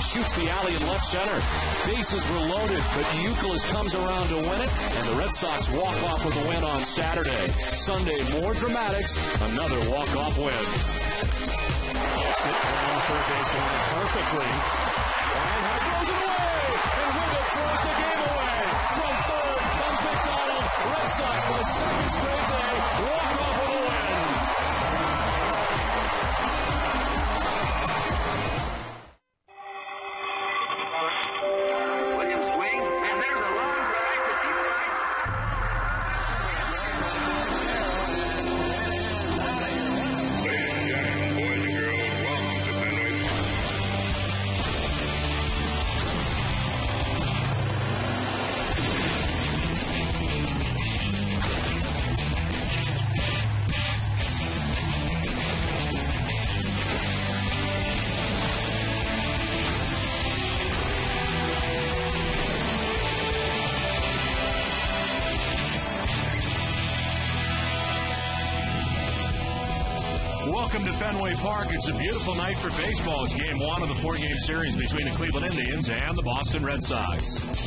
shoots the alley in left center. Bases were loaded, but Youkilis comes around to win it, and the Red Sox walk off with a win on Saturday. Sunday, more dramatics, another walk-off win. Gets it down the third baseline perfectly. And throws it away, and with it throws the game away. From third comes McDonald. Red Sox for the second straight day walk off with a win. Welcome to Fenway Park. It's a beautiful night for baseball. It's game one of the four-game series between the Cleveland Indians and the Boston Red Sox.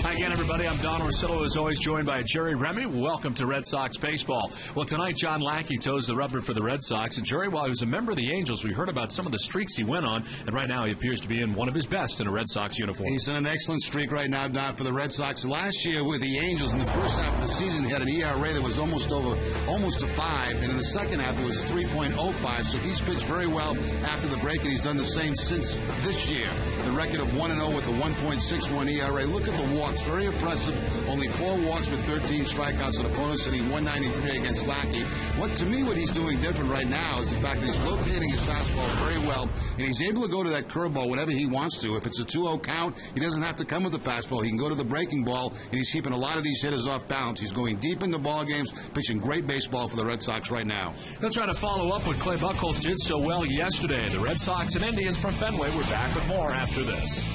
Hi again, everybody. I'm Don Orsillo, as always, joined by Jerry Remy. Welcome to Red Sox baseball. Well, tonight, John Lackey toes the rubber for the Red Sox. And, Jerry, while he was a member of the Angels, we heard about some of the streaks he went on. And right now, he appears to be in one of his best in a Red Sox uniform. He's in an excellent streak right now, Don, for the Red Sox. Last year with the Angels, in the first half of the season, he had an ERA that was almost to 5. And in the second half, it was 3.05. So he's pitched very well after the break, and he's done the same since this year. The record of 1-0 with the 1.61 ERA. Look at the walks. Very impressive. Only 4 walks with 13 strikeouts and opponents, hitting 193 against Lackey. To me, what he's doing different right now is the fact that he's locating his fastball very well, and he's able to go to that curveball whenever he wants to. If it's a 2-0 count, he doesn't have to come with the fastball. He can go to the breaking ball, and he's keeping a lot of these hitters off balance. He's going deep into ball games, pitching great baseball for the Red Sox right now. They'll try to follow up what Clay Buchholz did so well yesterday. The Red Sox and Indians from Fenway. We're back with more after this.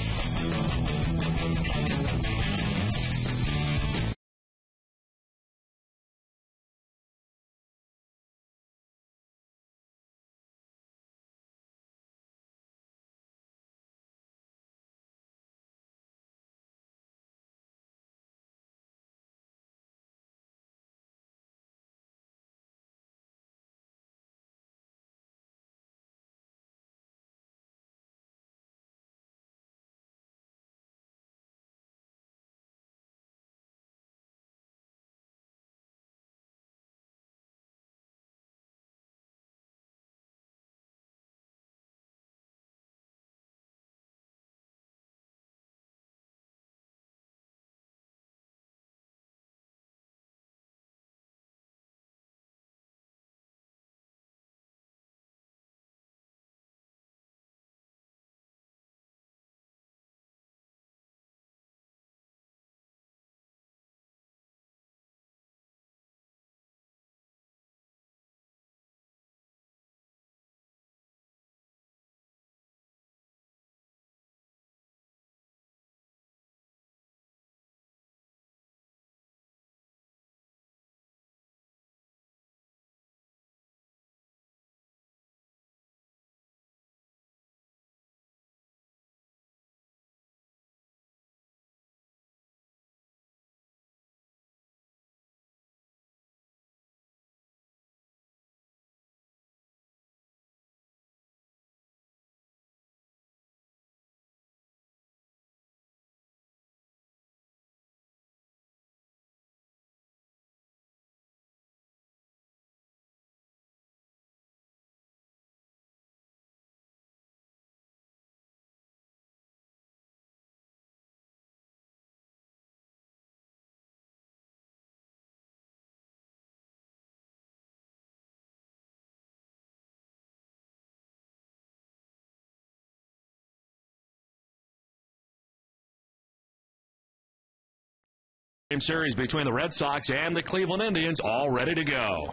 Series between the Red Sox and the Cleveland Indians, all ready to go.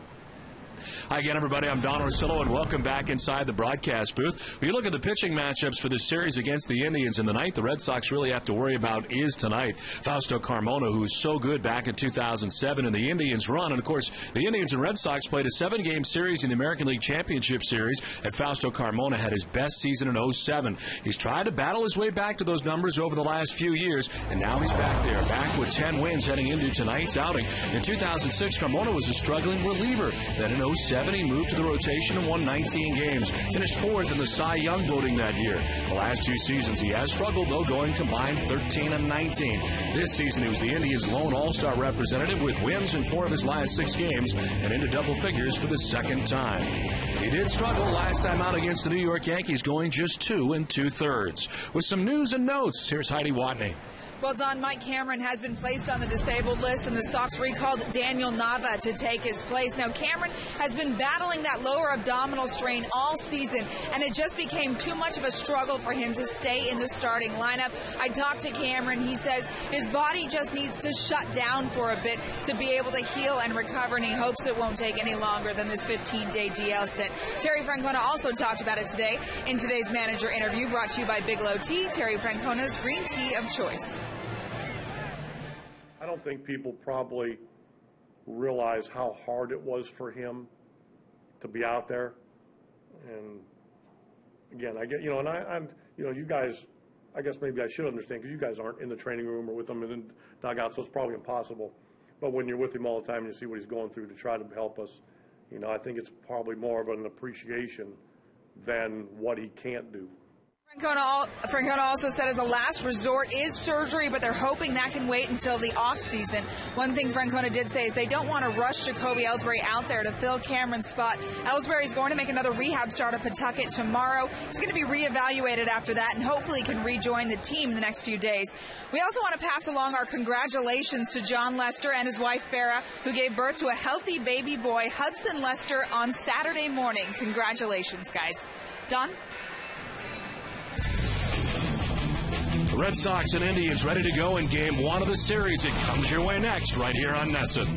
Hi again, everybody. I'm Don Orsillo, and welcome back inside the broadcast booth. When you look at the pitching matchups for this series against the Indians in the ninth, the Red Sox really have to worry about is tonight. Fausto Carmona, who was so good back in 2007 in the Indians run. And, of course, the Indians and Red Sox played a 7-game series in the American League Championship Series, and Fausto Carmona had his best season in 07. He's tried to battle his way back to those numbers over the last few years, and now he's back there, back with 10 wins heading into tonight's outing. In 2006, Carmona was a struggling reliever. Then in 07, he moved to the rotation and won 19 games. Finished 4th in the Cy Young voting that year. The last 2 seasons, he has struggled, though, going combined 13 and 19. This season, he was the Indians' lone all-star representative with wins in 4 of his last 6 games and into double figures for the second time. He did struggle last time out against the New York Yankees, going just 2 2/3. With some news and notes, here's Heidi Watney. Well, Don, Mike Cameron has been placed on the disabled list, and the Sox recalled Daniel Nava to take his place. Now, Cameron has been battling that lower abdominal strain all season, and it just became too much of a struggle for him to stay in the starting lineup. I talked to Cameron. He says his body just needs to shut down for a bit to be able to heal and recover, and he hopes it won't take any longer than this 15-day DL stint. Terry Francona also talked about it today in today's manager interview, brought to you by Bigelow Tea, Terry Francona's green tea of choice. I don't think people probably realize how hard it was for him to be out there. And again, I get, and I'm, you guys, I guess maybe I should understand because you guys aren't in the training room or with him in the dugout, so it's probably impossible. But when you're with him all the time and you see what he's going through to try to help us, I think it's probably more of an appreciation than what he can't do. Francona also said as a last resort is surgery, but they're hoping that can wait until the off-season. One thing Francona did say is they don't want to rush Jacoby Ellsbury out there to fill Cameron's spot. Ellsbury is going to make another rehab start at Pawtucket tomorrow. He's going to be reevaluated after that and hopefully can rejoin the team in the next few days. We also want to pass along our congratulations to John Lester and his wife Farrah, who gave birth to a healthy baby boy, Hudson Lester, on Saturday morning. Congratulations, guys. Don? The Red Sox and Indians ready to go in Game 1 of the series. It comes your way next, right here on NESN.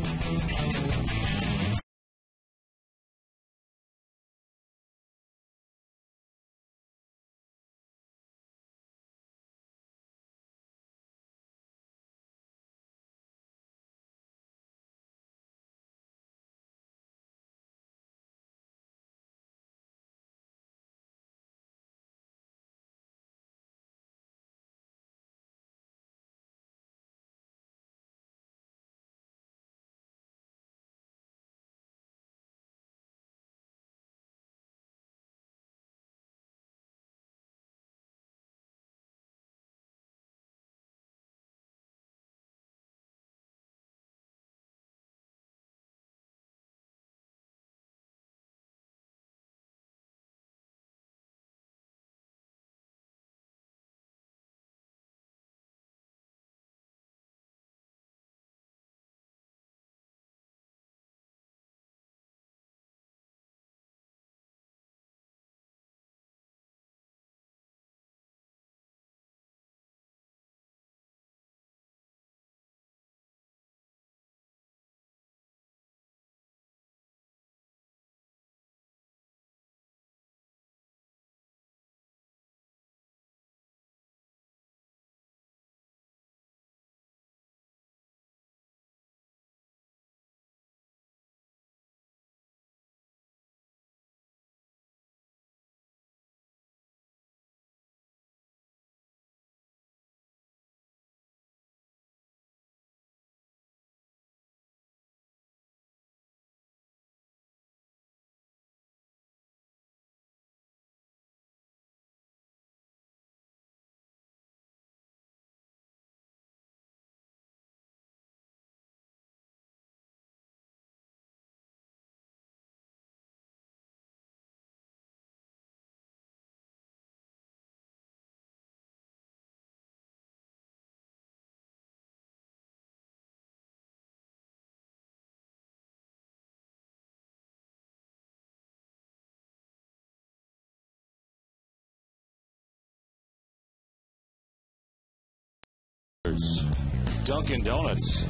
Dunkin' Donuts,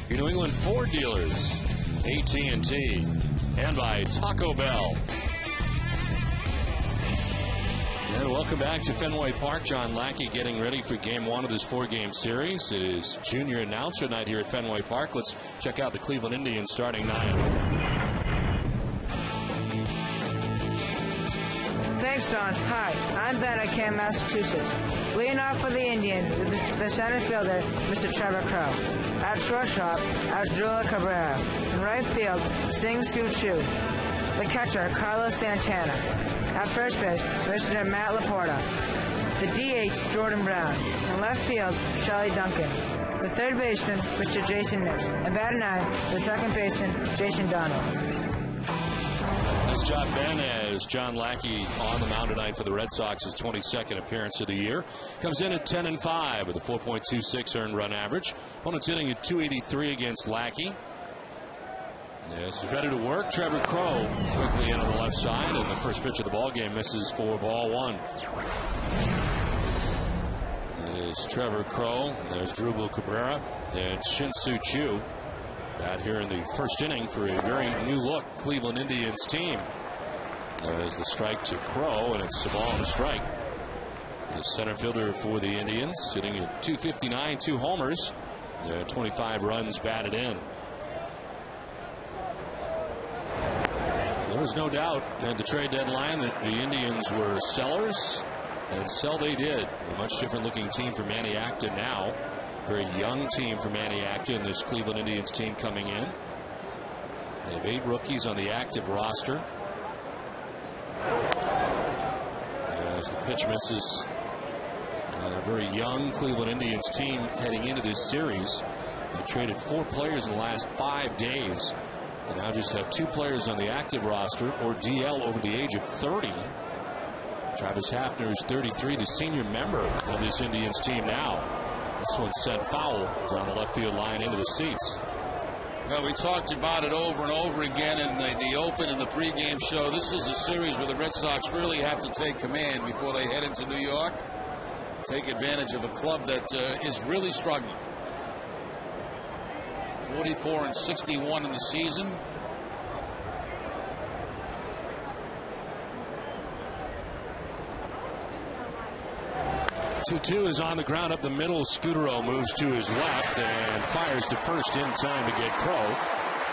your New England Ford dealers, AT&T, and by Taco Bell. And welcome back to Fenway Park. John Lackey getting ready for Game 1 of this 4-game series. It is junior announcer night here at Fenway Park. Let's check out the Cleveland Indians starting 9. Thanks, Don. Hi, I'm Ben at Canton, Massachusetts. Leading off for the Indians is the center fielder, Mr. Trevor Crow. At shortstop, Asdrubal Cabrera. In right field, Sing-Soo Choo. The catcher, Carlos Santana. At first base, Mr. Matt Laporta. The DH, Jordan Brown. In left field, Charlie Duncan. The third baseman, Mr. Jason Nix. And batting 9, the second baseman, Jason Donald. Nice job, Ben, as John Lackey on the mound tonight for the Red Sox, his 22nd appearance of the year. Comes in at 10-5 with a 4.26 earned run average. Opponent's hitting at .283 against Lackey. Yes, he's ready to work. Trevor Crow quickly in on the left side, and the first pitch of the ball game misses for ball 1. It is Trevor Crow. There's Asdrubal Cabrera. And Shin-Soo Choo. Out here in the first inning for a very new-look Cleveland Indians team. There's the strike to Crow, and it's a ball and a strike. The center fielder for the Indians, sitting at .259, 2 homers. 25 runs batted in. There was no doubt at the trade deadline that the Indians were sellers, and sell they did. A much different-looking team for Manny Acton now. Very young team for Manny Acton, this Cleveland Indians team coming in. They have 8 rookies on the active roster. As the pitch misses, a very young Cleveland Indians team heading into this series. They traded 4 players in the last 5 days. They now just have 2 players on the active roster or DL over the age of 30. Travis Hafner is 33, the senior member of this Indians team now. This one sent foul down the left field line into the seats. Well, we talked about it over and over again in the open and the pregame show. This is a series where the Red Sox really have to take command before they head into New York. Take advantage of a club that is really struggling. 44-61 in the season. 2-2 is on the ground up the middle. Scutaro moves to his left and fires to first in time to get Crow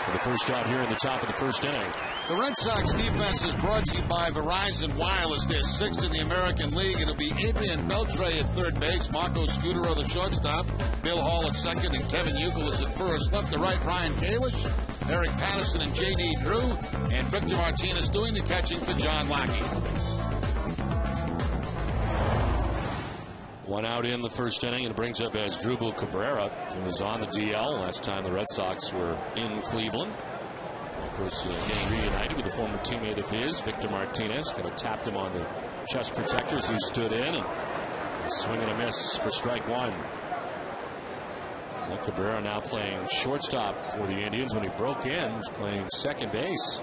for the first out here in the top of the first inning. The Red Sox defense is brought to you by Verizon Wireless. They're 6th in the American League. It'll be Adrian Beltre at third base, Marco Scutaro the shortstop, Bill Hall at second, and Kevin Youkilis at first. Left to right, Brian Kalish, Eric Patterson, and J.D. Drew, and Victor Martinez doing the catching for John Lackey. 1 out in the first inning, and it brings up Asdrubal Cabrera, who was on the DL last time the Red Sox were in Cleveland. Of course, getting reunited with a former teammate of his, Victor Martinez. Kind of tapped him on the chest protectors who stood in, and a swing and a miss for strike 1. And Cabrera now playing shortstop for the Indians. When he broke in, he was playing second base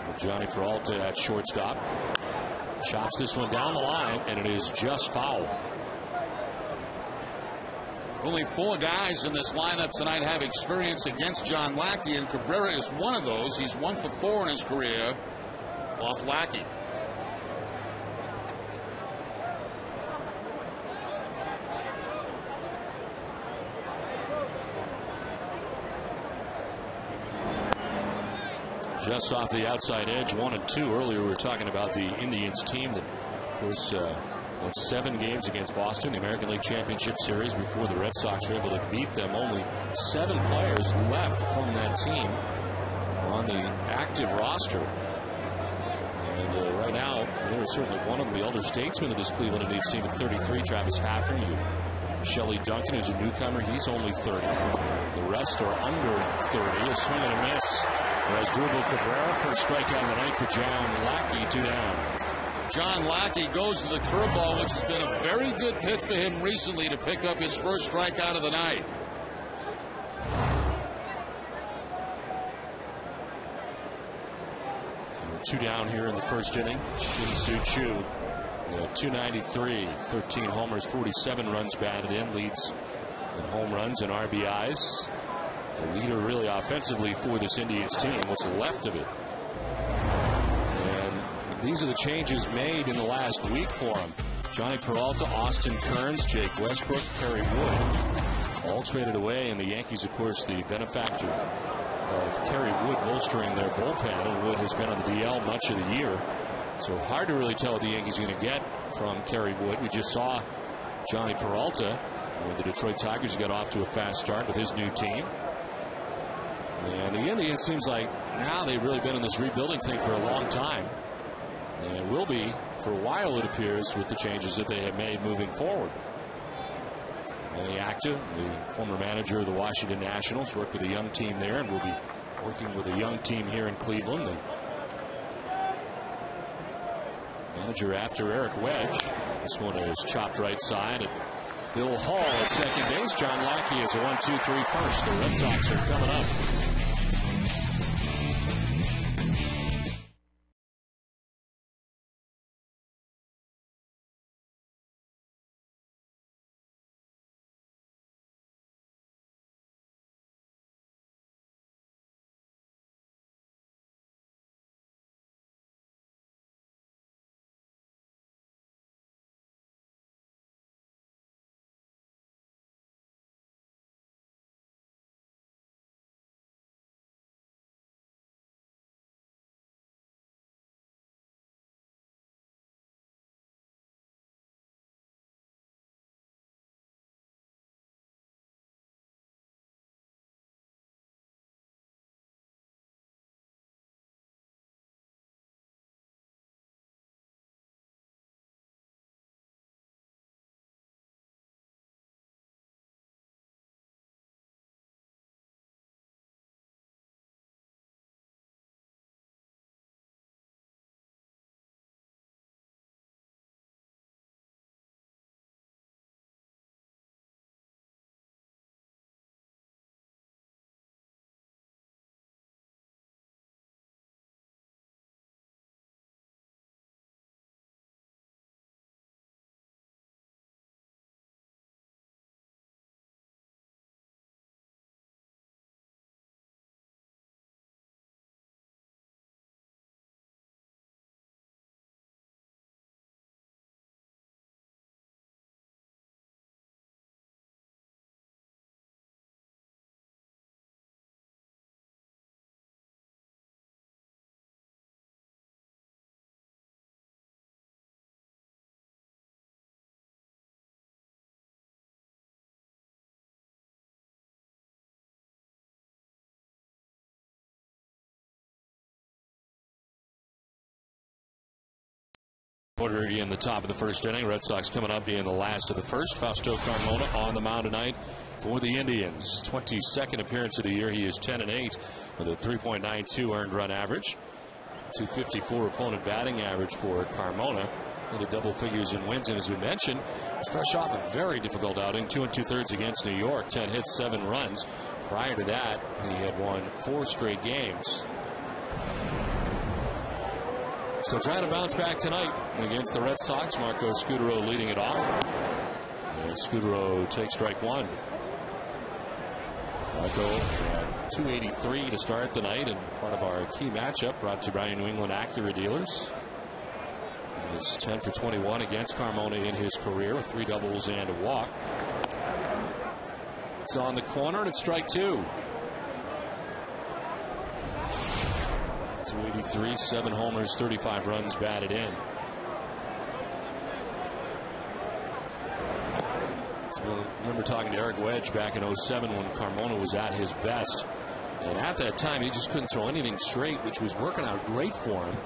with Johnny Peralta at shortstop. Chops this one down the line, and it is just foul. Only 4 guys in this lineup tonight have experience against John Lackey, and Cabrera is one of those. He's 1 for 4 in his career off Lackey. Just off the outside edge, 1 and 2. Earlier we were talking about the Indians team that, of course, won 7 games against Boston, the American League Championship Series, before the Red Sox were able to beat them. Only 7 players left from that team on the active roster. And right now, there is certainly one of them, the elder statesman of this Cleveland Indians team at 33, Travis Hafner. You've Shelley Duncan, who's a newcomer. He's only 30. The rest are under 30. A swing and a miss. Asdrubal Cabrera, first strikeout of the night for John Lackey, 2 down. John Lackey goes to the curveball, which has been a very good pitch for him recently to pick up his first strikeout of the night. So 2 down here in the first inning. Shin-Soo Choo, 293, 13 homers, 47 runs batted in, leads in home runs and RBIs. The leader really offensively for this Indians team. What's left of it? these are the changes made in the last week for him. Johnny Peralta, Austin Kearns, Jake Westbrook, Kerry Wood, all traded away. And the Yankees, of course, the benefactor of Kerry Wood bolstering their bullpen. And Wood has been on the DL much of the year. So hard to really tell what the Yankees are going to get from Kerry Wood. We just saw Johnny Peralta, where the Detroit Tigers got off to a fast start with his new team. And the Indians seems like now they've really been in this rebuilding thing for a long time. And will be for a while, it appears, with the changes that they have made moving forward. Manny Acta, the former manager of the Washington Nationals, worked with a young team there and will be working with a young team here in Cleveland. The manager after Eric Wedge. This one is chopped right side. Bill Hall at second base. John Lackey is a 1-2-3 first. The Red Sox are coming up. Order in the top of the first inning. Red Sox coming up in the last of the first. Fausto Carmona on the mound tonight for the Indians. 22nd appearance of the year. He is 10-8 with a 3.92 earned run average. 254 opponent batting average for Carmona. Into double figures in wins. And as we mentioned, he's fresh off a very difficult outing. 2 2/3 against New York. 10 hits, 7 runs. Prior to that, he had won 4 straight games. So trying to bounce back tonight against the Red Sox. Marco Scudero leading it off. And Scudero takes strike one. Marco at 283 to start the night, and part of our key matchup brought to you by New England Acura dealers. He's 10 for 21 against Carmona in his career with 3 doubles and a walk. It's on the corner and it's strike 2. 283, 7 homers, 35 runs batted in. So I remember talking to Eric Wedge back in 07 when Carmona was at his best. And at that time, he just couldn't throw anything straight, which was working out great for him.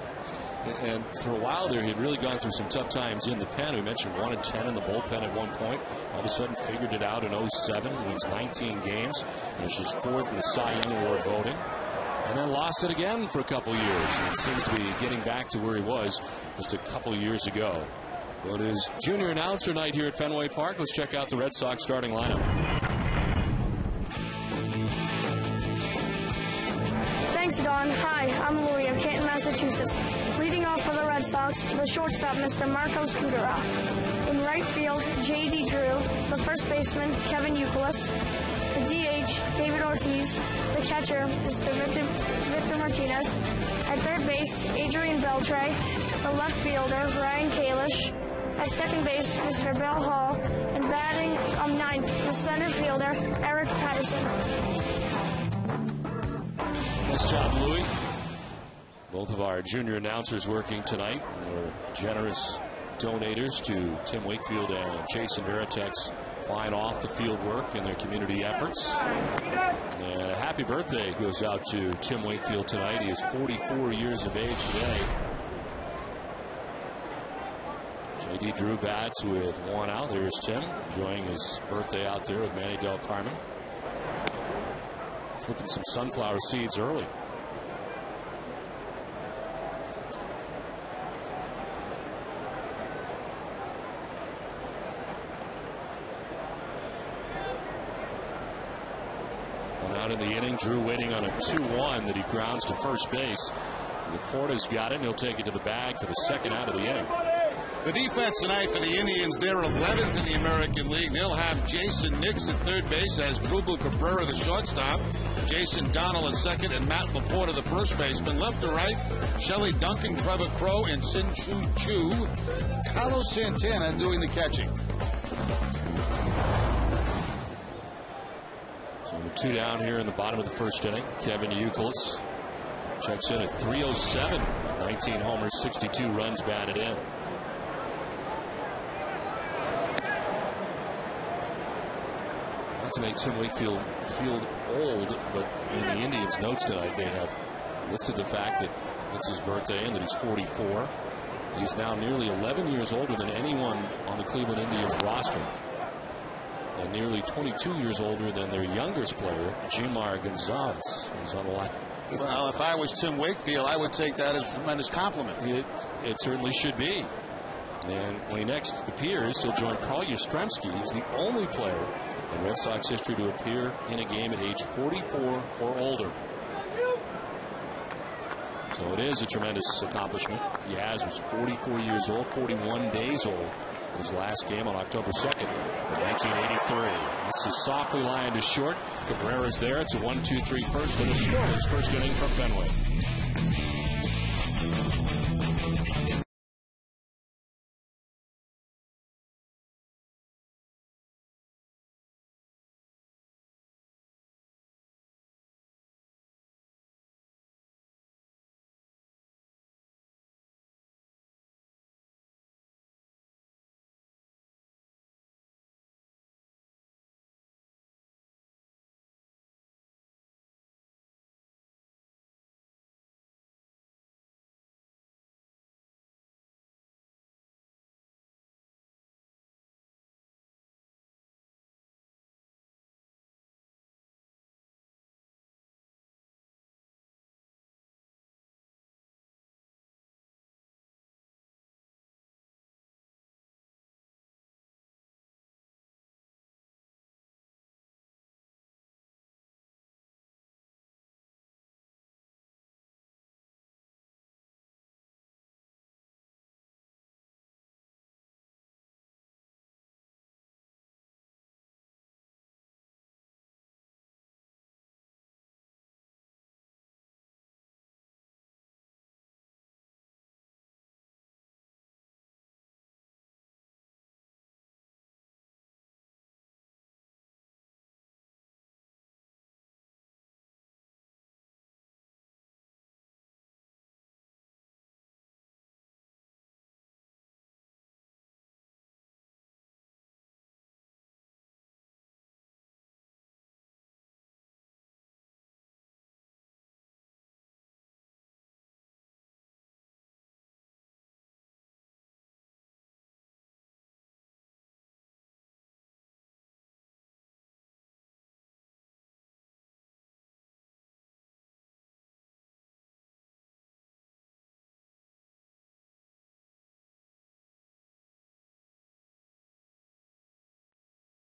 And for a while there, he'd really gone through some tough times in the pen. We mentioned 1-10 in the bullpen at one point. All of a sudden, figured it out in 07, wins 19 games, finishes 4th in the Cy Young Award voting. And then lost it again for a couple years. And seems to be getting back to where he was just a couple years ago. Well, it is junior announcer night here at Fenway Park. Let's check out the Red Sox starting lineup. Thanks, Don. Hi, I'm Louie of Canton, Massachusetts. Leading off for the Red Sox, the shortstop, Mr. Marco Scudero. In right field, J.D. Drew. The first baseman, Kevin Youkilis. The DH, DH, David Ortiz. The catcher, Mr. Victor Martinez. At third base, Adrian Beltre. The left fielder, Ryan Kalish. At second base, Mr. Bell Hall. And batting ninth, the center fielder, Eric Patterson. Nice job, Louie. Both of our junior announcers working tonight. We're generous donators to Tim Wakefield and Jason Veritek's fine off-the-field work in their community efforts. And a happy birthday goes out to Tim Wakefield tonight. He is 44 years of age today. J.D. Drew bats with one out. There's Tim enjoying his birthday out there with Manny Del Carmen. Flipping some sunflower seeds early. Out in the inning, Drew waiting on a 2-1 that he grounds to first base. Laporta's got it, and he'll take it to the bag for the second out of the inning. The defense tonight for the Indians, they're 11th in the American League. They'll have Jason Nix at third base as Drupal Cabrera, the shortstop, Jason Donnell at second, and Matt Laporta, the first baseman. Left to right, Shelley Duncan, Trevor Crow, and Sin Chu. Carlos Santana doing the catching. Two down here in the bottom of the first inning. Kevin Youkilis checks in at 307. 19 homers, 62 runs batted in. Not to make Tim Wakefield feel old, but in the Indians' notes tonight, they have listed the fact that it's his birthday and that he's 44. He's now nearly 11 years older than anyone on the Cleveland Indians roster. And nearly 22 years older than their youngest player, Jimar Gonzalez, who's on the line. Well, if I was Tim Wakefield, I would take that as a tremendous compliment. It certainly should be. And when he next appears, he'll join Carl Yastrzemski. He's the only player in Red Sox history to appear in a game at age 44 or older. So it is a tremendous accomplishment. Yaz was 44 years old, 41 days old. His last game on October 2nd of 1983. This is softly lined to short. Cabrera's there. It's a 1-2-3 first and a scoreless first inning from Fenway.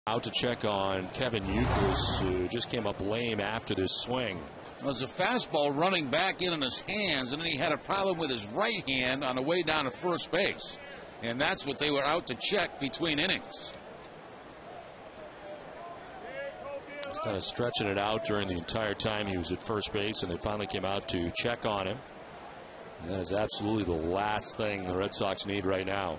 Out to check on Kevin Youkilis, who just came up lame after this swing. There's a fastball running back in his hands, and then he had a problem with his right hand on the way down to first base. And that's what they were out to check between innings. He's kind of stretching it out during the entire time he was at first base, and they finally came out to check on him. And that is absolutely the last thing the Red Sox need right now.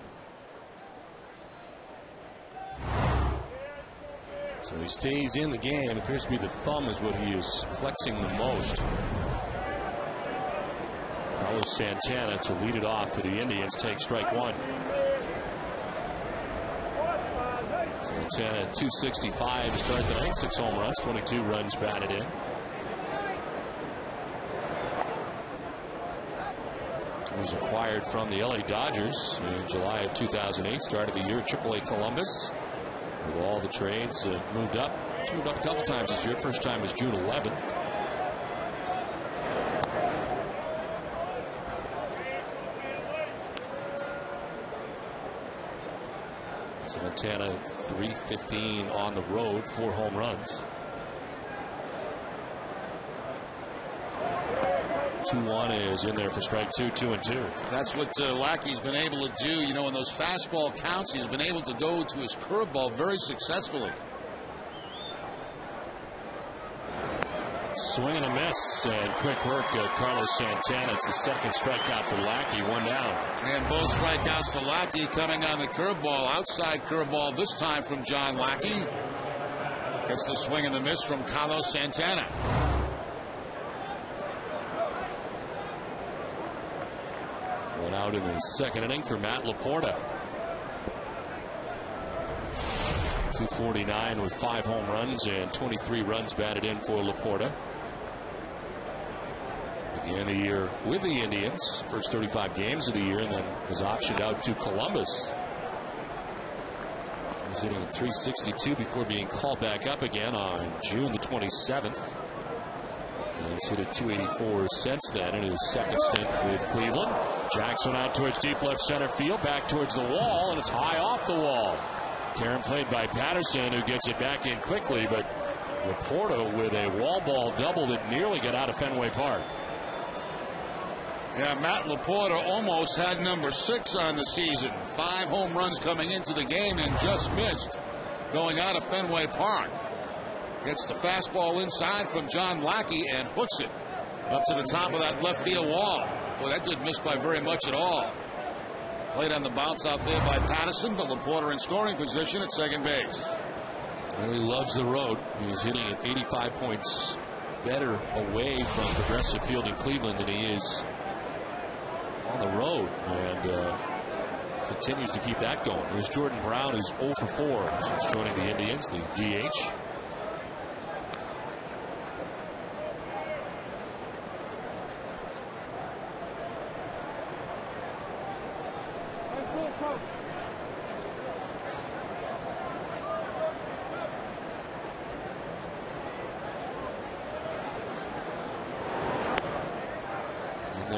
So he stays in the game. It appears to be the thumb is what he is flexing the most. Carlos Santana to lead it off for the Indians. Takes strike one. Santana 265 to start the night. 6 home runs, 22 runs batted in. He was acquired from the LA Dodgers in July of 2008. Started the year at AAA Columbus. With all the trades moved up. He's moved up a couple times this year. First time was June 11th. Santana 315 on the road, 4 home runs. 2-1 is in there for strike 2, 2-2. That's what Lackey's been able to do. You know, in those fastball counts, he's been able to go to his curveball very successfully. Swing and a miss, and quick work of Carlos Santana. It's a second strikeout for Lackey, 1 down. And both strikeouts for Lackey coming on the curveball. Outside curveball this time from John Lackey. Gets the swing and the miss from Carlos Santana. One out in the second inning for Matt Laporta. 249 with 5 home runs and 23 runs batted in for Laporta. Began the year with the Indians, first 35 games of the year, and then was optioned out to Columbus. He was hitting at 362 before being called back up again on June the 27th. And he's hit at 284 since then in his second stint with Cleveland. Jackson out towards deep left center field, back towards the wall, and it's high off the wall. Karen played by Patterson, who gets it back in quickly, but Laporta with a wall ball double that nearly got out of Fenway Park. Yeah, Matt Laporta almost had number 6 on the season. 5 home runs coming into the game and just missed going out of Fenway Park. Gets the fastball inside from John Lackey and hooks it up to the top of that left field wall. Boy, that didn't miss by very much at all. Played on the bounce out there by Patterson, but Laporta in scoring position at second base. Well, he loves the road. He's hitting at 85 points better away from Progressive Field in Cleveland than he is on the road, and continues to keep that going. Here's Jordan Brown, who's 0 for 4 since joining the Indians, the DH.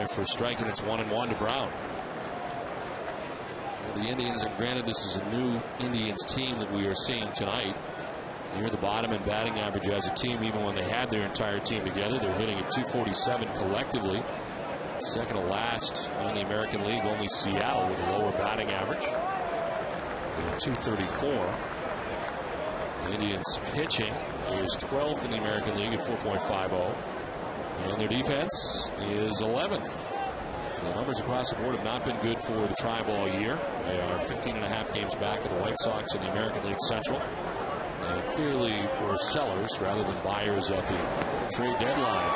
For striking, it's 1-1 to Brown. Well, the Indians, and granted this is a new Indians team that we are seeing tonight, near the bottom in batting average as a team. Even when they had their entire team together, they're hitting at 247 collectively. Second to last in the American League, only Seattle with a lower batting average. They're 234. The Indians pitching is 12th in the American League at 4.50. And their defense is 11th. So the numbers across the board have not been good for the Tribe all year. They are 15.5 games back of the White Sox in the American League Central. And clearly were sellers rather than buyers at the trade deadline.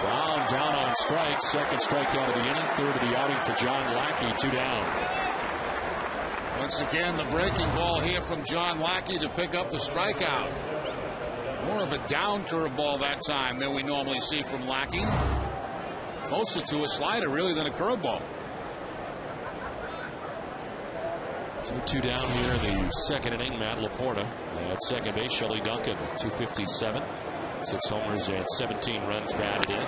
Brown down on strikes. Second strikeout of the inning. Third of the outing for John Lackey. 2 down. Once again, the breaking ball here from John Lackey to pick up the strikeout. More of a down curveball that time than we normally see from Lackey. Closer to a slider, really, than a curveball. 2 down here in the second inning. Matt Laporta at second base. Shelley Duncan, 257. 6 homers and 17 runs batted in.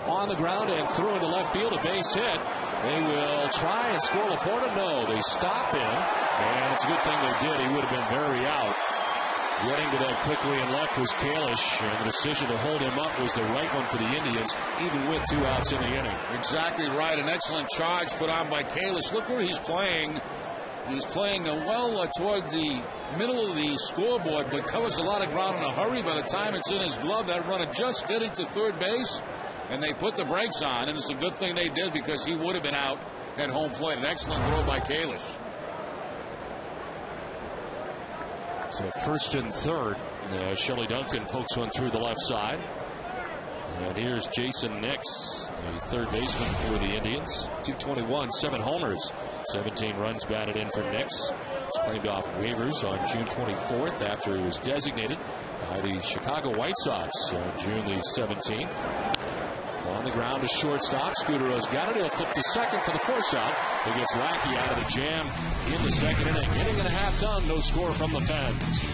On the ground and through into left field, a base hit. They will try and score Laporta. No, they stop him. And it's a good thing they did. He would have been very out. Getting to that quickly and left was Kalish, and the decision to hold him up was the right one for the Indians, even with 2 outs in the inning. Exactly right. An excellent charge put on by Kalish. Look where he's playing He's playing well toward the middle of the scoreboard, but covers a lot of ground in a hurry. By the time it's in his glove, that runner just getting to third base, and they put the brakes on, and it's a good thing they did because he would have been out at home plate. An excellent throw by Kalish. So first and third, Shelley Duncan pokes one through the left side. And here's Jason Nix, a third baseman for the Indians. 221, 7 homers, 17 runs batted in for Nix. He was claimed off waivers on June 24th after he was designated by the Chicago White Sox on June the 17th. On the ground to shortstop. Scudero's got it. He'll flip to second for the force out. He gets Lackey out of the jam in the second inning. Inning and a half done. No score from the Pens.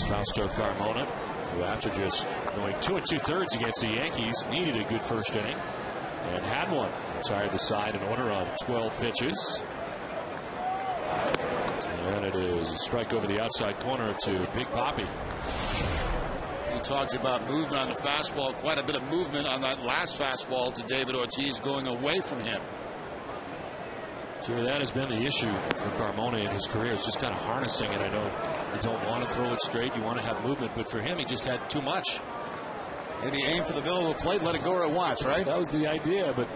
Fausto Carmona, who after just going 2 2/3 against the Yankees, needed a good first inning and had one. Retired the side in order on 12 pitches. And it is a strike over the outside corner to Big Papi. He talked about movement on the fastball, quite a bit of movement on that last fastball to David Ortiz going away from him. Sure, that has been the issue for Carmona in his career. It's just kind of harnessing it. I know you don't want to throw it straight. You want to have movement. But for him, he just had too much. Maybe aim for the middle of the plate, let it go where it wants, right? That was the idea. But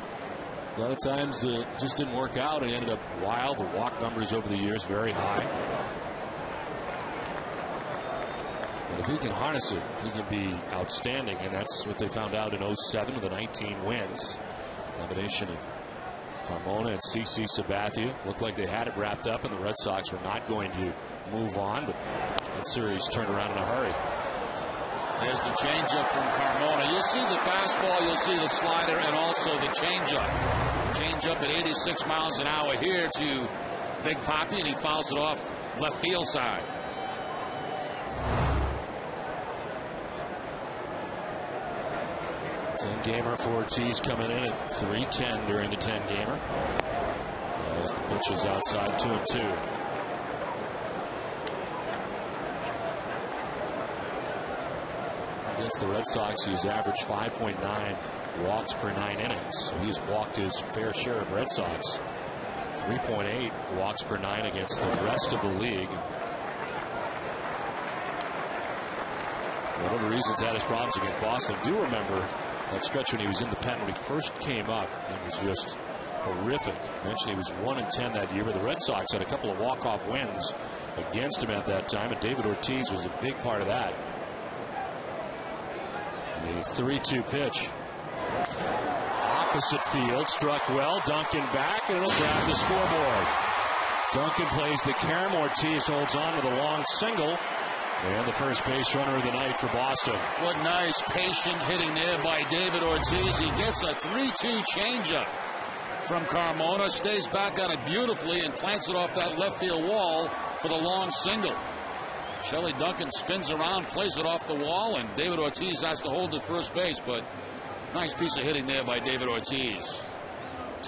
a lot of times it just didn't work out. It ended up wild. The walk numbers over the years very high. But if he can harness it, he can be outstanding. And that's what they found out in 07 with the 19 wins. Combination of Carmona and CC Sabathia looked like they had it wrapped up, and the Red Sox were not going to move on. But that series turned around in a hurry. There's the changeup from Carmona. You'll see the fastball, you'll see the slider, and also the changeup. Changeup at 86 miles an hour here to Big Papi, and he fouls it off left field side. Gamer for Ortiz coming in at 3-10 during the 10-gamer. As the pitch is outside, 2-2. Against the Red Sox, he's averaged 5.9 walks per 9 innings. So he's walked his fair share of Red Sox. 3.8 walks per 9 against the rest of the league. For whatever reasons, had his problems against Boston. I do remember that stretch when he was in the pen when he first came up. It was just horrific. Mentioned he was 1-10 that year, but the Red Sox had a couple of walk-off wins against him at that time, and David Ortiz was a big part of that. A 3-2 pitch. Opposite field, struck well. Duncan back, and it'll grab the scoreboard. Duncan plays the carom. Ortiz holds on to the long single. And the first base runner of the night for Boston. What nice patient hitting there by David Ortiz. He gets a 3-2 changeup from Carmona. Stays back on it beautifully and plants it off that left field wall for the long single. Shelley Duncan spins around, plays it off the wall, and David Ortiz has to hold at first base. But nice piece of hitting there by David Ortiz.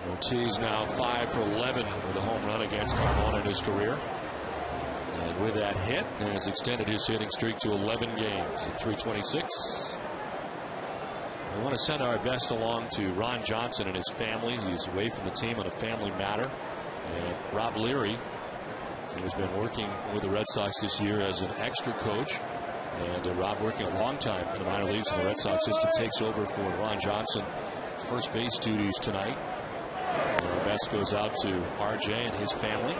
Ortiz now 5 for 11 with a home run against Carmona in his career. And with that hit, has extended his hitting streak to 11 games at 326. We want to send our best along to Ron Johnson and his family. He's away from the team on a family matter. And Rob Leary, who has been working with the Red Sox this year as an extra coach. And Rob working a long time in the minor leagues in the Red Sox system, takes over for Ron Johnson. First base duties tonight. And our best goes out to RJ and his family.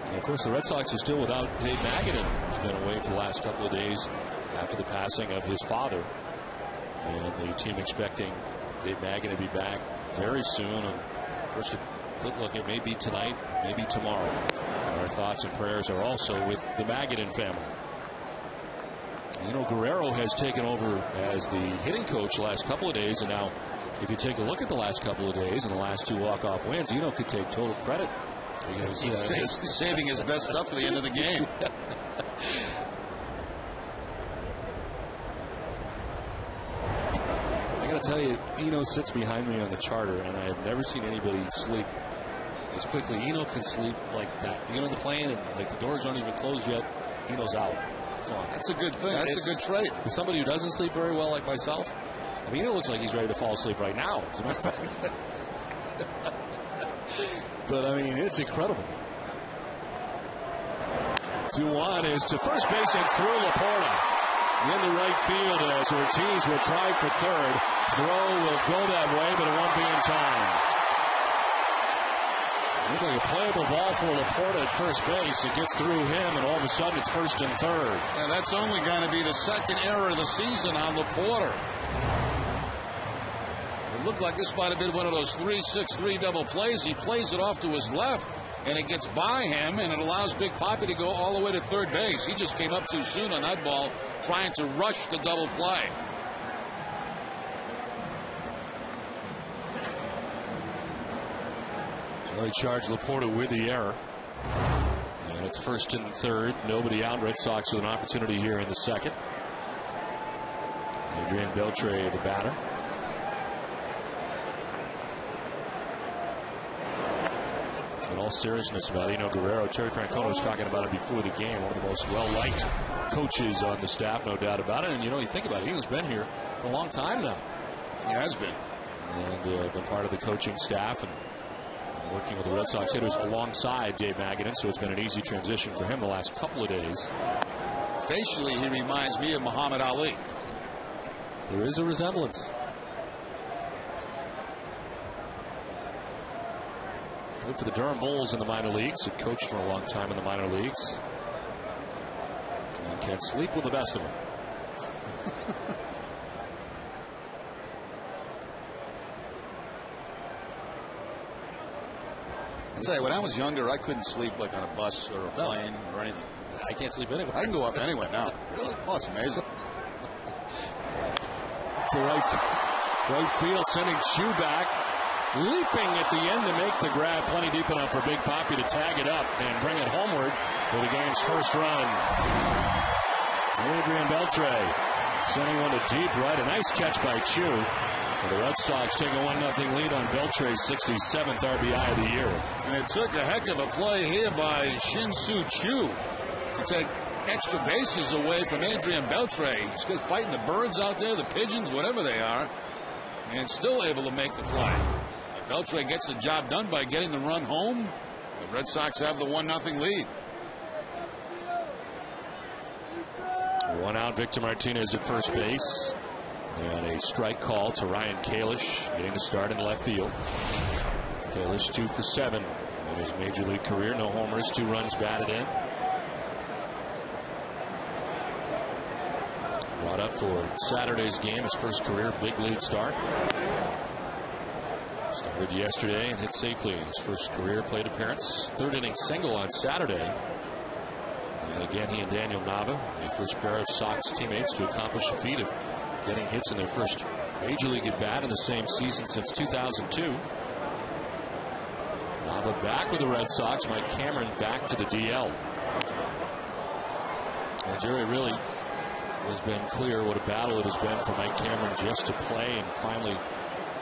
And of course, the Red Sox are still without Dave Magadan, who's been away for the last couple of days after the passing of his father. And the team expecting Dave Magadan to be back very soon. And first, look, it may be tonight, maybe tomorrow. Our thoughts and prayers are also with the Magadan family. Guerrero has taken over as the hitting coach the last couple of days, and now if you take a look at the last couple of days and the last 2 walk-off wins, could take total credit. Because, he's saving his best stuff for the end of the game. I got to tell you, Eno sits behind me on the charter, and I have never seen anybody sleep as quickly. Eno can sleep like that. You get on the plane, and like the doors aren't even closed yet. Eno's out. Gone. That's a good thing. That's a good trait. For somebody who doesn't sleep very well like myself, I mean, Eno looks like he's ready to fall asleep right now, as a matter of fact. But, I mean, it's incredible. 2-1 is to first base and through Laporta. Into right field as Ortiz will try for third. Throw will go that way, but it won't be in time. Looks like a playable ball for Laporta at first base. It gets through him, and all of a sudden it's first and third. And that's only going to be the second error of the season on Laporta. It looked like this might have been one of those 3-6-3 double plays. He plays it off to his left, and it gets by him, and it allows Big Papi to go all the way to third base. He just came up too soon on that ball, trying to rush the double play. So he charged Laporta with the error. And it's first and third. Nobody out. Red Sox with an opportunity here in the second. Adrian Beltre, the batter. In all seriousness about Guerrero, Terry Francona was talking about it before the game. One of the most well-liked coaches on the staff, no doubt about it. And, you think about it, Eno's been here for a long time now. He has been. And been part of the coaching staff and working with the Red Sox hitters alongside Dave Magadan, so it's been an easy transition for him the last couple of days. Facially, he reminds me of Muhammad Ali. There is a resemblance. Played for the Durham Bulls in the minor leagues. Had coached for a long time in the minor leagues. And can sleep with the best of them. I'll tell you, when I was younger, I couldn't sleep like on a bus or a plane or anything. I can't sleep anywhere. I can go off anywhere now. Really? Oh, it's amazing. To right field, sending Chu back. Leaping at the end to make the grab, plenty deep enough for Big Papi to tag it up and bring it homeward for the game's first run. Adrian Beltre sending one to deep right. A nice catch by Chu. The Red Sox take a 1-0 lead on Beltre's 67th RBI of the year. And it took a heck of a play here by Shin-Soo Chu to take extra bases away from Adrian Beltre. He's good fighting the birds out there, the pigeons, whatever they are, and still able to make the play. Beltre gets the job done by getting the run home. The Red Sox have the 1-0 lead. One out, Victor Martinez at first base. And a strike call to Ryan Kalish, getting the start in left field. Kalish 2 for 7 in his major league career. No homers, 2 runs batted in. Brought up for Saturday's game, his first career big league start. Started yesterday and hit safely in his first career plate appearance. Third inning single on Saturday. And again, he and Daniel Nava, the first pair of Sox teammates to accomplish the feat of getting hits in their first major league at bat in the same season since 2002. Nava back with the Red Sox. Mike Cameron back to the DL. And Jerry, really has been clear what a battle it has been for Mike Cameron just to play, and finally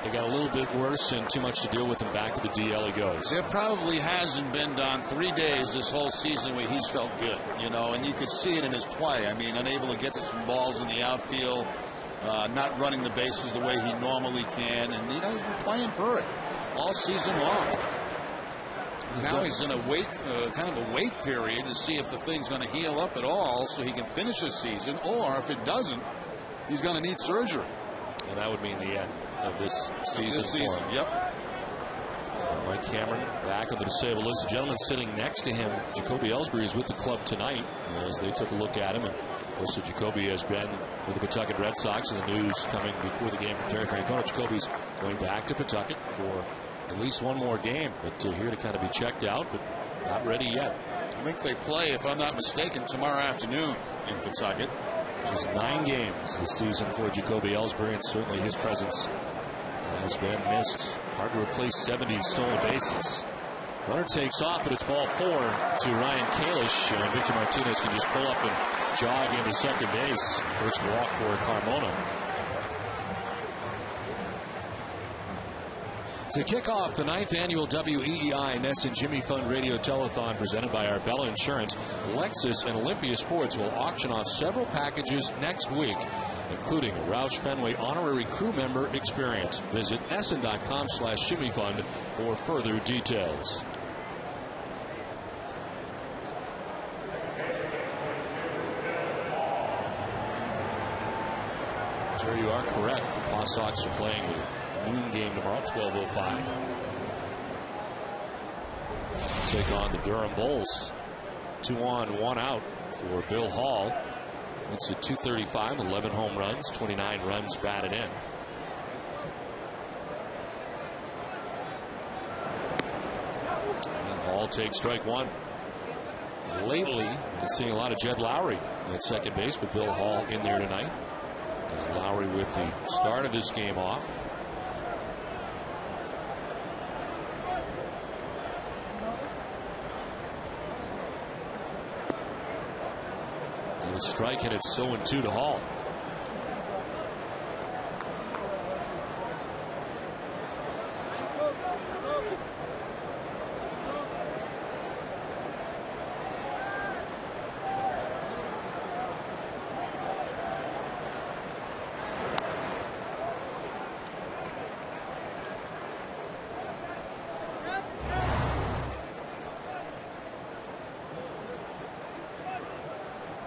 it got a little bit worse and too much to deal with, and back to the DL he goes. There probably hasn't been, Don, 3 days this whole season where he's felt good, you know, and you could see it in his play. I mean, unable to get to some balls in the outfield, not running the bases the way he normally can, and, you know, he's been playing Bird all season long. Now he's in a wait, kind of a wait period to see if the thing's going to heal up at all so he can finish the season, or if it doesn't, he's going to need surgery. And that would mean the end of this season. Yep. So Mike Cameron back on the disabled list. The gentleman sitting next to him, Jacoby Ellsbury, is with the club tonight as they took a look at him. And of course, Jacoby has been with the Pawtucket Red Sox, and the news coming before the game from Terry Francona. Jacoby's going back to Pawtucket for at least one more game, but here to kind of be checked out, but not ready yet. I think they play, if I'm not mistaken, tomorrow afternoon in Pawtucket. Just 9 games this season for Jacoby Ellsbury, and certainly his presence has been missed. Hard to replace 70 stolen bases. Runner takes off, but it's ball 4 to Ryan Kalish, and Victor Martinez can just pull up and jog into second base. First walk for Carmona. To kick off the 9th annual WEEI Ness and Jimmy Fund Radio Telethon presented by Arbella Insurance, Lexus and Olympia Sports will auction off several packages next week, including a Roush Fenway honorary crew member experience. Visit Nesson.com/JimmyFund for further details. Jerry, you are correct. The Paw Sox are playing the noon game tomorrow, 12:05. Take on the Durham Bulls. 2 on, 1 out for Bill Hall. It's at .235, 11 home runs, 29 runs batted in. And Hall takes strike 1. Lately, we've been seeing a lot of Jed Lowry at second base, but Bill Hall in there tonight. And Lowry with the start of this game off. Strike, and it's 0-2 to Hall.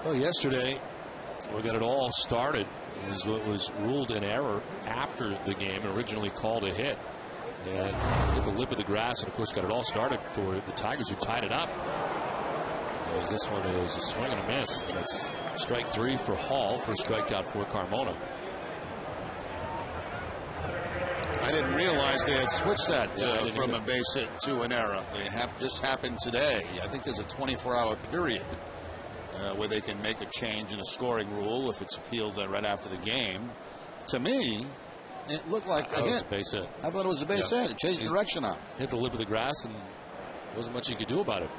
Well, yesterday, we got it all started. It was what was ruled an error after the game, originally called a hit. And hit the lip of the grass, and of course got it all started for the Tigers, who tied it up. As this one is a swing and a miss, and it's strike 3 for Hall, for a strikeout for Carmona. I didn't realize they had switched that from a base hit to an error. They just happened today. I think there's a 24-hour period where they can make a change in a scoring rule if it's appealed right after the game. To me, it looked like a hit. It was a base hit. I thought it was a base hit. It changed direction on. Hit the lip of the grass, and there wasn't much you could do about it.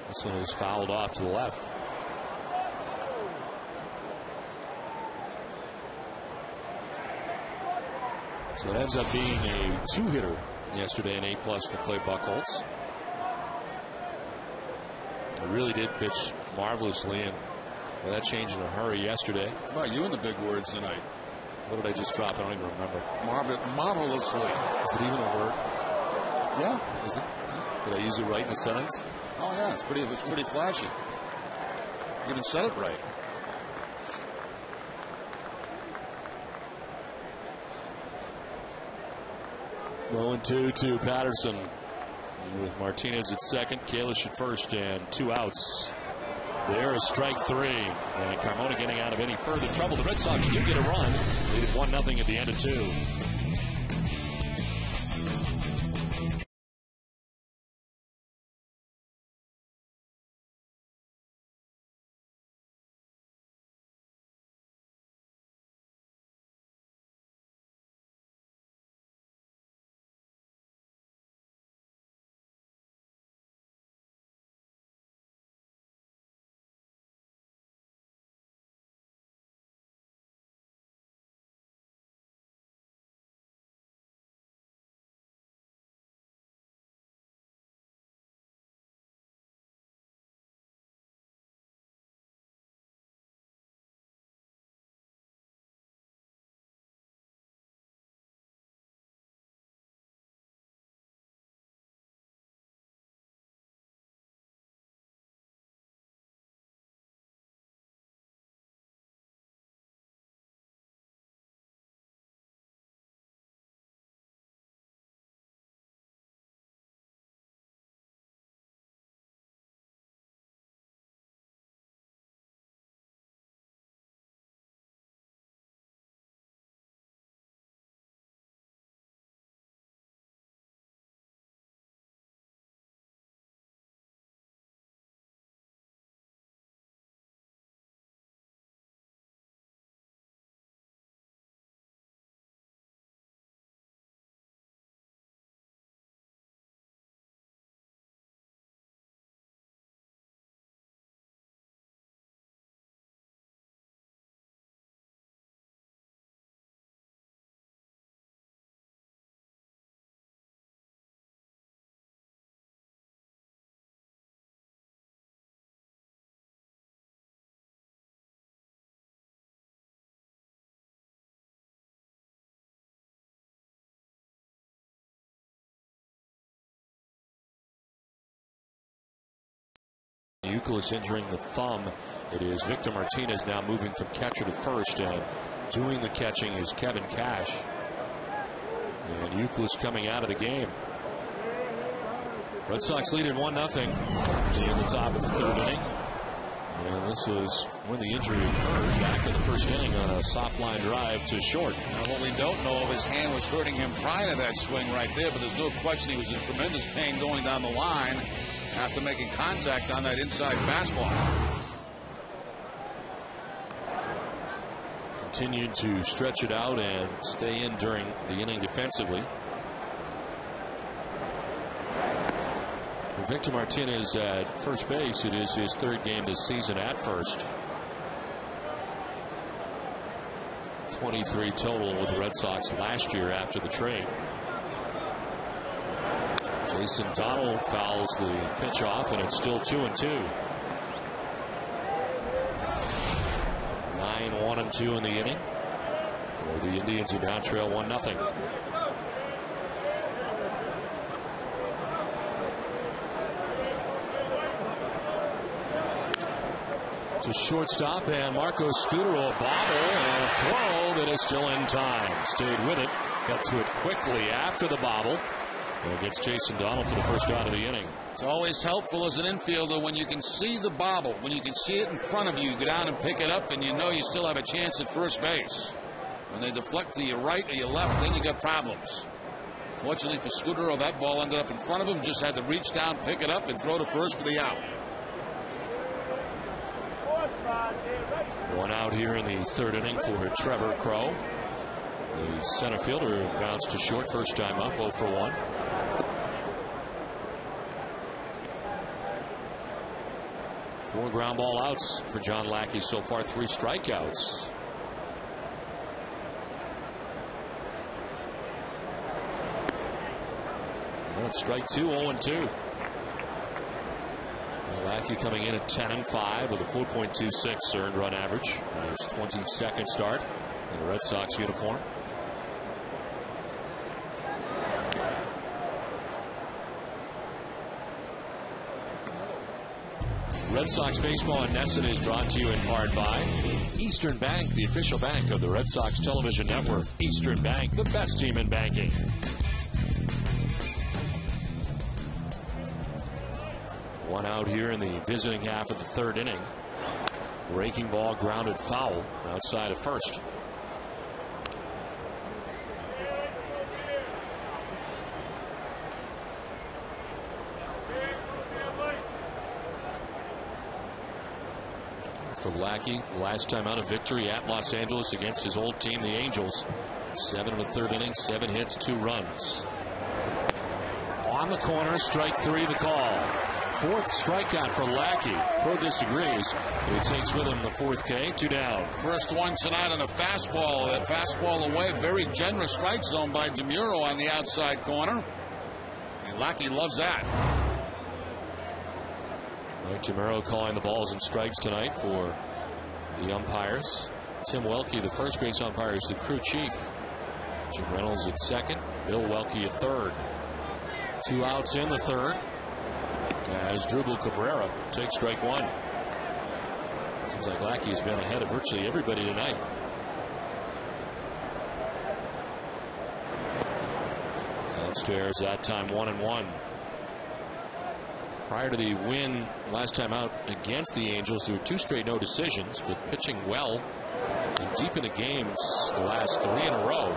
This one was fouled off to the left. So it ends up being a 2-hitter yesterday, an A+ for Clay Buchholz. He really did pitch marvelously, and that changed in a hurry yesterday. How about you in the big words tonight? What did I just drop? I don't even remember. Marvelously. Is it even a word? Yeah. Is it? Did I use it right in a sentence? Oh yeah, it's pretty flashy. You even said it right. Low 2 to Patterson, with Martinez at second, Kalish at first, and 2 outs. There is strike 3. And Carmona getting out of any further trouble. The Red Sox do get a run. Lead it 1-0 at the end of 2. Euclid injuring the thumb. It is Victor Martinez now moving from catcher to first, and doing the catching is Kevin Cash. And Euclid's coming out of the game. Red Sox lead at 1-0 in the top of the 3rd inning. And this was when the injury occurred, back in the 1st inning on a soft line drive to short. Now, what we don't know if his hand was hurting him prior to that swing right there, but there's no question he was in tremendous pain going down the line after making contact on that inside fastball. Continued to stretch it out and stay in during the inning defensively. Victor Martinez at first base. It is his 3rd game this season at first. 23 total with the Red Sox last year after the trade. Jason Donald fouls the pitch off, and it's still 2-2. 9-1-2 in the inning. For the Indians, who down trail 1-0. To shortstop, and Marco Scutaro, a bobble and a throw that is still in time. Stayed with it, got to it quickly after the bobble. And gets Jason Donald for the first out of the inning. It's always helpful as an infielder when you can see the bobble, when you can see it in front of you, you go down and pick it up, and you know you still have a chance at first base. When they deflect to your right or your left, then you got problems. Fortunately for Scutaro, that ball ended up in front of him, just had to reach down, pick it up, and throw to first for the out. 1 out here in the 3rd inning for Trevor Crow. The center fielder bounced to short first time up, 0 for 1. Four ground ball outs for John Lackey so far, 3 strikeouts. Well, it's strike 2, 0-2. Lackey coming in at 10-5 with a 4.26 earned run average. His 22nd start in the Red Sox uniform. Red Sox baseball in Nesson is brought to you in part by Eastern Bank, the official bank of the Red Sox television network. Eastern Bank, the best team in banking. One out here in the visiting half of the third inning. Breaking ball, grounded foul outside of first. For Lackey, last time out, a victory at Los Angeles against his old team, the Angels. 7 in the third inning, 7 hits, 2 runs. On the corner, strike 3 the call. 4th strikeout for Lackey. Pro disagrees, but he takes with him the 4th K, 2 down. First one tonight on a fastball. That fastball away. Very generous strike zone by DeMuro on the outside corner. And Lackey loves that. Mike DeMuro calling the balls and strikes tonight for the umpires. Tim Welke, the first base umpire, is the crew chief. Jim Reynolds at second. Bill Welke at third. 2 outs in the third as Drupal Cabrera takes strike 1. Seems like Lackey has been ahead of virtually everybody tonight. Downstairs that time 1-1. Prior to the win last time out against the Angels, there were 2 straight no decisions, but pitching well and deep into games the last 3 in a row.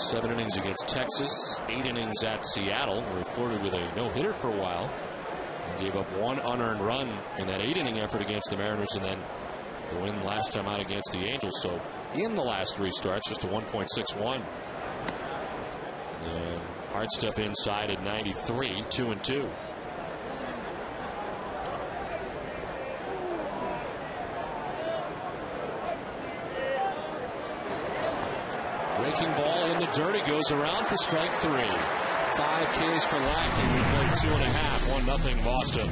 7 innings against Texas, 8 innings at Seattle, where he flirted with a no-hitter for a while and gave up 1 unearned run in that 8-inning effort against the Mariners, and then the win last time out against the Angels. So in the last 3 starts, just a 1.61. And hard stuff inside at 93, 2-2. Breaking ball in the dirt. It goes around for strike 3. 5 Ks for Lackey. We played 2.5. 1-0 Boston.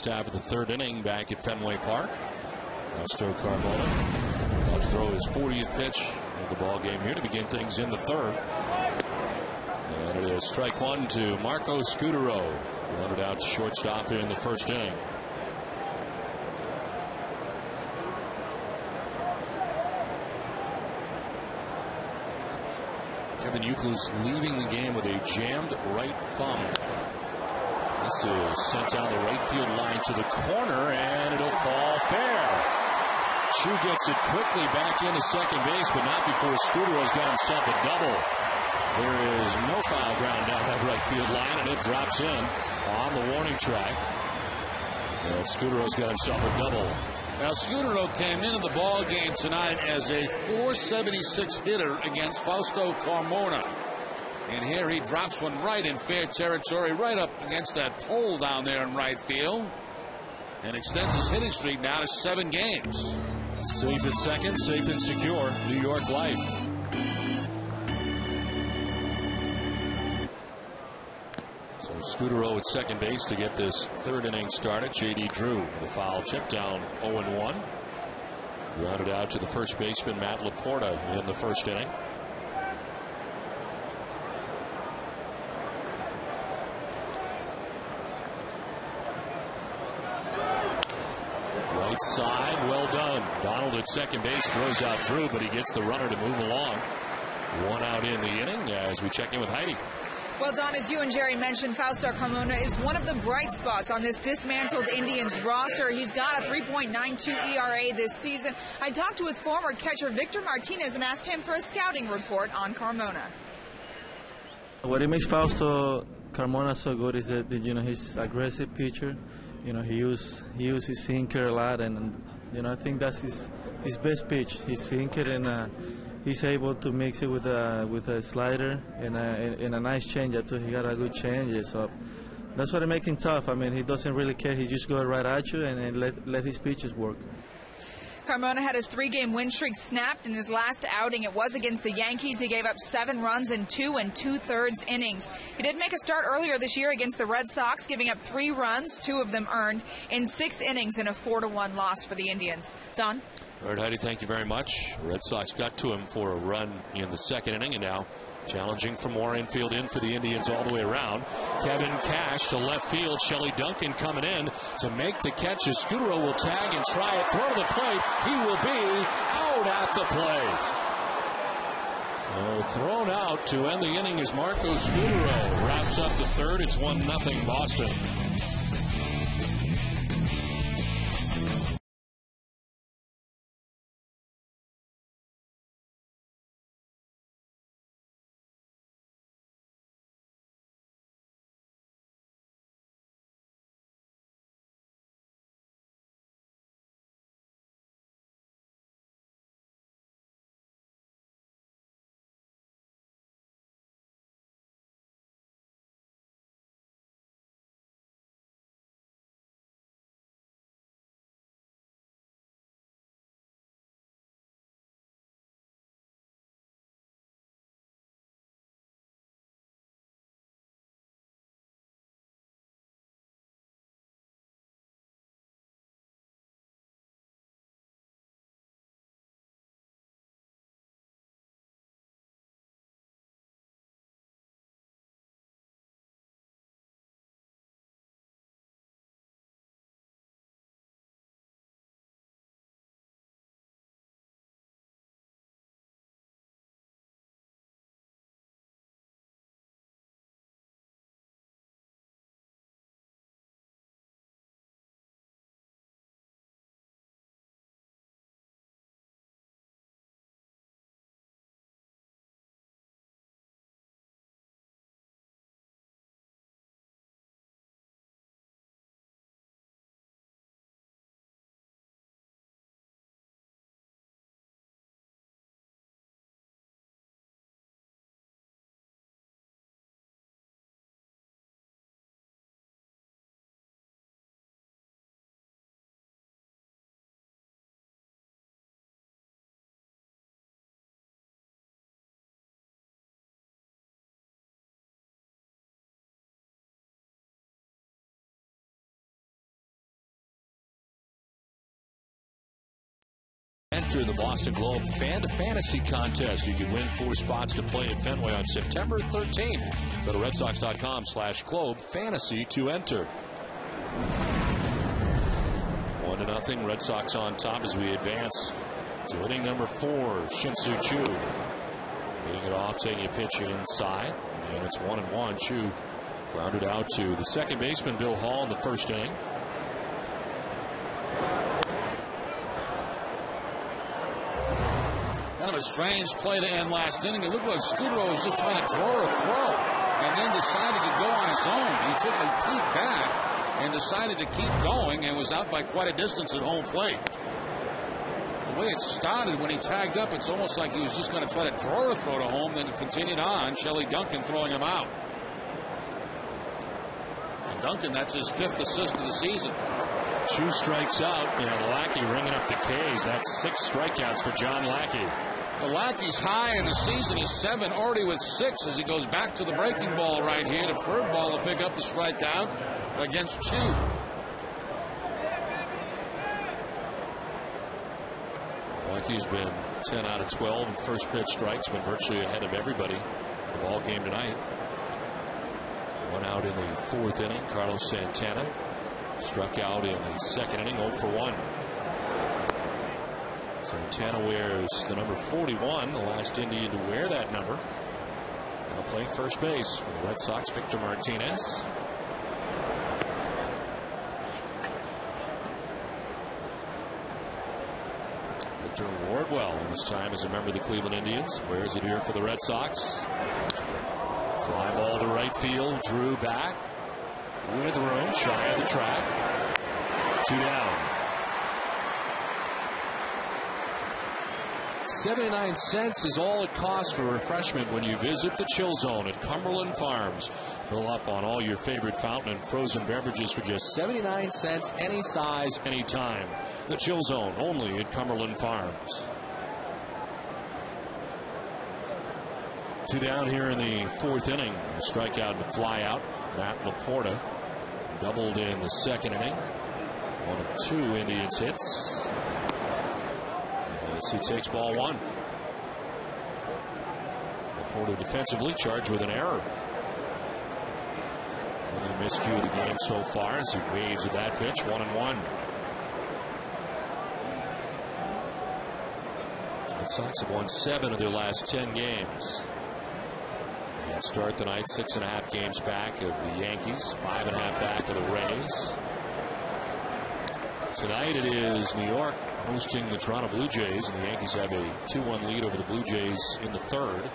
Half of the third inning back at Fenway Park. Fausto Carmona about to throw his 40th pitch of the ball game here to begin things in the third. And it is strike 1 to Marco Scutaro. Rounded out to shortstop in the first inning. Kevin Youkilis leaving the game with a jammed right thumb. This is sent down the right field line to the corner, and it'll fall fair. Chu gets it quickly back into second base, but not before Scutaro's got himself a double. There is no foul ground down that right field line, and it drops in on the warning track. And Scutaro's got himself a double. Now, Scudero came into the ball game tonight as a .476 hitter against Fausto Carmona. And here he drops one right in fair territory, right up against that pole down there in right field, and extends his hitting streak now to 7 games. Safe at second, safe and secure, New York life. So Scudero at second base to get this third inning started. J.D. Drew with a foul tip down 0-1. Grounded out to the first baseman, Matt Laporta, in the first inning. Right side, well done. Donald at second base throws out Drew, but he gets the runner to move along. 1 out in the inning as we check in with Heidi. Well, Don, as you and Jerry mentioned, Fausto Carmona is one of the bright spots on this dismantled Indians roster. He's got a 3.92 ERA this season. I talked to his former catcher, Victor Martinez, and asked him for a scouting report on Carmona. What makes Fausto Carmona so good is that, he's an aggressive pitcher. He uses his sinker a lot, and I think that's his best pitch. His sinker, and he's able to mix it with a slider and a nice changeup too. He got a good change, so that's what makes him tough. I mean, he doesn't really care. He just goes right at you and let his pitches work. Carmona had his 3-game win streak snapped in his last outing. It was against the Yankees. He gave up 7 runs in 2 2/3 innings. He did make a start earlier this year against the Red Sox, giving up 3 runs, 2 of them earned, in 6 innings in a 4-1 loss for the Indians. Don? All right, Heidi, thank you very much. Red Sox got to him for a run in the second inning, and now challenging for more infield in for the Indians all the way around. Kevin Cash to left field. Shelley Duncan coming in to make the catch. As Scudero will tag and try it. Throw to the plate. He will be out at the plate. Thrown out to end the inning as Marco Scudero wraps up the third. It's 1-0 Boston. Enter the Boston Globe Fan to Fantasy Contest. You can win 4 spots to play at Fenway on September 13th. Go to redsox.com/Globe Fantasy to enter. 1-0 Red Sox on top as we advance to inning number 4. Shin-Soo Choo leading it off, taking a pitch inside, and it's 1-1. Choo grounded out to the second baseman Bill Hall in the first inning. Kind of a strange play to end last inning. It looked like Scudero was just trying to draw a throw and then decided to go on his own. He took a peek back and decided to keep going and was out by quite a distance at home plate. The way it started when he tagged up, it's almost like he was just going to try to draw a throw to home, then continued on. Shelley Duncan throwing him out. And Duncan, that's his 5th assist of the season. 2 strikes out, and Lackey ringing up the K's. That's 6 strikeouts for John Lackey. The Lackey's high in the season is 7, already with 6 as he goes back to the breaking ball right here. The curveball to pick up the strikeout against Chu. Lackey's been 10 out of 12 in first pitch strikes, been virtually ahead of everybody in the ball game tonight. 1 out in the 4th inning. Carlos Santana struck out in the 2nd inning, 0 for 1. Santana wears the number 41, the last Indian to wear that number. Now playing first base for the Red Sox, Victor Martinez. Victor Wardwell in his time as a member of the Cleveland Indians. Wears it here for the Red Sox. Fly ball to right field. Drew back with room, shy of the track. 2 down. 79 cents is all it costs for refreshment when you visit the Chill Zone at Cumberland Farms. Fill up on all your favorite fountain and frozen beverages for just 79 cents, any size, any time. The Chill Zone, only at Cumberland Farms. 2 down here in the 4th inning. A strikeout and a fly out. Matt Laporta doubled in the 2nd inning. 1 of 2 Indians hits. As he takes ball 1. Laporta defensively charged with an error. Only miscue of the game so far as he waves at that pitch. 1-1. Red Sox have won 7 of their last 10 games. And start tonight 6.5 games back of the Yankees, 5.5 back of the Rays. Tonight it is New York hosting the Toronto Blue Jays, and the Yankees have a 2-1 lead over the Blue Jays in the 3rd.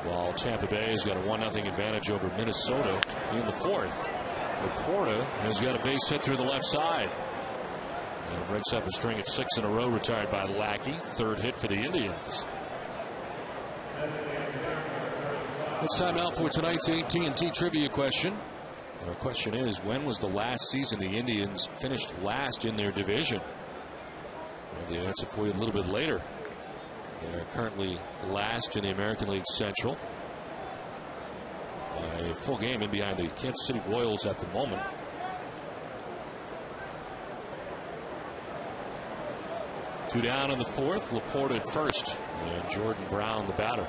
While Tampa Bay has got a 1-0 advantage over Minnesota in the 4th. Laporta has got a base hit through the left side. And breaks up a string of 6 in a row retired by Lackey. 3rd hit for the Indians. It's time now for tonight's AT&T trivia question. Our question is, when was the last season the Indians finished last in their division? We'll have the answer for you a little bit later. They are currently last in the American League Central by a full game in behind the Kansas City Royals at the moment. Two down in the 4th. Laporta at first, and Jordan Brown the batter.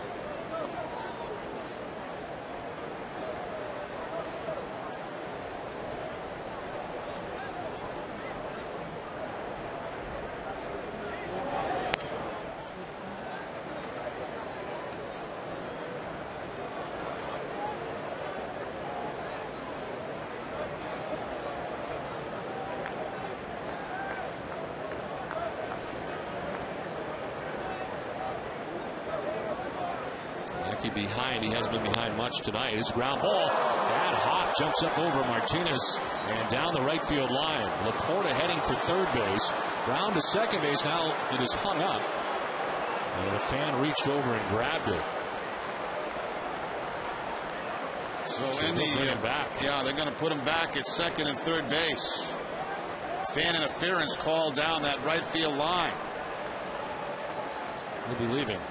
Behind. He hasn't been behind much tonight. His ground ball. That hop jumps up over Martinez and down the right field line. Laporta heading for 3rd base. Brown to 2nd base. Now it is hung up. And a fan reached over and grabbed it. So in the back. Yeah, they're going to put him back at 2nd and 3rd base. Fan interference called down that right field line. He'll be leaving.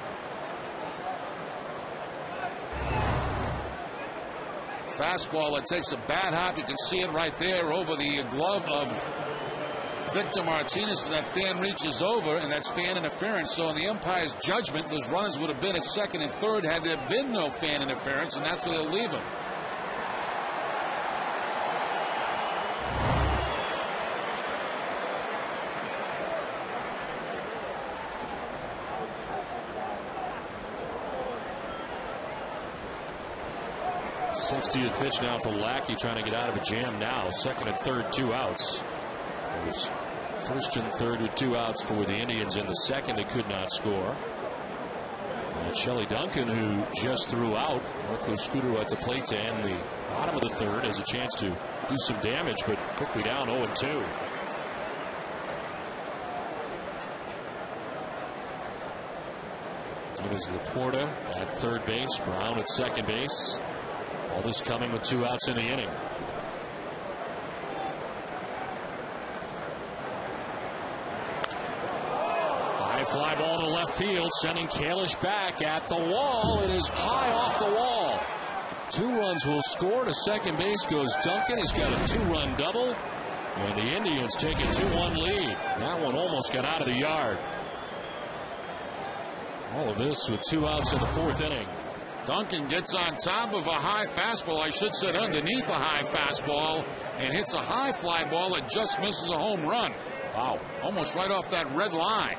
Fastball that takes a bad hop. You can see it right there over the glove of Victor Martinez. And that fan reaches over, and that's fan interference. So in the umpire's judgment, those runners would have been at 2nd and 3rd had there been no fan interference, and that's where they'll leave him. th pitch now for Lackey, trying to get out of a jam now. 2nd and 3rd, 2 outs. It was 1st and 3rd with 2 outs for the Indians. In the 2nd, they could not score. And Shelley Duncan, who just threw out Marco Scudo at the plate to end the bottom of the 3rd, has a chance to do some damage, but quickly down 0-2. It is Laporta at third base, Brown at second base. All this coming with 2 outs in the inning. High fly ball to left field, sending Kalish back at the wall. It is high off the wall. 2 runs will score. To second base goes Duncan. He's got a 2-run double. And the Indians take a 2-1 lead. That one almost got out of the yard. All of this with 2 outs in the 4th inning. Duncan gets on top of a high fastball, I should say underneath a high fastball, and hits a high fly ball that just misses a home run. Wow, almost right off that red line.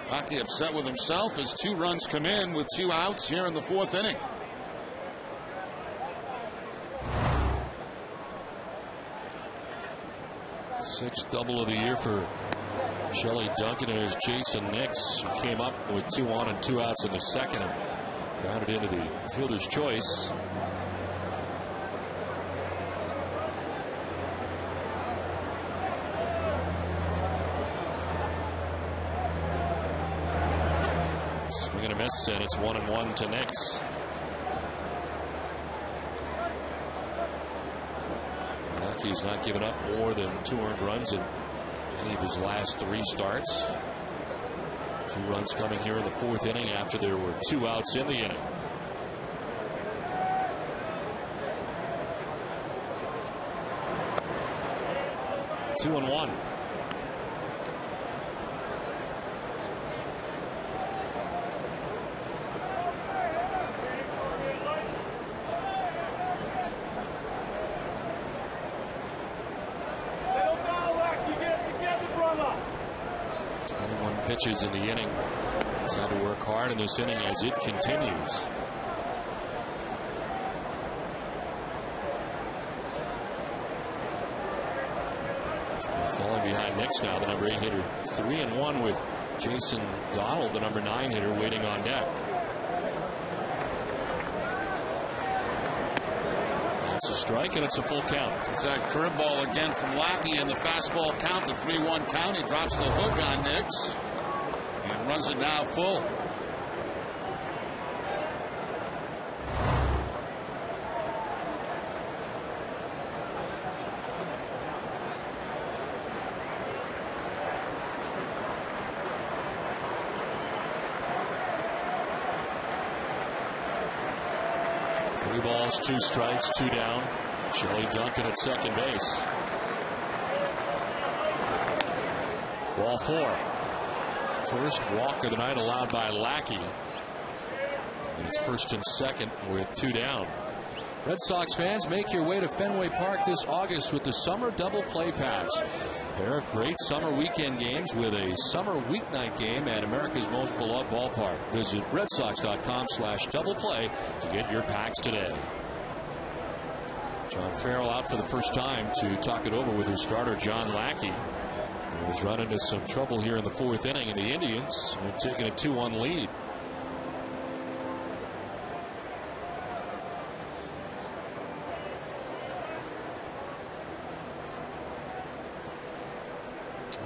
Hockey upset with himself as 2 runs come in with 2 outs here in the 4th inning. Sixth double of the year for Shelley Duncan, and as Jason Nix, who came up with 2 on and 2 outs in the 2nd and grounded into the fielder's choice. Swing and a miss, and it's 1-1 to Nix. He's not given up more than 2 earned runs in any of his last 3 starts. 2 runs coming here in the 4th inning after there were 2 outs in the inning. Two and one. Pitches in the inning. He's had to work hard in this inning as it continues. Falling behind Nix now, the number 8 hitter. 3-1 with Jason Donald, the number 9 hitter, waiting on deck. That's a strike, and it's a full count. It's that curveball again from Lackey in the fastball count, the 3-1 count. He drops the hook on Nix and runs it now full. Three balls, 2 strikes, 2 down. Shelley Duncan at second base. Ball 4. First walk of the night allowed by Lackey. And it's 1st and 2nd with 2 down. Red Sox fans, make your way to Fenway Park this August with the Summer Double Play Pass. Pair of great summer weekend games with a summer weeknight game at America's most beloved ballpark. Visit redsox.com/double play to get your packs today. John Farrell out for the first time to talk it over with his starter, John Lackey. He's run into some trouble here in the 4th inning, and the Indians have taken a 2-1 lead.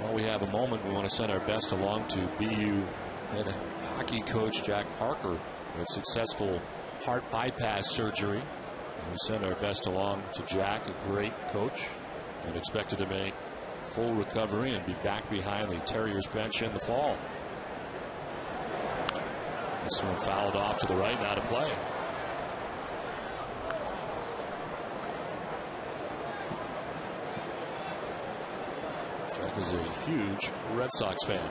While we have a moment, we want to send our best along to BU head hockey coach Jack Parker with successful heart bypass surgery. And we send our best along to Jack, a great coach, and expected to make full recovery and be back behind the Terriers bench in the fall. This one fouled off to the right, now to play. Jack is a huge Red Sox fan.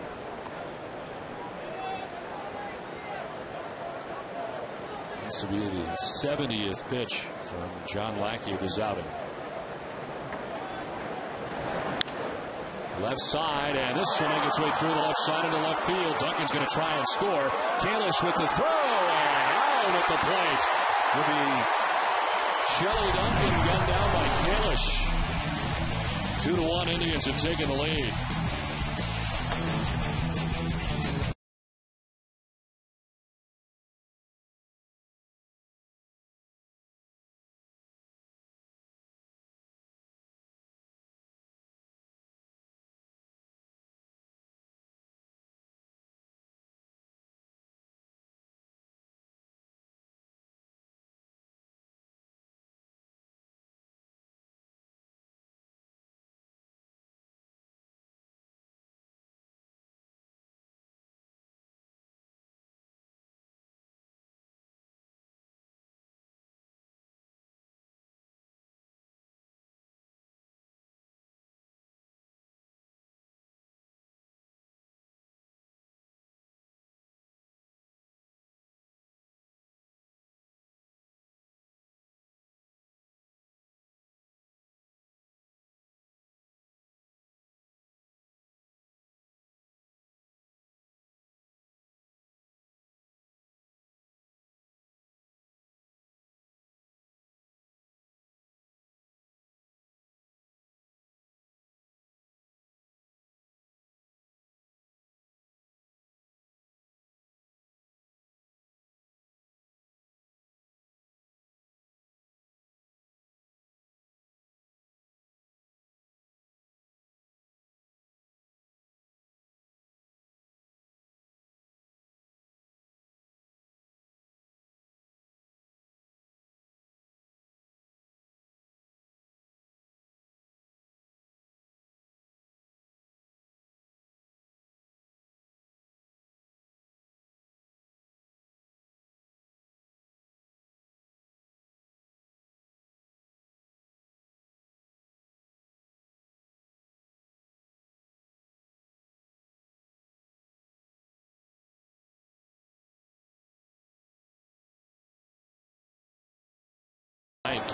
This will be the 70th pitch from John Lackey of his outing. Left side, and this will make its way through the left side into left field. Duncan's going to try and score. Kalish with the throw, and out at the plate will be Shelley Duncan, gunned down by Kalish. 2-1 Indians have taken the lead.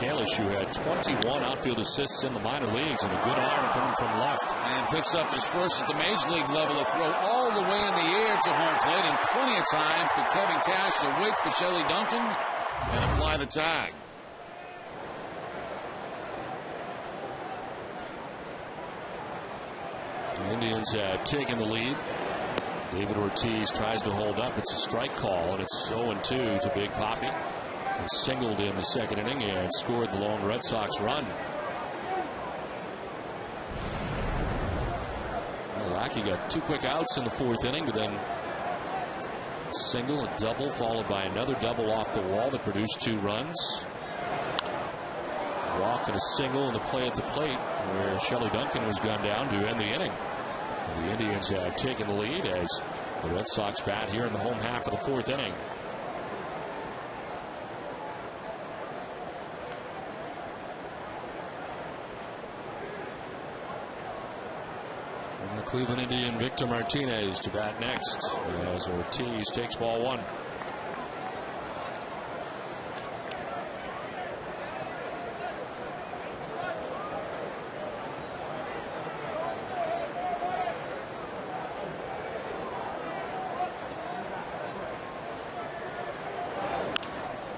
Kalish, who had 21 outfield assists in the minor leagues, and a good arm coming from left. And picks up his first at the major league level, a throw all the way in the air to home plate, and plenty of time for Kevin Cash to wait for Shelley Duncan and apply the tag. The Indians have taken the lead. David Ortiz tries to hold up. It's a strike call, and it's 0-2 to Big Papi. He singled in the second inning and scored the lone Red Sox run. Lackey got 2 quick outs in the 4th inning, but then a single, a double, followed by another double off the wall that produced 2 runs. A walk and a single in the play at the plate, where Shelley Duncan was gunned down to end the inning. And the Indians have taken the lead as the Red Sox bat here in the home half of the 4th inning. From the Cleveland Indian, Victor Martinez to bat next as Ortiz takes ball 1.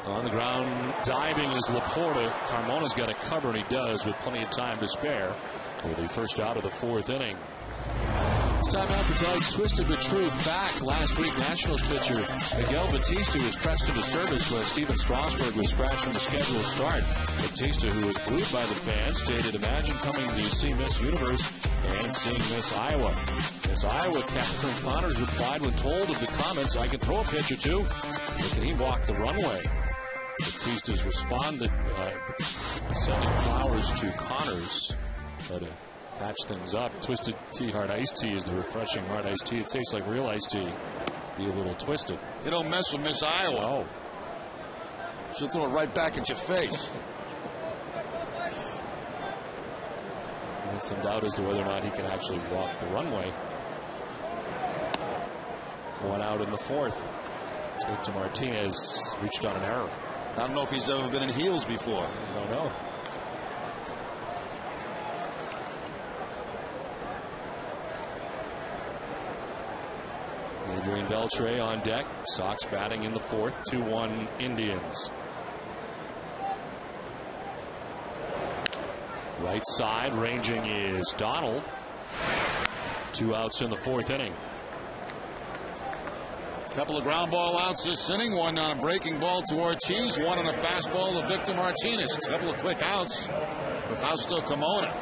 On the ground, diving is Laporta. Carmona's got a cover, and he does with plenty of time to spare for the first out of the 4th inning. It's time out for tonight's Twisted but True fact. Last week, Nationals pitcher Miguel Batista was pressed into service when Steven Strasburg was scratched from the scheduled start. Batista, who was booed by the fans, stated, "Imagine coming to see Miss Universe and seeing Miss Iowa." Miss Iowa Catherine Connors replied when told of the comments, "I can throw a pitch or two, but can he walk the runway?" Batista's responded sending flowers to Connors to patch things up. Twisted Tea Hard Iced Tea is the refreshing hard iced tea. It tastes like real iced tea. Be a little twisted. You don't mess with Miss Iowa. Oh. She'll throw it right back at your face. And some doubt as to whether or not he can actually walk the runway. 1 out in the 4th. Victor Martinez reached on an error. I don't know if he's ever been in heels before. I don't know. Adrian Beltre on deck. Sox batting in the 4th. 2-1 Indians. Right side ranging is Donald. 2 outs in the 4th inning. Couple of ground ball outs this inning. One on a breaking ball to Ortiz. One on a fastball to Victor Martinez. A couple of quick outs with Fausto Carmona.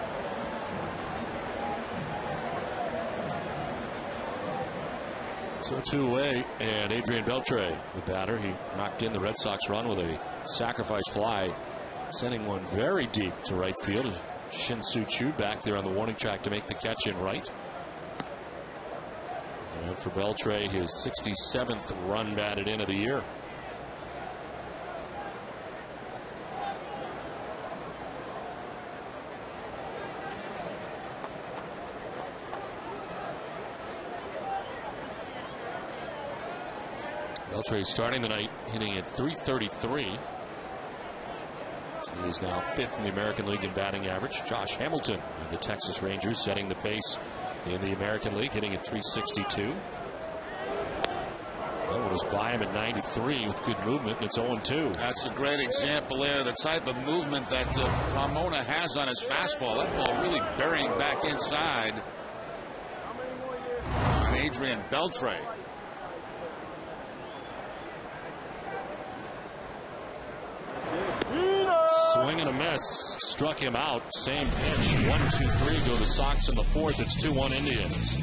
So 2 away, and Adrian Beltre, the batter, he knocked in the Red Sox run with a sacrifice fly, sending one very deep to right field. Shin-Soo Choo back there on the warning track to make the catch in right. And for Beltre, his 67th run batted in of the year. Beltre starting the night hitting at .333. He is now 5th in the American League in batting average. Josh Hamilton of the Texas Rangers setting the pace in the American League, hitting at .362. Well, we'll just buy him at 93 with good movement, and it's 0-2. That's a great example there. The type of movement that Carmona has on his fastball. That ball really burying back inside on Adrian Beltre. Swing and a miss. Struck him out. Same pitch. 1-2-3 go the Sox in the 4th. It's 2-1 Indians.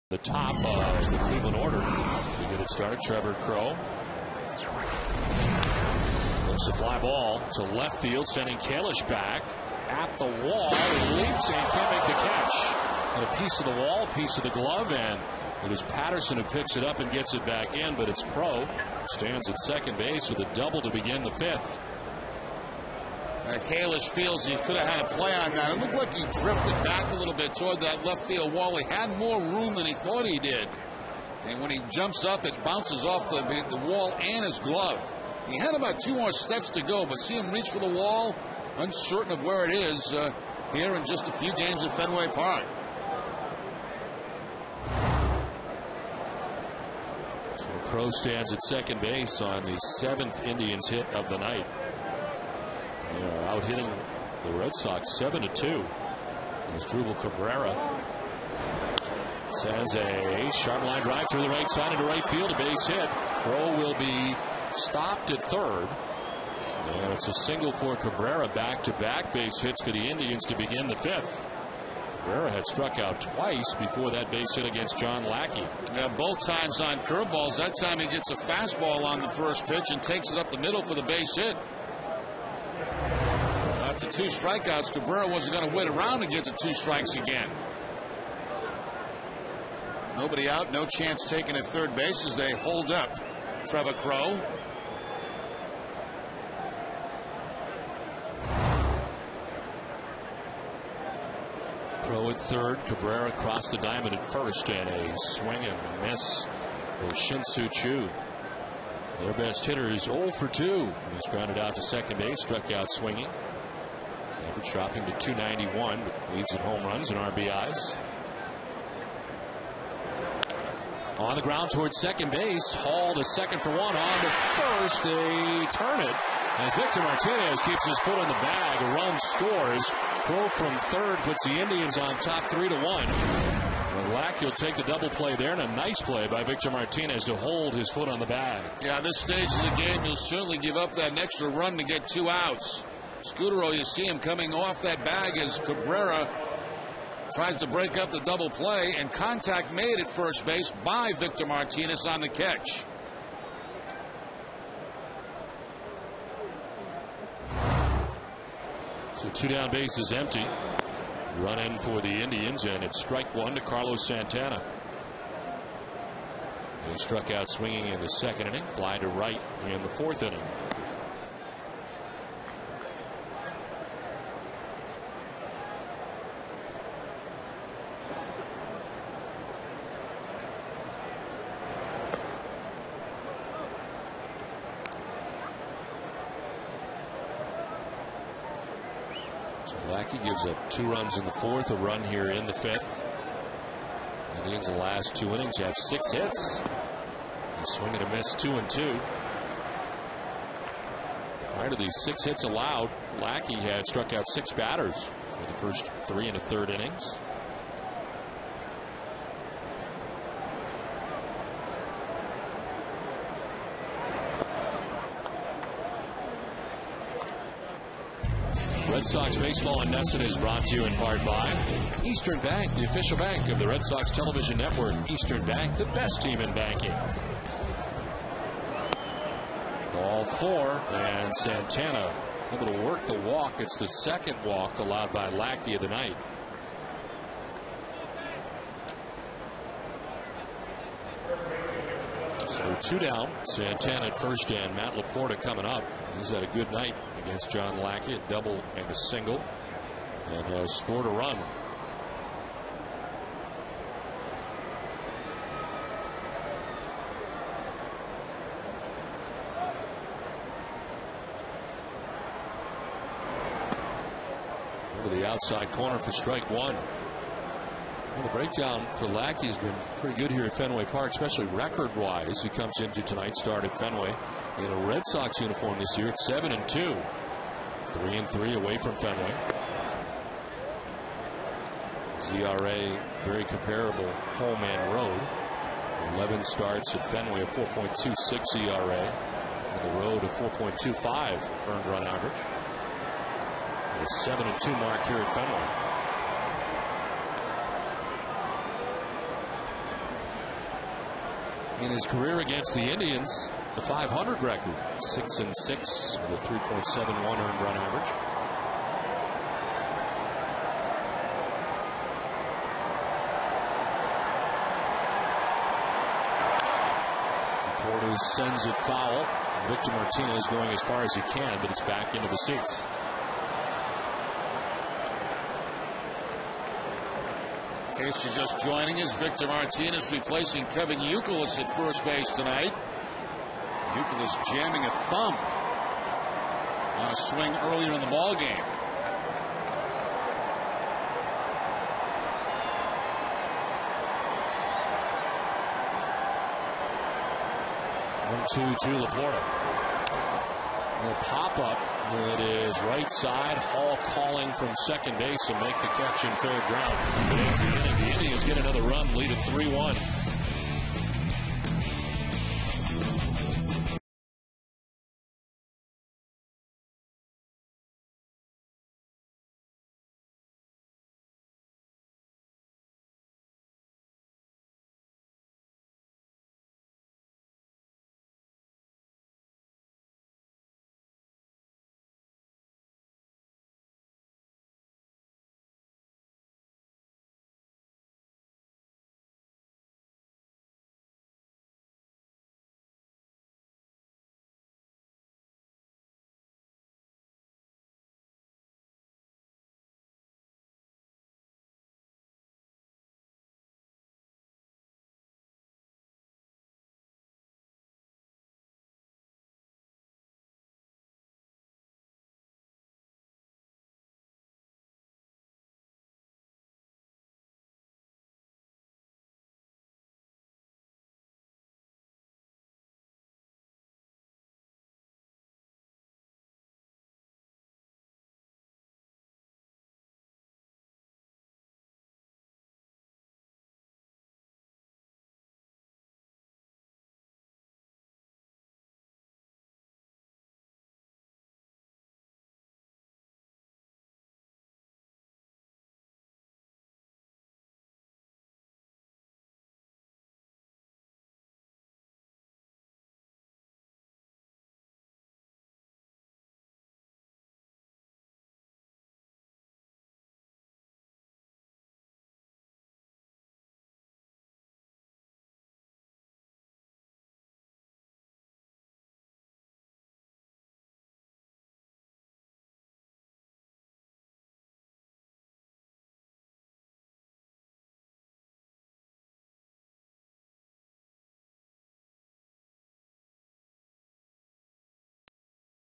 The top of the Cleveland order. We get it started. Trevor Crow. Looks a fly ball to left field, sending Kalish back at the wall. He leaps and can't make the catch. And a piece of the wall, a piece of the glove, and it was Patterson who picks it up and gets it back in, but it's Crow. Stands at second base with a double to begin the fifth. Kalish feels he could have had a play on that. It looked like he drifted back a little bit toward that left field wall. He had more room than he thought he did. And when he jumps up, it bounces off the wall and his glove. He had about 2 more steps to go, but see him reach for the wall, uncertain of where it is here in just a few games at Fenway Park. So Crow stands at second base on the 7th Indians hit of the night. They are out hitting the Red Sox 7-2. As Drupal Cabrera sends a sharp line drive through the right side into right field, a base hit. Crow will be stopped at third. And it's a single for Cabrera. Back-to-back base hits for the Indians to begin the fifth. Cabrera had struck out twice before that base hit against John Lackey. Yeah, both times on curveballs. That time he gets a fastball on the first pitch and takes it up the middle for the base hit. After 2 strikeouts, Cabrera wasn't going to wait around and get to 2 strikes again. Nobody out, no chance taken at third base as they hold up Trevor Crow. Crow at third, Cabrera across the diamond at first, and a swing and miss for Shin-Soo Choo. Their best hitter is 0 for 2. He's grounded out to second base, struck out swinging. Average dropping to 291, but leads in home runs and RBIs. On the ground towards second base, Hall to second for 1, on to first. They turn it as Victor Martinez keeps his foot in the bag. A run scores. Crow from third puts the Indians on top 3-1. Lackey will take the double play there, and a nice play by Victor Martinez to hold his foot on the bag. Yeah, this stage of the game, you'll certainly give up that extra run to get 2 outs. Scutero, you see him coming off that bag as Cabrera tries to break up the double play, and contact made at first base by Victor Martinez on the catch. So 2 down, bases empty. Run in for the Indians, and it's strike 1 to Carlos Santana. He struck out swinging in the second inning, fly to right in the 4th inning. Lackey gives up 2 runs in the 4th, a run here in the 5th. Indians, the last 2 innings, have 6 hits. A swing and a miss, 2-2. Prior to these 6 hits allowed, Lackey had struck out 6 batters for the first 3 and a third innings. Red Sox Baseball and Nesson is brought to you in part by Eastern Bank, the official bank of the Red Sox television network. Eastern Bank, the best team in banking. Ball 4, and Santana able to work the walk. It's the 2nd walk allowed by Lackey of the night. So 2 down. Santana at first, and Matt Laporta coming up. He's had a good night against John Lackey, a double and a single, and has scored a run. Over the outside corner for strike 1. Well, the breakdown for Lackey has been pretty good here at Fenway Park, especially record-wise. He comes into tonight's start at Fenway in a Red Sox uniform this year at 7-2. 3-3 away from Fenway. His ERA very comparable home and road. 11 starts at Fenway, a 4.26 ERA. On the road, a 4.25 earned run average. And a 7-2 mark here at Fenway. in his career against the Indians, the .500 record, 6-6 with a 3.71 earned run average. Porter sends it foul. Victor Martinez going as far as he can, but it's back into the seats. In case you're just joining us, Victor Martinez replacing Kevin Youkilis at first base tonight. Youkilis jamming a thumb on a swing earlier in the ball game. One-two to Laporta. The pop-up. It is right side. Hall calling from second base and make the catch in fair ground. The Indians get another run, lead at 3-1.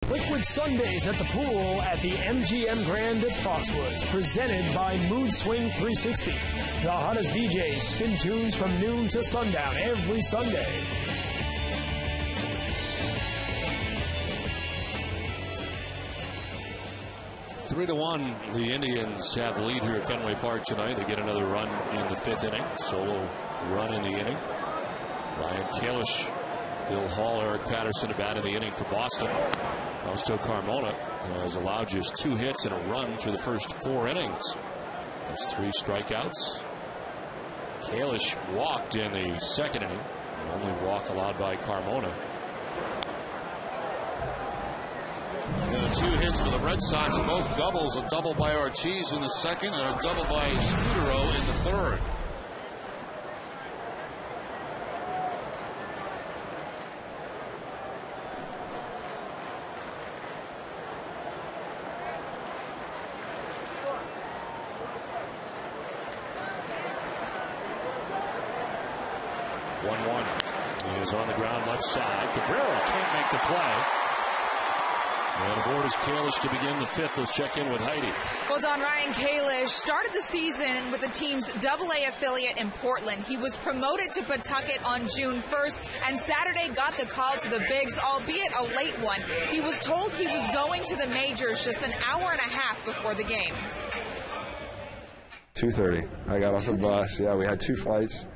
Liquid Sundays at the pool at the MGM Grand at Foxwoods, presented by Mood Swing 360. The hottest DJs spin tunes from noon to sundown every Sunday. Three to 1, the Indians have the lead here at Fenway Park tonight. They get another run in the 5th inning. Solo run in the inning. Ryan Kalish, Bill Hall, Eric Patterson to bat in the inning for Boston. Fausto Carmona has allowed just 2 hits and a run through the first 4 innings. That's 3 strikeouts. Kalish walked in the 2nd inning. The only walk allowed by Carmona. 2 hits for the Red Sox, both doubles. A double by Ortiz in the 2nd and a double by Scudero in the 3rd. He is on the ground left side. Cabrera can't make the play. And aboard is Kalish to begin the 5th. Let's check in with Heidi. Well, Don, Ryan Kalish started the season with the team's AA affiliate in Portland. He was promoted to Pawtucket on June 1st, and Saturday got the call to the Bigs, albeit a late one. He was told he was going to the majors just an hour and a half before the game. 2:30. I got off the bus. Yeah, we had 2 flights.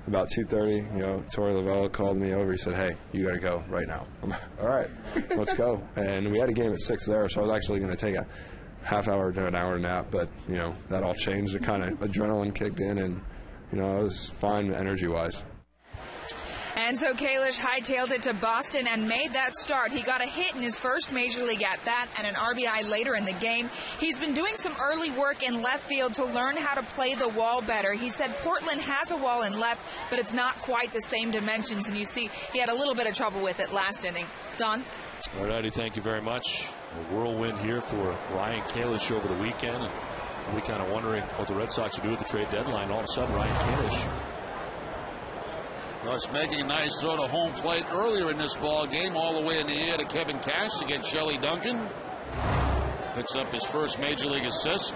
About 2:30, Torey Lovella called me over. He said, "Hey, you got to go right now." I'm like, "All right, let's go." And we had a game at 6 there, so I was actually going to take a half hour to an hour nap. But that all changed. The kind of adrenaline kicked in, and I was fine energy-wise. And so Kalish hightailed it to Boston and made that start. He got a hit in his first Major League at-bat and an RBI later in the game. He's been doing some early work in left field to learn how to play the wall better. He said Portland has a wall in left, but it's not quite the same dimensions, and you see he had a little bit of trouble with it last inning. Don? All righty, thank you very much. A whirlwind here for Ryan Kalish over the weekend, and we kind of wondering what the Red Sox would do at the trade deadline. All of a sudden, Ryan Kalish. Well, it's making a nice throw to home plate earlier in this ball game, all the way in the air to Kevin Cash to get Shelley Duncan. Picks up his first Major League assist.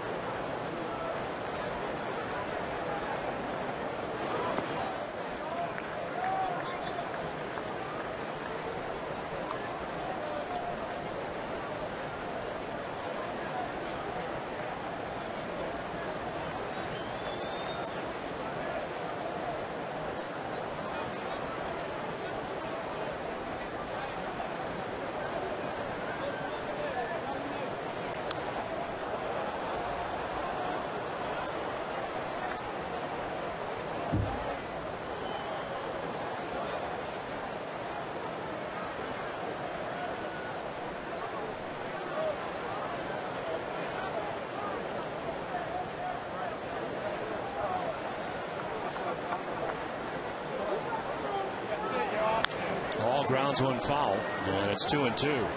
All grounds, one foul, and it's 2-2.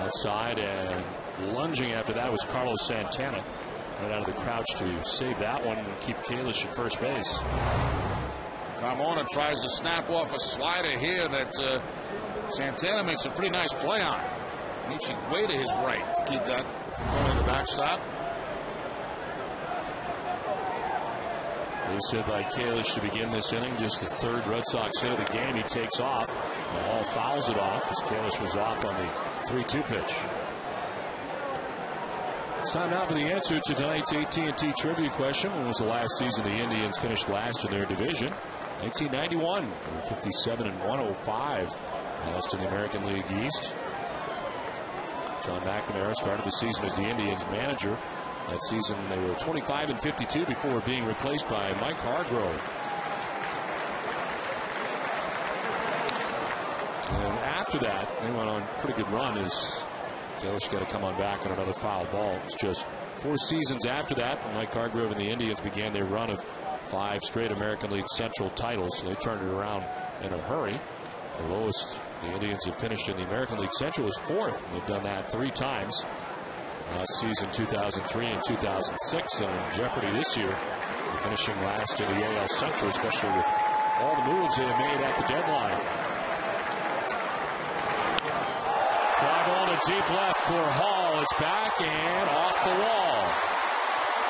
Outside, and lunging after that was Carlos Santana. Right out of the crouch to save that one and keep Kalish at first base. Carmona tries to snap off a slider here that Santana makes a pretty nice play on. Reaching way to his right to keep that going to the backstop. Base hit by Kalish to begin this inning. Just the third Red Sox hit of the game. He takes off. Hall fouls it off as Kalish was off on the 3-2 pitch. It's time now for the answer to tonight's AT&T trivia question. When was the last season the Indians finished last in their division? 1991. 57-105. Last in the American League East. John McNamara started the season as the Indians manager. That season they were 25-52 before being replaced by Mike Hargrove. And after that, they went on a pretty good run as Kalish got to come on back on another foul ball. It was just 4 seasons after that when Mike Hargrove and the Indians began their run of 5 straight American League Central titles. So they turned it around in a hurry. The lowest the Indians have finished in the American League Central is 4th. And they've done that 3 times. Last season, 2003 and 2006, and in jeopardy this year, finishing last in the AL Central, especially with all the moves they have made at the deadline. Fly ball to deep left for Hall. It's back and off the wall.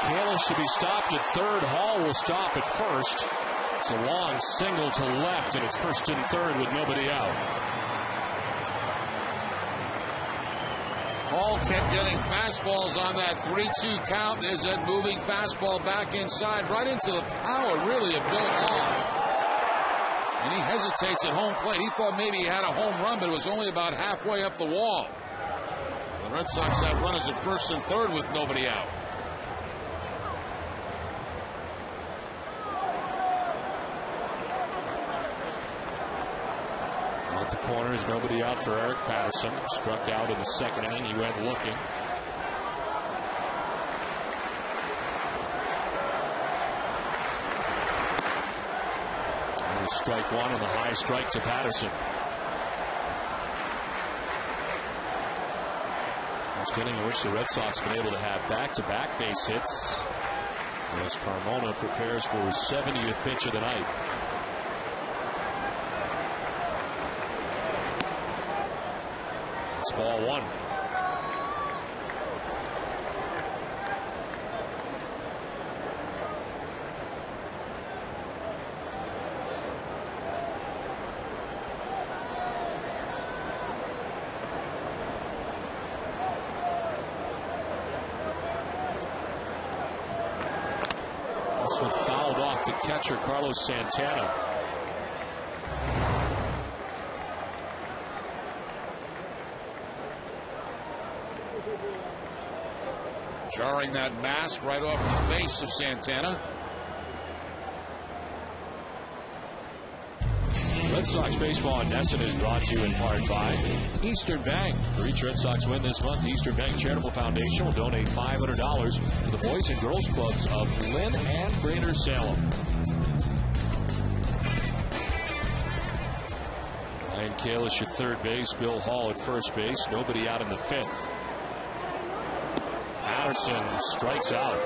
Kalish should be stopped at third. Hall will stop at first. It's a long single to left, and it's first and third with nobody out. Hall kept getting fastballs on that 3-2 count. There's that moving fastball back inside, right into the power, really, of Bill Hall. And he hesitates at home plate. He thought maybe he had a home run, but it was only about halfway up the wall. The Red Sox have runners at first and third with nobody out. At the corners, nobody out for Eric Patterson. Struck out in the second inning. He went looking. And strike one and the high strike to Patterson. First inning in which the Red Sox have been able to have back-to-back base hits as Carmona prepares for his 70th pitch of the night. It's ball one. off the catcher, Carlos Santana. Jarring that mask right off the face of Santana. Red Sox baseball in Nesson is brought to you in part by Eastern Bank. For each Red Sox win this month, the Eastern Bank Charitable Foundation will donate $500 to the Boys and Girls Clubs of Lynn and Greater Salem. Ryan Kalish at third base, Bill Hall at first base. Nobody out in the fifth. Patterson strikes out.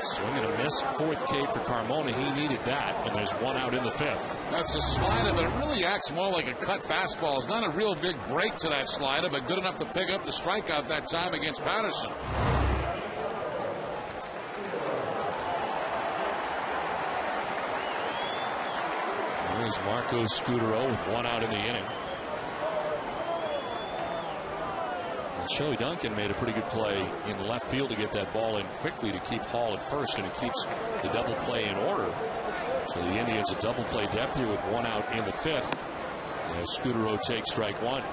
Swing and a miss. Fourth K for Carmona. He needed that, and there's one out in the fifth. That's a slider, but it really acts more like a cut fastball. It's not a real big break to that slider, but good enough to pick up the strikeout that time against Patterson. There's Marco Scudero with one out in the inning. Shelly Duncan made a pretty good play in left field to get that ball in quickly to keep Hall at first, and it keeps the double play in order. So the Indians a double play depth here with one out in the fifth as Scudero takes strike one.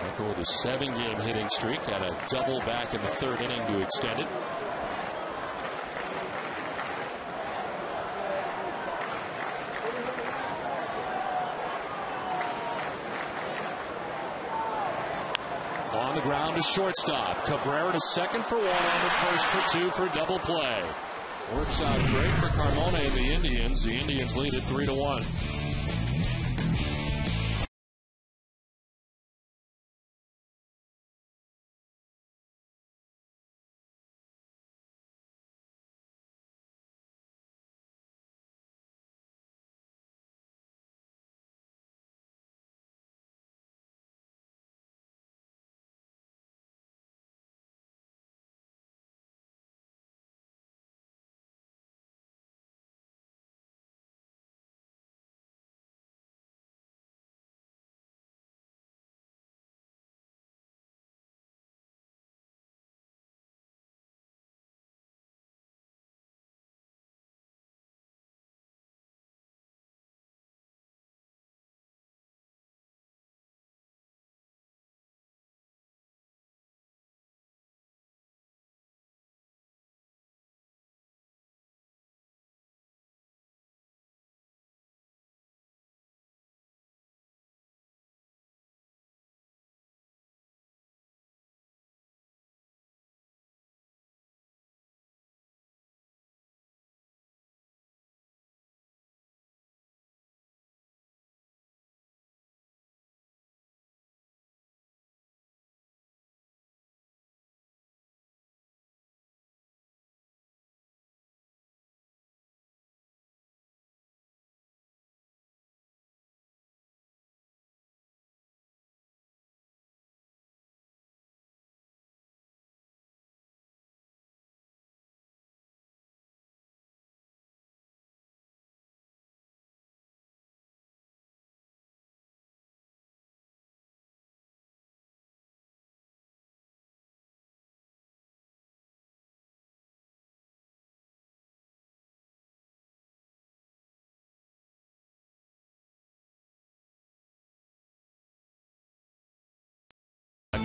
Marco with a 7-game hitting streak, had a double back in the third inning to extend it. On the ground to shortstop. Cabrera to second for one, and to first for two for double play. Works out great for Carmona and the Indians. The Indians lead at 3-1.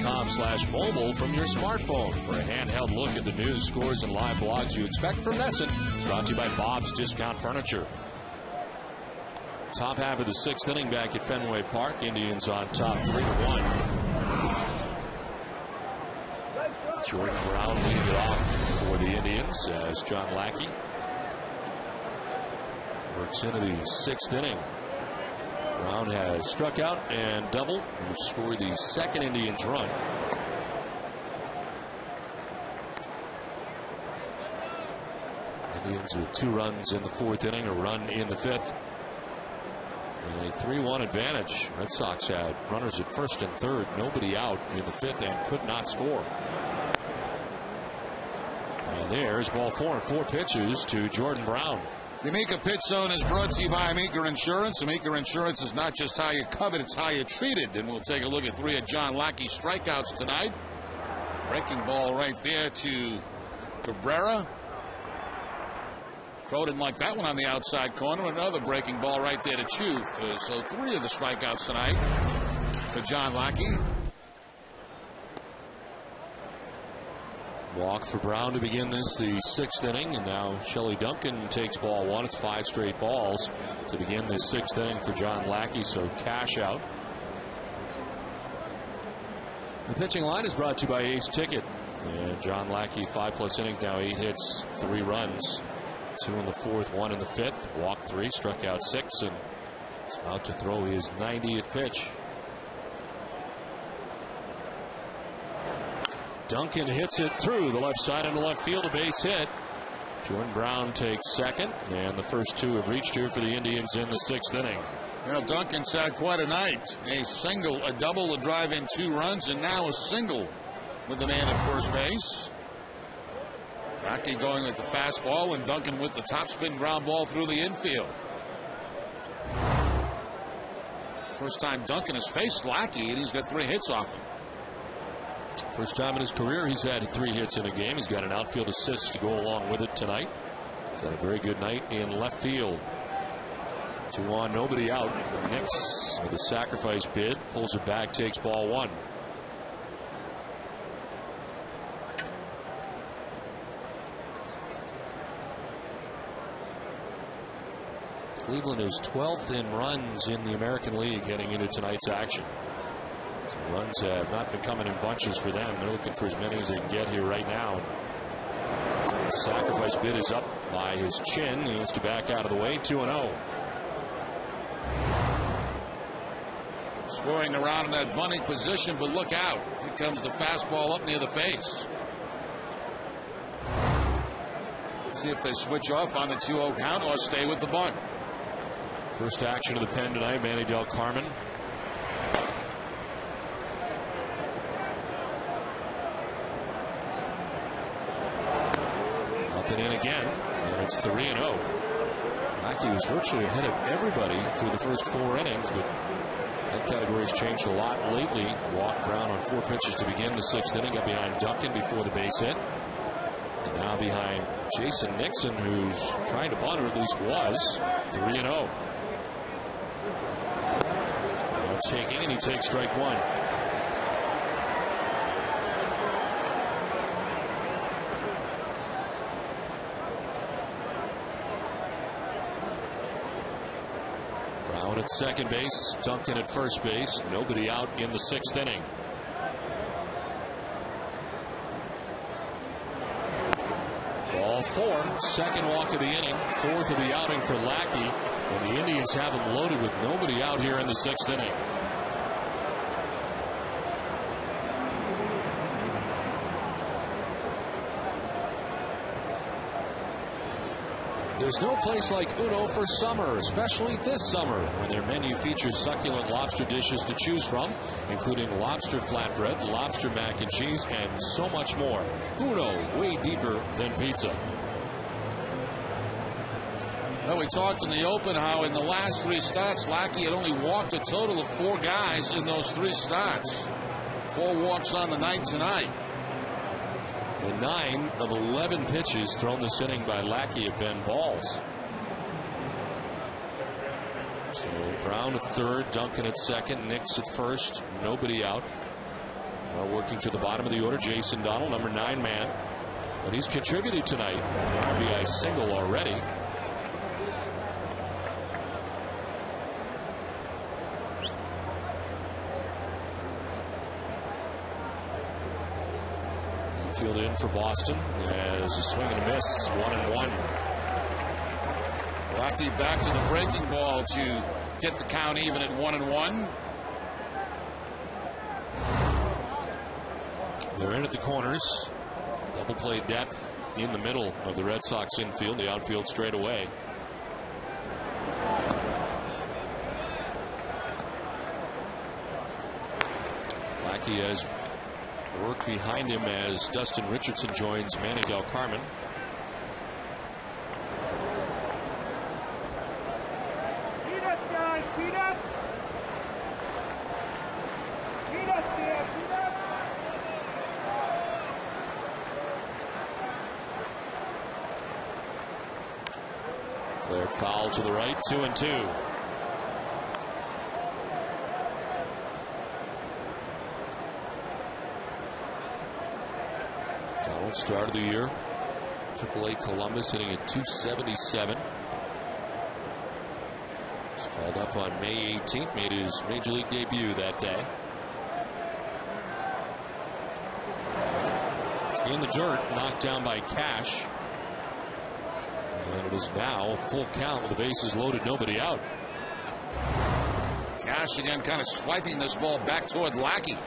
.com/mobile from your smartphone for a handheld look at the news, scores, and live blogs you expect from Nesson. It's brought to you by Bob's Discount Furniture. Top half of the sixth inning back at Fenway Park. Indians on top 3-1. Jordan Brown leading it off for the Indians as John Lackey works into the sixth inning. Brown has struck out and doubled, and scored the second Indians run. Indians with 2 runs in the fourth inning, a run in the fifth, and a 3-1 advantage. Red Sox had runners at first and third, nobody out in the fifth, and could not score. And there's ball 4 and 4 pitches to Jordan Brown. The Amica Pitch Zone is brought to you by Amica Insurance. Amica Insurance is not just how you're covered, it's how you're treated. And we'll take a look at 3 of John Lackey's strikeouts tonight. Breaking ball right there to Cabrera. Crow didn't like that one on the outside corner. Another breaking ball right there to Chuv. So 3 of the strikeouts tonight for John Lackey. Walk for Brown to begin this, the 6th inning, and now Shelley Duncan takes ball 1. It's 5 straight balls to begin this 6th inning for John Lackey, so cash out. The pitching line is brought to you by Ace Ticket. And John Lackey, 5+ innings now, 8 hits, 3 runs. 2 in the 4th, 1 in the 5th. Walked 3, struck out 6, and is about to throw his 90th pitch. Duncan hits it through the left side into left field, a base hit. Jordan Brown takes 2nd, and the first 2 have reached here for the Indians in the 6th inning. Well, Duncan's had quite a night. A single, a double to drive in 2 runs, and now a single with the man at first base. Lackey going with the fastball, and Duncan with the topspin ground ball through the infield. First time Duncan has faced Lackey, and he's got 3 hits off him. First time in his career he's had 3 hits in a game. He's got an outfield assist to go along with it tonight. He's had a very good night in left field. 2 on, nobody out. Nix with a sacrifice bid, pulls it back, takes ball 1. Cleveland is 12th in runs in the American League heading into tonight's action. So runs have not been coming in bunches for them. They're looking for as many as they can get here right now. The sacrifice bid is up by his chin. He needs to back out of the way. 2-0. Scoring around in that bunting position, but look out. Here comes the fastball up near the face. See if they switch off on the 2-0 count or stay with the bunt. First action of the pen tonight, Manny Del Carmen. Up and in again, and it's 3-0. Lackey was virtually ahead of everybody through the first 4 innings, but that category's changed a lot lately. Walked Brown on 4 pitches to begin the 6th inning, got behind Duncan before the base hit. And now behind Jason Nixon, who's trying to bunt, or at least was. 3-0. Taking, and he takes strike 1. Brown at second base, Duncan at first base, nobody out in the 6th inning. Ball 4, second walk of the inning, 4th of the outing for Lackey, and the Indians have him loaded with nobody out here in the 6th inning. There's no place like Uno for summer, especially this summer, when their menu features succulent lobster dishes to choose from, including lobster flatbread, lobster mac and cheese, and so much more. Uno, way deeper than pizza. Well, we talked in the open how in the last 3 starts, Lackey had only walked a total of 4 guys in those 3 starts. 4 walks on the night tonight. And 9 of 11 pitches thrown this inning by Lackey have been balls. So Brown at third, Duncan at second, Nix at first, nobody out. Now working to the bottom of the order, Jason Donald, number 9 man. But he's contributed tonight. An RBI single already. Field in for Boston as a swing and a miss, 1-1. Lackey back to the breaking ball to get the count even at 1-1. They're in at the corners. Double play depth in the middle of the Red Sox infield, the outfield straight away. Lackey has work behind him as Dustin Richardson joins Manny Del Carmen. Speed up, guys, speed up. Speed up there, speed up. Declared foul to the right, 2-2. Donald started the year. AAA Columbus hitting at .277. He's called up on May 18th, made his Major League debut that day. In the dirt, knocked down by Cash. And it is now a full count with the bases loaded, nobody out. Cash again kind of swiping this ball back toward Lackey.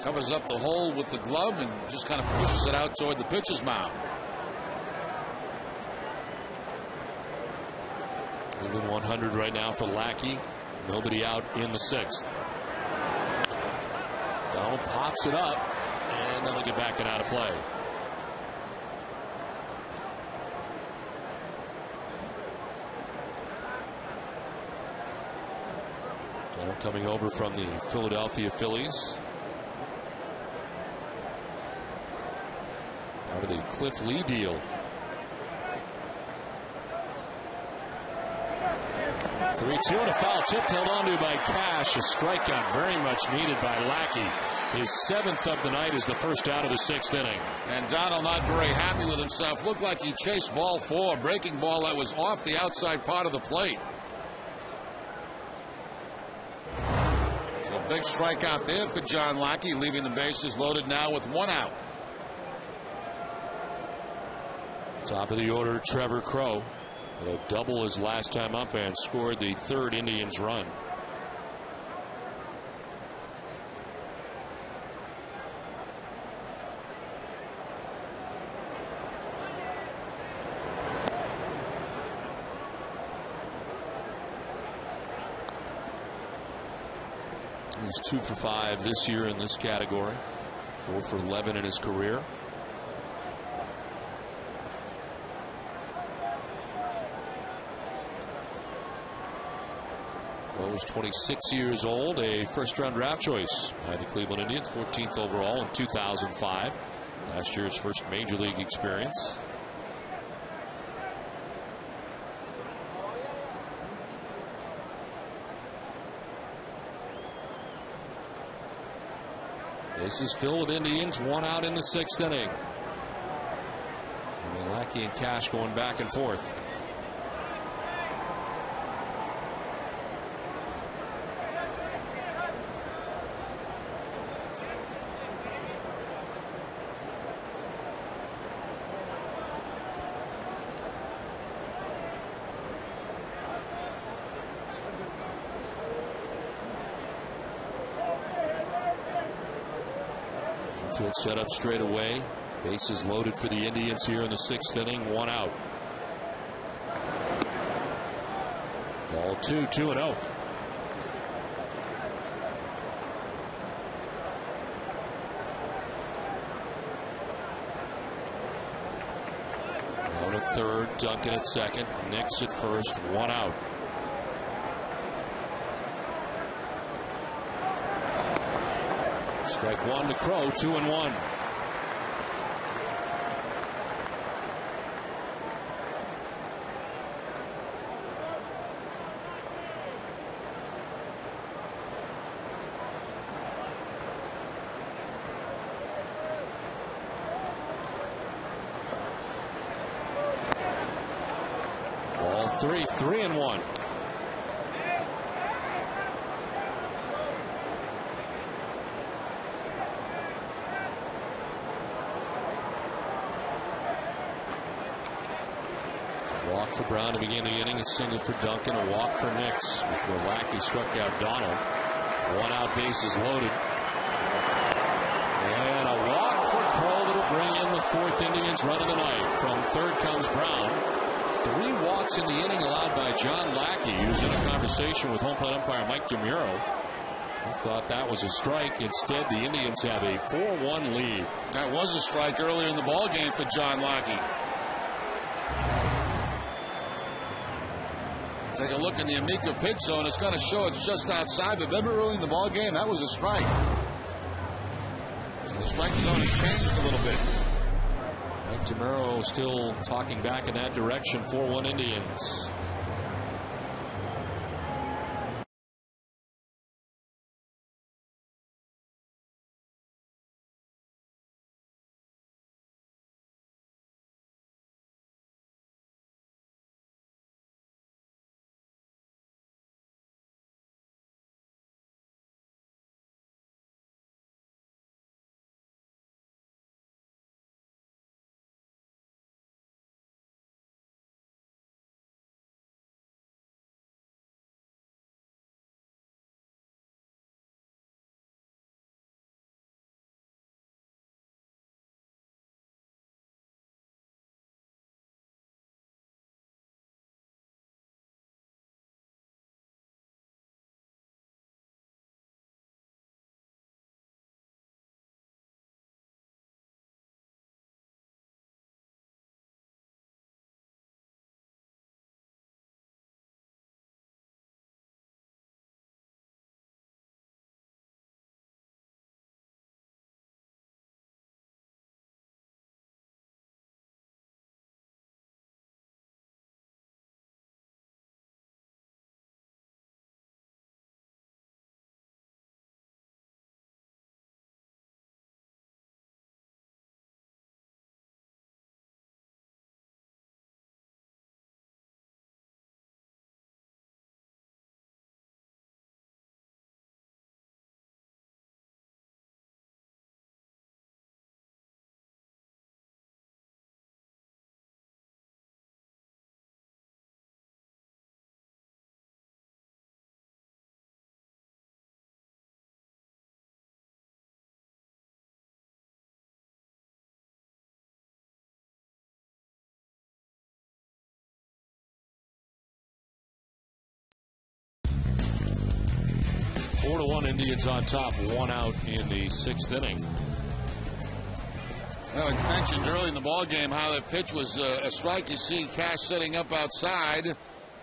Covers up the hole with the glove and just kind of pushes it out toward the pitcher's mound. Even 100 right now for Lackey. Nobody out in the 6th. Donald pops it up, and then they'll get back and out of play. Donald coming over from the Philadelphia Phillies. Out of the Cliff Lee deal. 3-2 and a foul tip held onto by Cash. A strikeout very much needed by Lackey. His 7th of the night is the first out of the 6th inning. And Donald not very happy with himself. Looked like he chased ball 4, breaking ball that was off the outside part of the plate. So big strikeout there for John Lackey, leaving the bases loaded now with 1 out. Top of the order, Trevor Crow. A double his last time up and scored the 3rd Indians run. He's 2 for 5 this year in this category. 4 for 11 in his career. Was 26 years old, a first-round draft choice by the Cleveland Indians, 14th overall in 2005. Last year's first major league experience. Bases filled with Indians, 1 out in the 6th inning. And Lackey and Cash going back and forth. Field set up straight away. Bases loaded for the Indians here in the 6th inning. 1 out. Ball 2, 2-0. Down at 3rd, Duncan at 2nd, Nix at 1st. 1 out. Strike 1 to Crow, 2-1. Ball 3, 3-1. Walk for Brown to begin the inning, a single for Duncan, a walk for Nix before Lackey struck out Donald. 1 out, bases loaded. And a walk for Crow that'll bring in the 4th Indians run of the night. From 3rd comes Brown. 3 walks in the inning allowed by John Lackey, who's in a conversation with home plate umpire Mike DeMuro. I thought that was a strike. Instead, the Indians have a 4-1 lead. That was a strike earlier in the ball game for John Lackey. Take a look in the Amica pitch zone. It's going to show it's just outside, but remember early in the ball game, that was a strike. So the strike zone has changed a little bit. Mike DeMuro still talking back in that direction. 4-1 Indians. Four to 1 Indians on top, 1 out in the 6th inning. Well, I mentioned early in the ball game how the pitch was a strike. You see Cash setting up outside,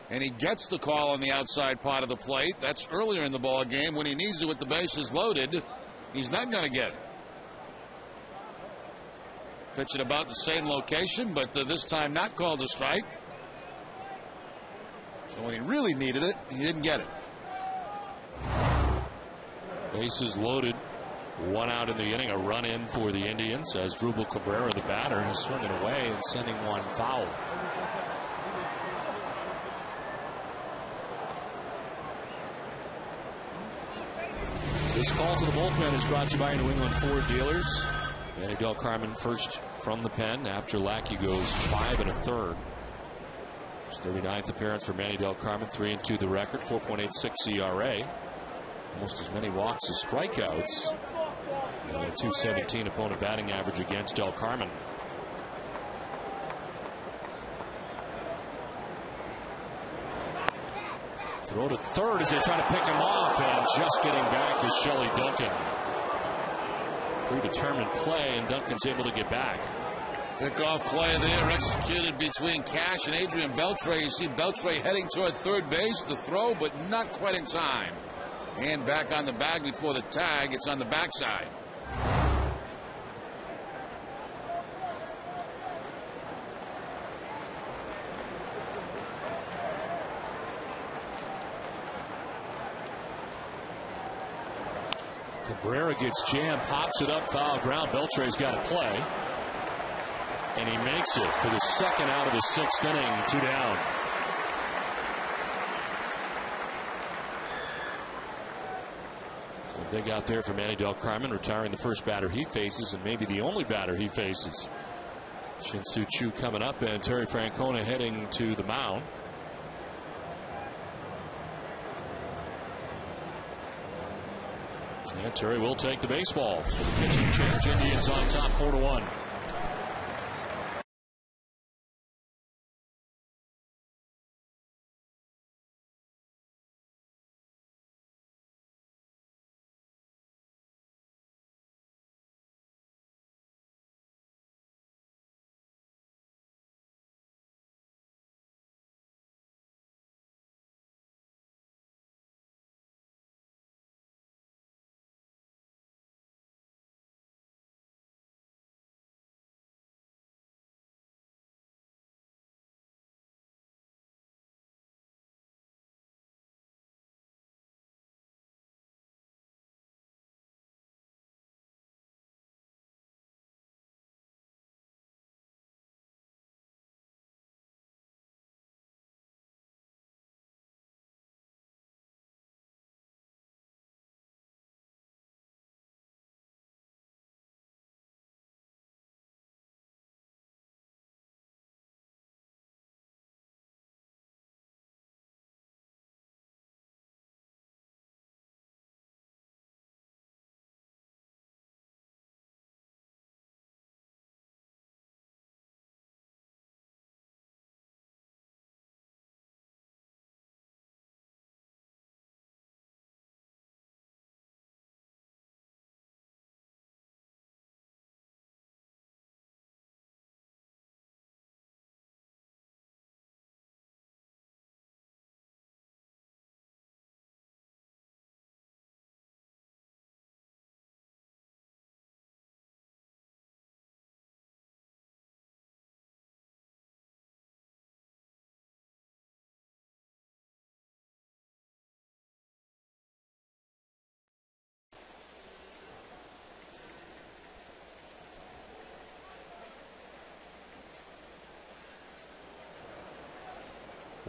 and he gets the call on the outside part of the plate. That's earlier in the ball game. When he needs it with the bases loaded, he's not going to get it. Pitch at about the same location, but this time not called a strike. So when he really needed it, he didn't get it. Bases loaded, 1 out in the inning. A run in for the Indians as Drupal Cabrera, the batter, is swinging away and sending one foul. This call to the bullpen is brought to you by New England Ford dealers. Manny Del Carmen first from the pen after Lackey goes 5 1/3. His 39th appearance for Manny Del Carmen, 3-2 the record, 4.86 ERA. Almost as many walks as strikeouts. A .217 opponent batting average against Del Carmen. Throw to third as they try to pick him off, and just getting back is Shelley Duncan. Predetermined play, and Duncan's able to get back. Pickoff play there executed between Cash and Adrian Beltre. You see Beltre heading toward third base. The throw, but not quite in time. And back on the bag before the tag. It's on the backside. Cabrera gets jammed, pops it up, foul ground. Beltre's got to play. And he makes it for the 2nd out of the 6th inning, 2 down. So big out there for Manny Del Carmen, retiring the first batter he faces and maybe the only batter he faces. Shin-Soo Choo coming up, and Terry Francona heading to the mound. And Terry will take the baseball. So the pitching change. Indians on top, 4-1.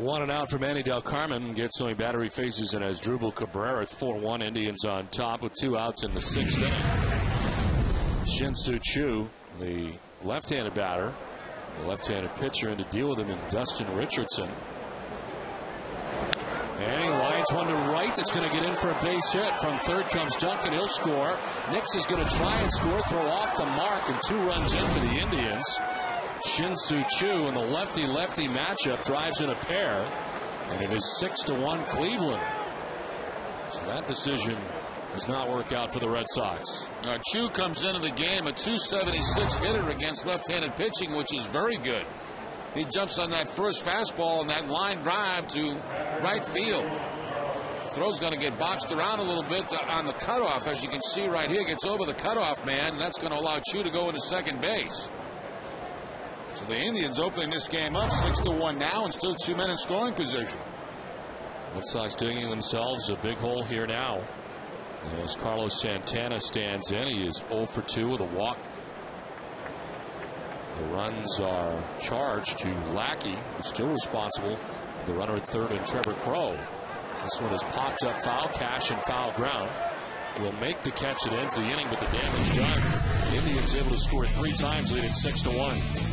One and out from Manny Del Carmen. Gets only battery faces and has Drupal Cabrera. It's 4-1. Indians on top with 2 outs in the 6th inning. Shin-Soo Choo, the left-handed batter, the left-handed pitcher, and to deal with him in Dustin Richardson. And he lines one to right. That's going to get in for a base hit. From third comes Duncan. He'll score. Nix is going to try and score. Throw off the mark, and 2 runs in for the Indians. Shin-Soo Choo in the lefty-lefty matchup drives in a pair, and it is 6-1 Cleveland. So that decision does not work out for the Red Sox. Choo comes into the game a .276 hitter against left-handed pitching, which is very good. He jumps on that first fastball and that line drive to right field. Throw's going to get boxed around a little bit on the cutoff, as you can see right here. Gets over the cutoff man, and that's going to allow Choo to go into second base. So the Indians opening this game up 6-1 now, and still 2 men in scoring position. Red Sox digging themselves a big hole here now. As Carlos Santana stands in, he is 0 for 2 with a walk. The runs are charged to Lackey, who's still responsible for the runner at third, and Trevor Crowe. This one is popped up foul, cash and foul ground. Will make the catch that ends the inning, but the damage done. The Indians able to score 3 times, leading 6-1.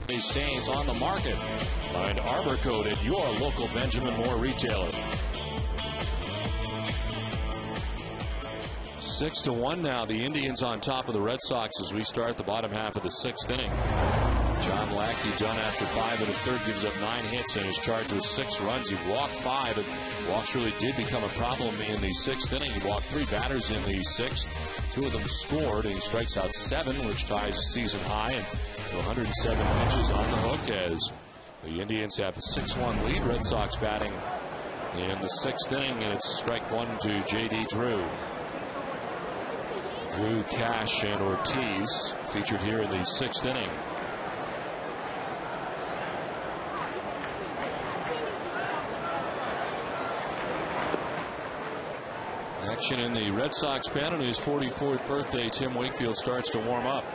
Stains on the market. Find Arbor Coat at your local Benjamin Moore retailer. 6-1 now. The Indians on top of the Red Sox as we start the bottom half of the 6th inning. John Lackey done after 5 and a third, gives up 9 hits and is charged with 6 runs. He walked 5, and walks really did become a problem in the 6th inning. He walked 3 batters in the 6th. 2 of them scored, and he strikes out 7, which ties a season high, and 107 pitches on the hook as the Indians have a 6-1 lead. Red Sox batting in the 6th inning, and it's strike 1 to J.D. Drew. Drew, Cash, and Ortiz featured here in the 6th inning. Action in the Red Sox pen on his 44th birthday. Tim Wakefield starts to warm up.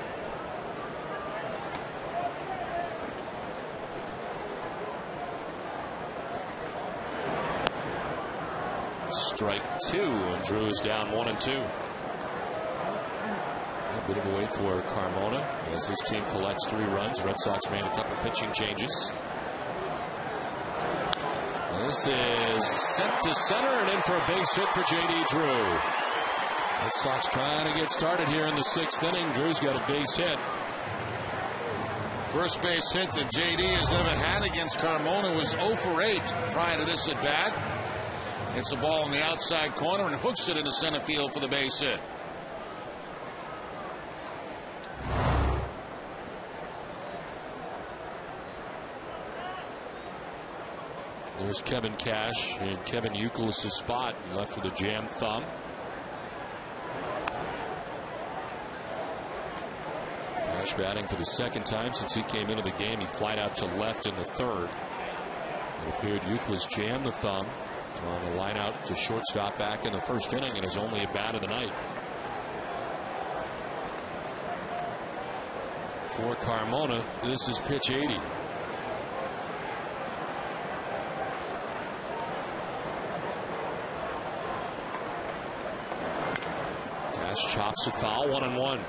Strike 2, and Drew is down 1-2. A bit of a wait for Carmona as his team collects 3 runs. Red Sox made a couple pitching changes. This is sent to center and in for a base hit for J.D. Drew. Red Sox trying to get started here in the 6th inning. Drew's got a base hit. First base hit that JD has ever had against Carmona was 0 for 8 prior to this at bat. It's a ball in the outside corner and hooks it into center field for the base hit. There's Kevin Cash in Kevin Youkilis' spot, left with a jammed thumb. Cash batting for the 2nd time since he came into the game. He flied out to left in the 3rd. It appeared Youkilis jammed the thumb on the line out to shortstop back in the 1st inning, and is only a bat of the night. For Carmona, this is pitch 80. Chops it foul, 1-1.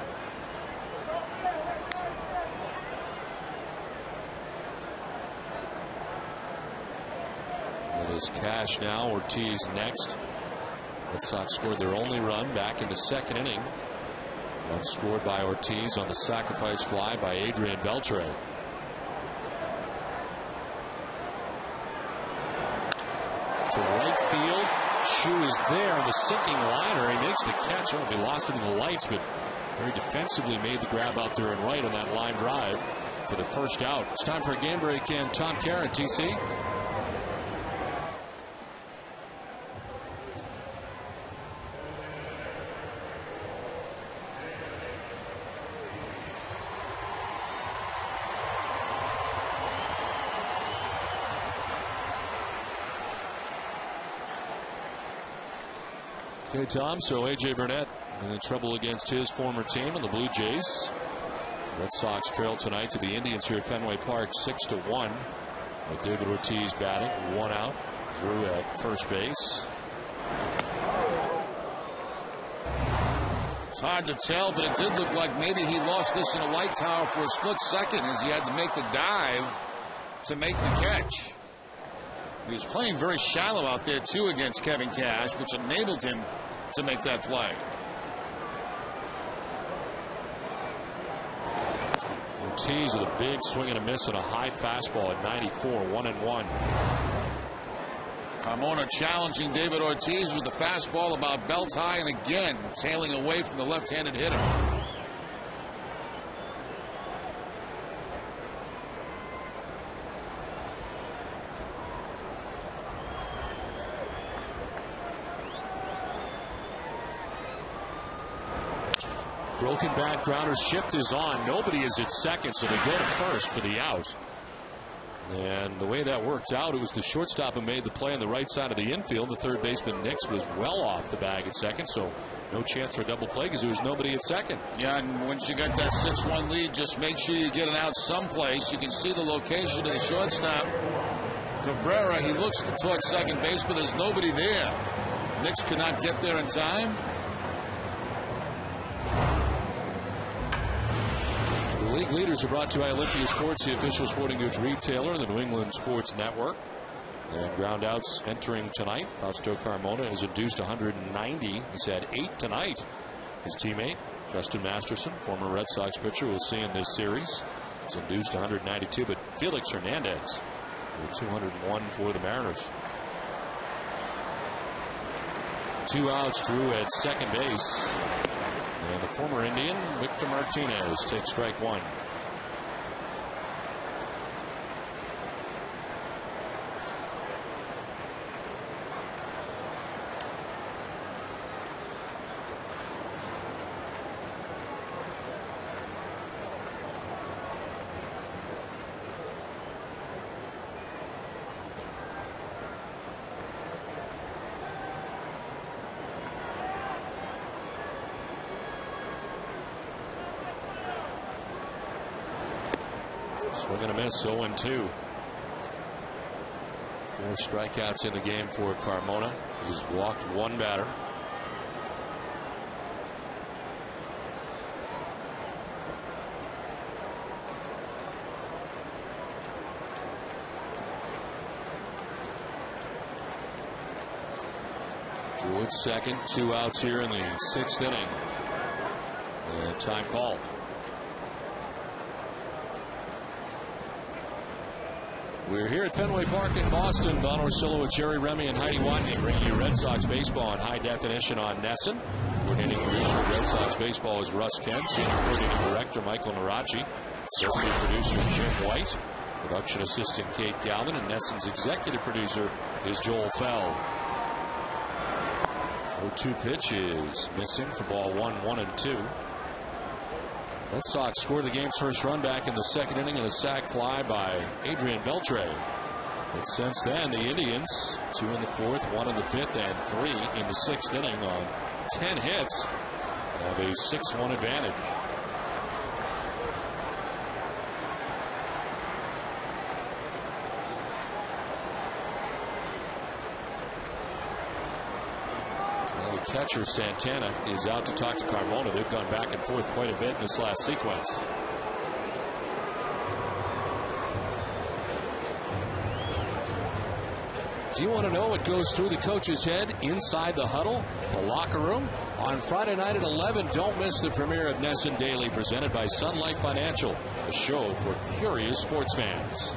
It is Cash now. Ortiz next. Red Sox scored their only run back in the 2nd inning. One scored by Ortiz on the sacrifice fly by Adrian Beltre. To right field. Shoe is there on the sinking liner. He makes the catch. I don't know if he lost it in the lights, but very defensively made the grab out there and right on that line drive for the 1st out. It's time for a game break, and Tom Karen, TC. Okay, Tom, so A.J. Burnett in trouble against his former team and the Blue Jays. Red Sox trail tonight to the Indians here at Fenway Park 6-1. With David Ortiz batting, 1 out. Drew at first base. It's hard to tell, but it did look like maybe he lost this in a light tower for a split second as he had to make the dive to make the catch. He was playing very shallow out there, too, against Kevin Cash, which enabled him to make that play. Ortiz with a big swing and a miss and a high fastball at 94, 1-1. Carmona challenging David Ortiz with a fastball about belt high and again tailing away from the left-handed hitter. Broken back grounder, shift is on. Nobody is at second, so they go to first for the out. And the way that worked out, it was the shortstop who made the play on the right side of the infield. The third baseman, Nix, was well off the bag at second, so no chance for a double play because there was nobody at second. Yeah, and once you got that 6-1 lead, just make sure you get it out someplace. You can see the location of the shortstop. Cabrera, he looks towards second base, but there's nobody there. Nix could not get there in time. The league leaders are brought to you by Olympia Sports, the official sporting goods retailer of the New England Sports Network. And groundouts entering tonight. Fausto Carmona has induced 190. He's had 8 tonight. His teammate, Justin Masterson, former Red Sox pitcher, we'll see in this series, has induced 192. But Felix Hernandez with 201 for the Mariners. 2 outs, Drew at second base. And the former Indian, Victor Martinez, takes strike 1. Swing and a miss, 0-2. 4 strikeouts in the game for Carmona. He's walked 1 batter. Drew at second, 2 outs here in the 6th inning. And time called. We're here at Fenway Park in Boston. Don Orsillo with Jerry Remy and Heidi Watney bringing you Red Sox baseball in high definition on NESN. Coordinating producer of Red Sox baseball is Russ Kent. Senior coordinating director Michael Narachi. Associate producer Jim White. Production assistant Kate Galvin. And NESN's executive producer is Joel Feld. 0-2 pitch is missing for ball 1-1-2. Red Sox scored the game's first run back in the 2nd inning in a sac fly by Adrian Beltre. But since then, the Indians, 2 in the 4th, 1 in the 5th, and 3 in the 6th inning on 10 hits, have a 6-1 advantage. Catcher Santana is out to talk to Carmona. They've gone back and forth quite a bit in this last sequence. Do you want to know what goes through the coach's head inside the huddle, the locker room? On Friday night at 11, don't miss the premiere of NESN Daily, presented by Sun Life Financial, a show for curious sports fans.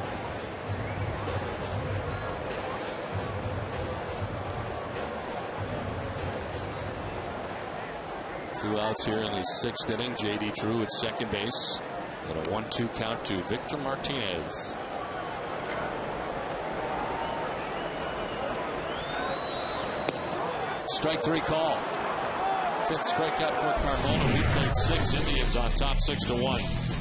Two outs here in the 6th inning. J.D. Drew at second base. And a 1-2 count to Victor Martinez. Strike 3 call. 5th strikeout for Carmona. We played 6. Indians on top 6-1.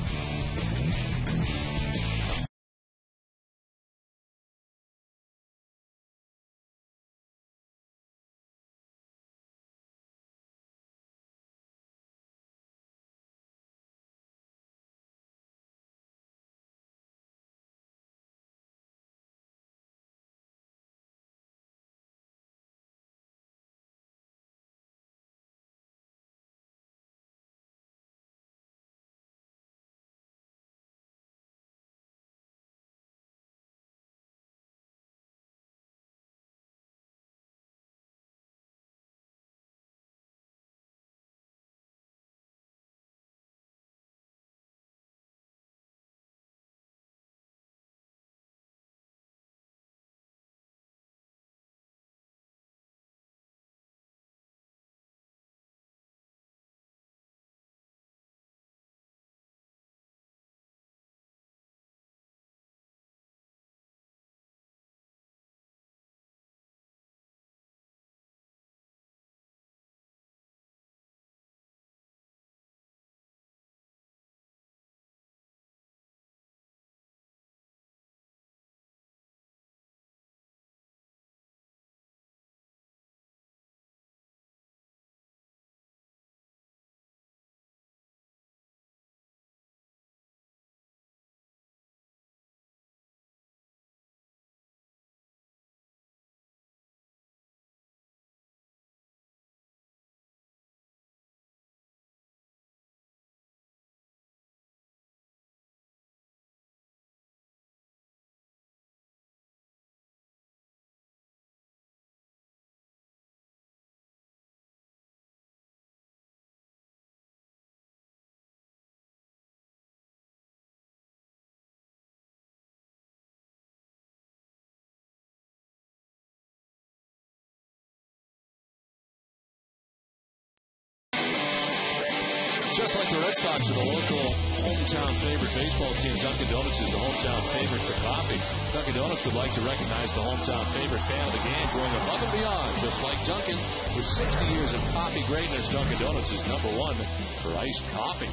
Just like the Red Sox are the local hometown favorite baseball team, Dunkin' Donuts is the hometown favorite for coffee. Dunkin' Donuts would like to recognize the hometown favorite fan of the game, going above and beyond. Just like Dunkin', with 60 years of coffee greatness, Dunkin' Donuts is #1 for iced coffee.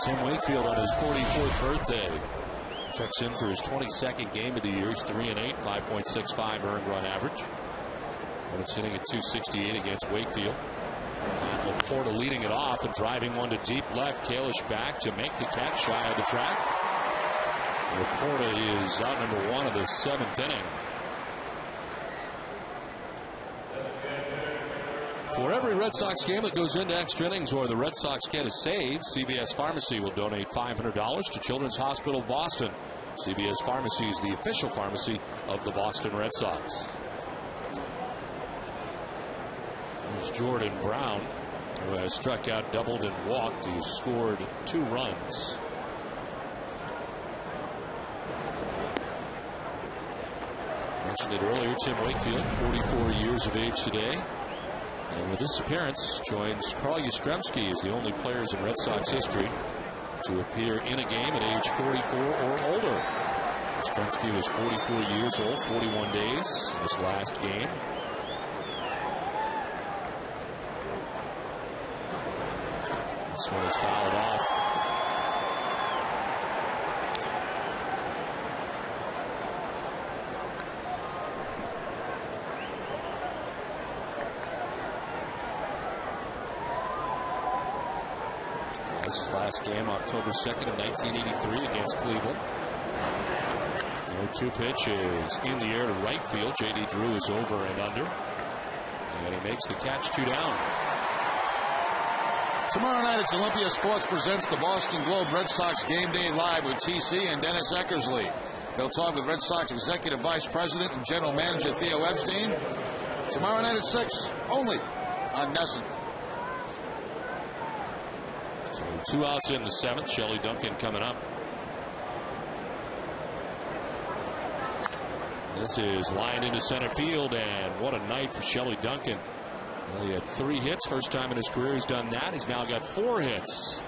Tim Wakefield on his 44th birthday checks in for his 22nd game of the year. He's 3-8, 5.65 earned run average. And it's hitting at .268 against Wakefield. And Laporta leading it off and driving one to deep left. Kalish back to make the catch shy of the track. Laporta is out #1 of the 7th inning. For every Red Sox game that goes into extra innings or the Red Sox get a save, CVS Pharmacy will donate $500 to Children's Hospital Boston. CVS Pharmacy is the official pharmacy of the Boston Red Sox. There's Jordan Brown, who has struck out, doubled, and walked. He's scored 2 runs. Mentioned it earlier, Tim Wakefield, 44 years of age today. And with this appearance, joins Carl Yastrzemski as the only players in Red Sox history to appear in a game at age 44 or older. Yastrzemski was 44 years old, 41 days in his last game. This one is fouled off. His last game, October 2nd of 1983 against Cleveland. 0-2 pitch is in the air to right field. J.D. Drew is over and under. And he makes the catch, 2 down. Tomorrow night, it's Olympia Sports presents the Boston Globe Red Sox Game Day Live with TC and Dennis Eckersley. They'll talk with Red Sox Executive Vice President and General Manager Theo Epstein. Tomorrow night at 6, only on NESN. So 2 outs in the 7th. Shelley Duncan coming up. This is lined into center field, and what a night for Shelley Duncan. Well, he had 3 hits. First time in his career he's done that. He's now got 4 hits.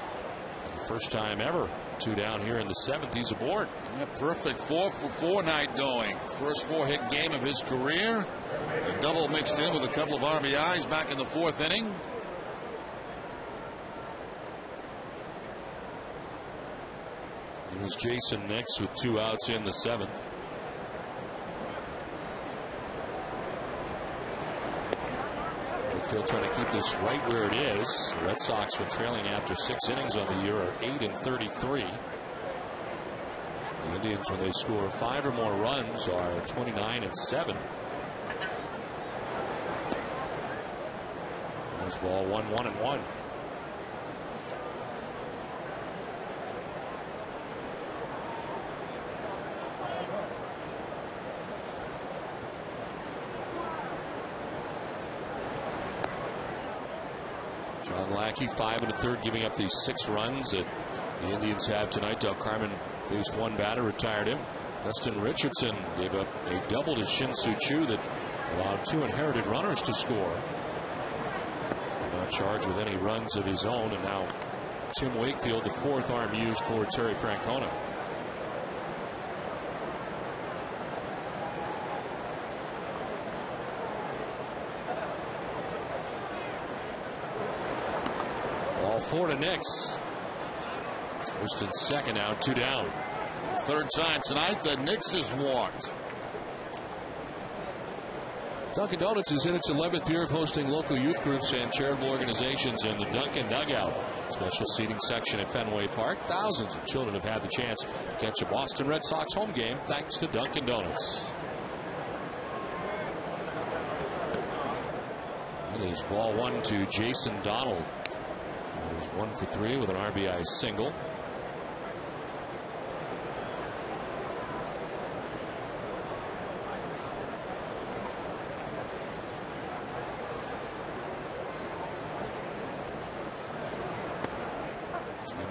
For the first time ever. 2 down here in the 7th. He's aboard. A perfect 4-for-4 night going. First 4-hit game of his career. A double mixed in with a couple of RBIs back in the 4th inning. It was Jason Nix with 2 outs in the 7th. Wakefield trying to keep this right where it is. The Red Sox, when trailing after 6 innings on the year, are 8-33. The Indians, when they score 5 or more runs, are 29-7. There's ball 1-1-1. John Lackey, 5 1/3, giving up these 6 runs that the Indians have tonight. Del Carmen faced 1 batter, retired him. Dustin Richardson gave up a double to Shin Soo Choo that allowed 2 inherited runners to score. Not charged with any runs of his own, and now Tim Wakefield, the 4th arm used for Terry Francona. Ball 4 to Nix. First and second out, 2 down. 3rd time tonight that Nix has walked. Dunkin' Donuts is in its 11th year of hosting local youth groups and charitable organizations in the Dunkin' Dugout. Special seating section at Fenway Park. Thousands of children have had the chance to catch a Boston Red Sox home game thanks to Dunkin' Donuts. It is ball 1 to Jason Donald. He was 1 for 3 with an RBI single.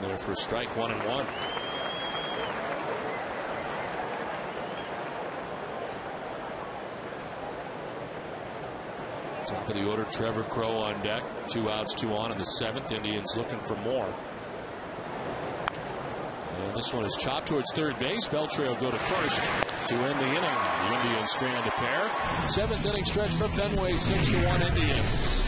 In there for a strike, 1-1. Top of the order, Trevor Crowe on deck. 2 outs, 2 on in the 7th. Indians looking for more. And this one is chopped towards third base. Beltre will go to first to end the inning. The Indians strand a pair. 7th inning stretch from Fenway, 6-1 Indians.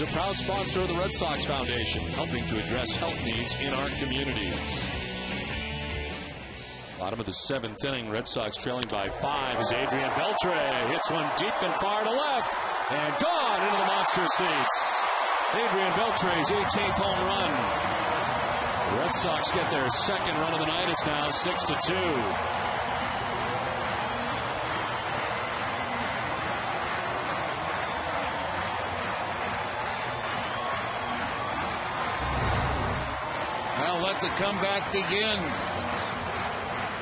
is a proud sponsor of the Red Sox Foundation, helping to address health needs in our communities. Bottom of the 7th inning, Red Sox trailing by 5 as Adrian Beltre hits one deep and far to left and gone into the monster seats. Adrian Beltre's 18th home run. The Red Sox get their second run of the night. It's now 6-2. Let the comeback begin.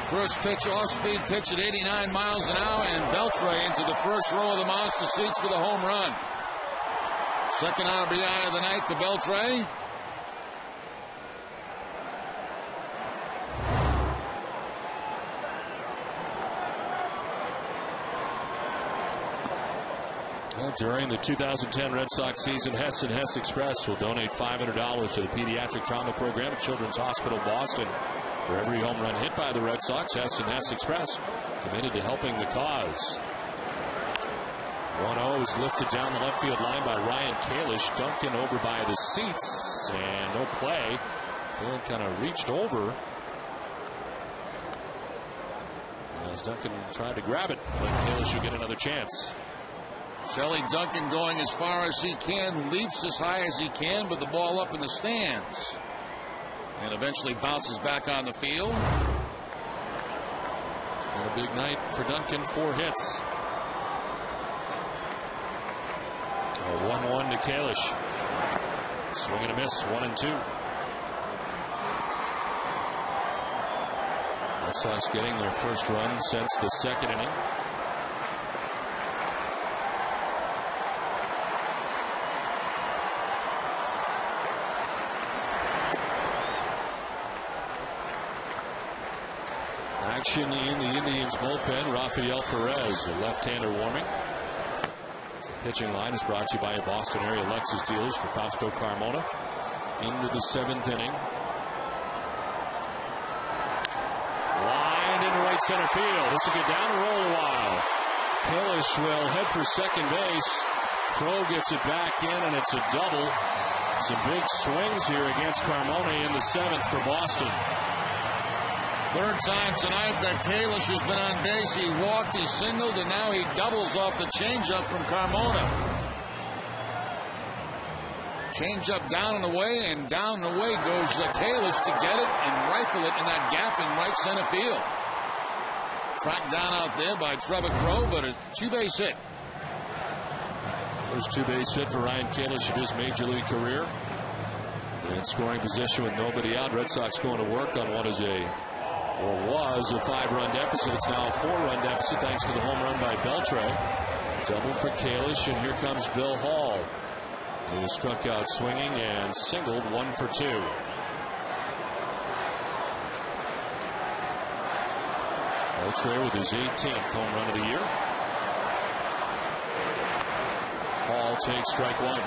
First pitch, off-speed pitch at 89 miles an hour, and Beltre into the first row of the monster seats for the home run. Second RBI of the night for Beltre. During the 2010 Red Sox season, Hess and Hess Express will donate $500 to the Pediatric Trauma Program at Children's Hospital Boston. For every home run hit by the Red Sox, Hess and Hess Express committed to helping the cause. 1-0 is lifted down the left field line by Ryan Kalish. Duncan over by the seats, and no play. Phil kind of reached over as Duncan tried to grab it, but Kalish will get another chance. Shelly Duncan going as far as he can, leaps as high as he can, but the ball up in the stands. And eventually bounces back on the field. It's been a big night for Duncan, 4 hits. A 1-1 to Kalish. Swing and a miss, 1-2. Red Sox getting their first run since the second inning. Action in the Indians bullpen. Rafael Perez, a left-hander warming. The pitching line is brought to you by your Boston area Lexus dealers for Fausto Carmona. Into the 7th inning. Line into right center field. This will get down and roll a while. Kalish will head for second base. Crow gets it back in, and it's a double. Some big swings here against Carmona in the 7th for Boston. Third time tonight that Kalish has been on base. He walked, he singled, and now he doubles off the changeup from Carmona. Changeup down and away goes Kalish to get it and rifle it in that gap in right center field. Tracked down out there by Trevor Crow, but a 2-base hit. First 2-base hit for Ryan Kalish in his major league career. In scoring position with nobody out. Red Sox going to work on what is was a 5-run deficit. It's now a 4-run deficit thanks to the home run by Beltre. Double for Kalish, and here comes Bill Hall. He was struck out swinging and singled 1 for 2. Beltre with his 18th home run of the year. Hall takes strike 1.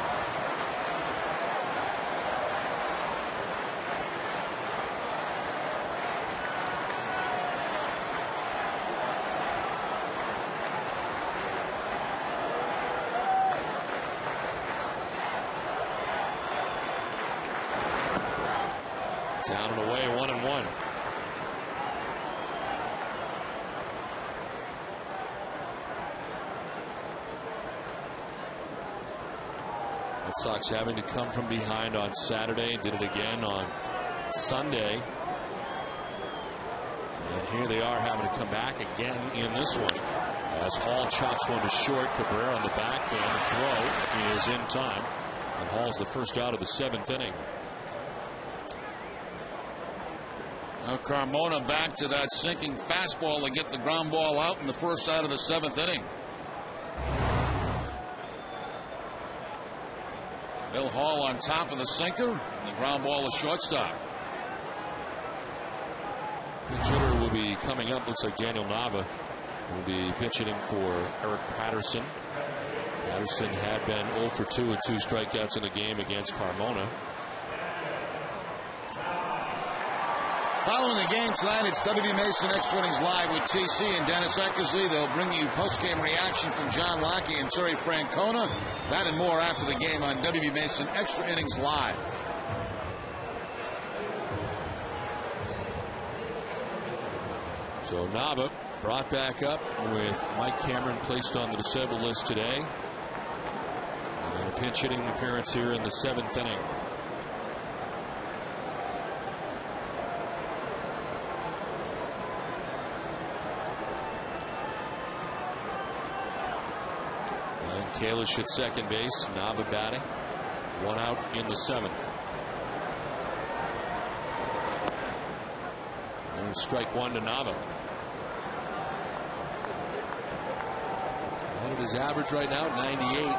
Down and away, 1-1. Red Sox having to come from behind on Saturday. Did it again on Sunday. And here they are having to come back again in this one. As Hall chops one to short, Cabrera on the back, and the throw is in time. And Hall's the first out of the 7th inning. Now Carmona back to that sinking fastball to get the ground ball out in the first out of the 7th inning. Bill Hall on top of the sinker, and the ground ball to shortstop. Pitch hitter will be coming up. Looks like Daniel Nava will be pitching him for Eric Patterson. Patterson had been 0 for 2 with 2 strikeouts in the game against Carmona. Following the game tonight, it's WB Mason Extra Innings Live with TC and Dennis Eckersley. They'll bring you post-game reaction from John Lackey and Terry Francona. That and more after the game on WB Mason Extra Innings Live. So Nava brought back up with Mike Cameron placed on the disabled list today. And a pinch hitting appearance here in the 7th inning. And Kalish at second base, Nava batting. 1 out in the 7th. And strike 1 to Nava. What is his average right now? 98.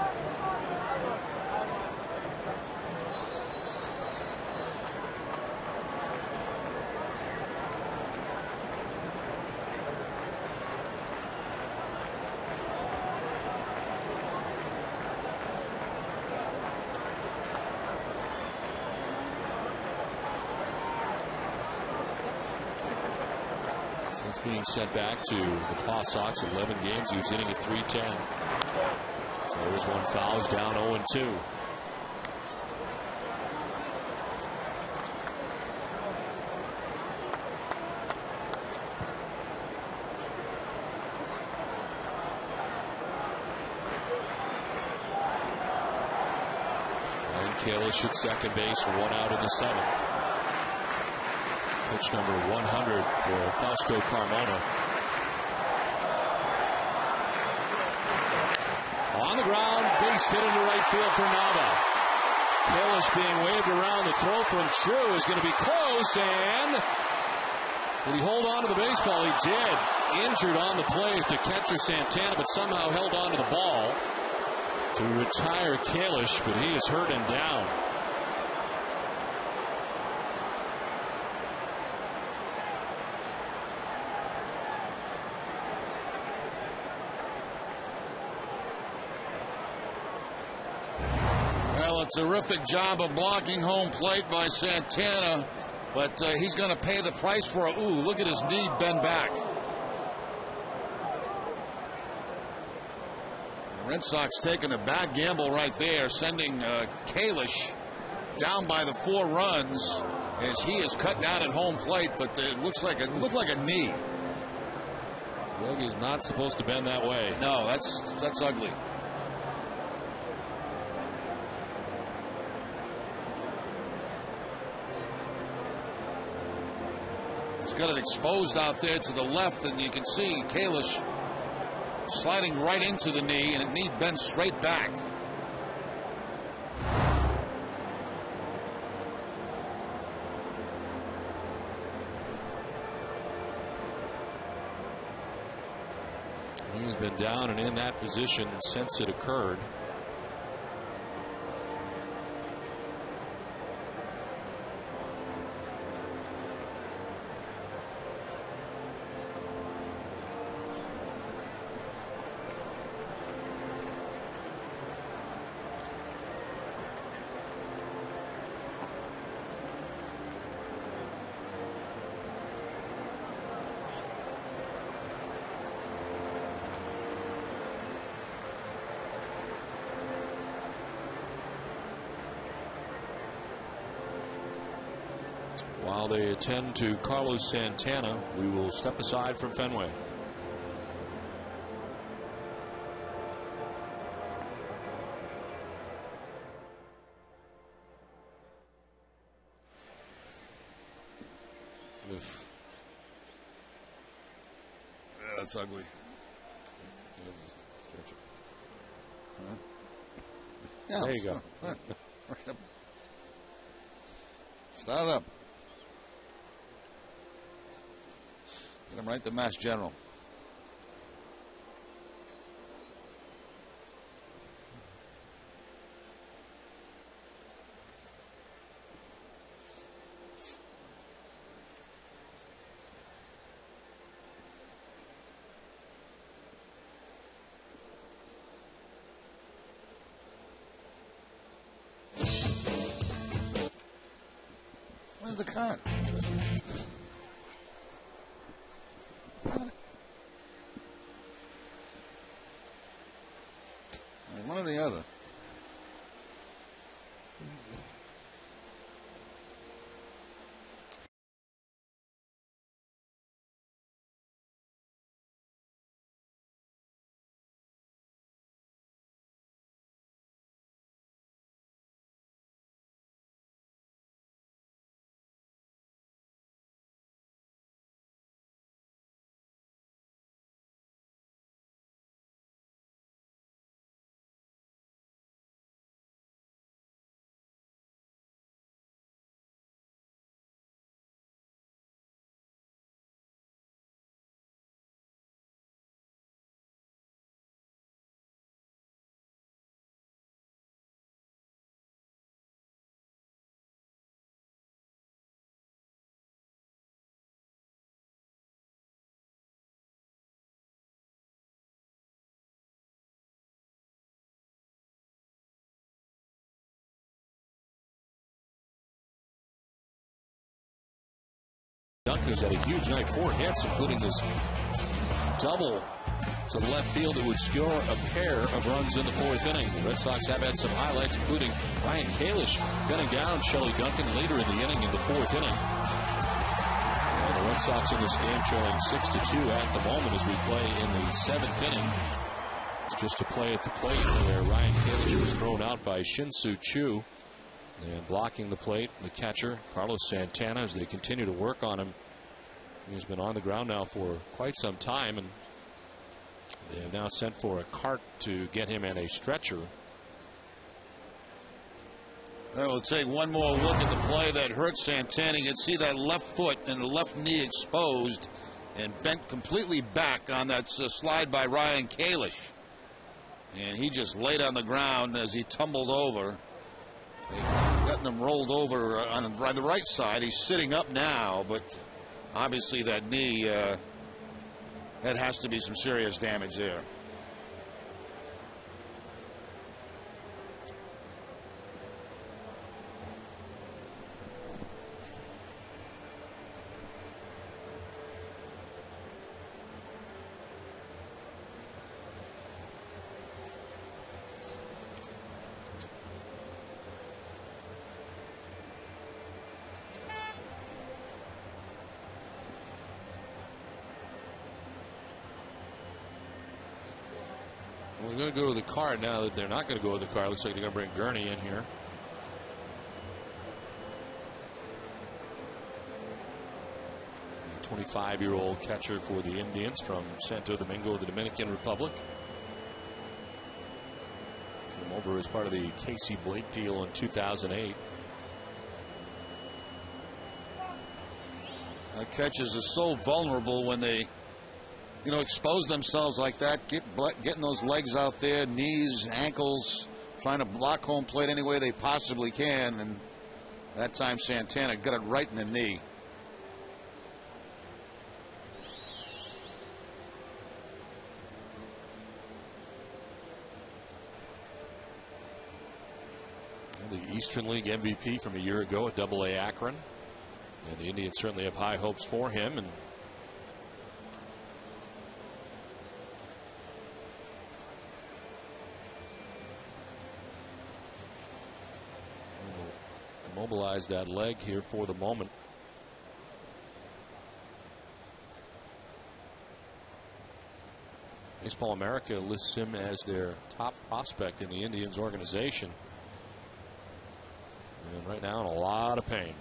Since being sent back to the Paw Sox, 11 games, he was hitting at .310. So there's one foul. He's down 0-2. And Kalish at second base, 1 out in the 7th. Pitch number 100 for Fausto Carmona. On the ground, base hit into right field for Nava. Kalish being waved around. The throw from True is going to be close, and did he hold on to the baseball? He did. Injured on the play to catcher Santana, but somehow held on to the ball to retire Kalish, but he is hurt and down. Terrific job of blocking home plate by Santana, but he's going to pay the price for it. Ooh, look at his knee bend back. The Red Sox taking a bad gamble right there, sending Kalish down by the 4 runs as he is cut down at home plate, but it looked like a knee. Leg is not supposed to bend that way. No, that's ugly. Got it exposed out there to the left, and you can see Kalish sliding right into the knee, and the knee bends straight back. He has been down and in that position since it occurred. While they attend to Carlos Santana, we will step aside from Fenway. Oof. Yeah, that's ugly. Huh? Yeah, there you go. Start it up. Get him right to Mass General. Where's the card? Duncan's had a huge night, 4 hits, including this double to the left field that would score a pair of runs in the 4th inning. The Red Sox have had some highlights, including Ryan Kalish gunning down Shelley Duncan later in the inning in the 4th inning. And the Red Sox in this game trailing 6-2 at the moment as we play in the 7th inning. It's just a play at the plate where Ryan Kalish was thrown out by Shin-Soo Choo. And blocking the plate, the catcher, Carlos Santana, as they continue to work on him. He's been on the ground now for quite some time, and they have now sent for a cart to get him in a stretcher. We'll take one more look at the play that hurt Santana. You can see that left foot and the left knee exposed and bent completely back on that slide by Ryan Kalish. And he just laid on the ground as he tumbled over. They've gotten him rolled over on the right side. He's sitting up now, but obviously that knee, that has to be some serious damage there. We're going to go to the card now that they're not going to go with the card. Looks like they're going to bring Gurney in here. The 25-year-old catcher for the Indians from Santo Domingo, the Dominican Republic. Came over as part of the Casey Blake deal in 2008. Catchers are so vulnerable when they, expose themselves like that, getting those legs out there, knees, ankles, trying to block home plate any way they possibly can. And that time Santana got it right in the knee. The Eastern League MVP from a year ago at AA Akron. And the Indians certainly have high hopes for him. And immobilize that leg here for the moment. Baseball America lists him as their top prospect in the Indians organization. And right now in a lot of pain.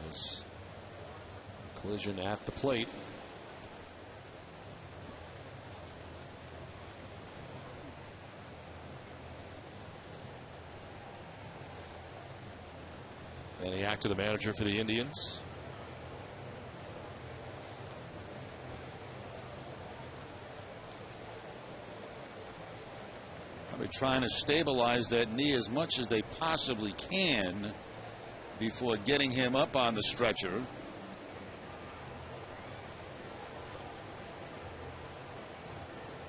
As collision at the plate. And he acted the manager for the Indians. They're trying to stabilize that knee as much as they possibly can before getting him up on the stretcher.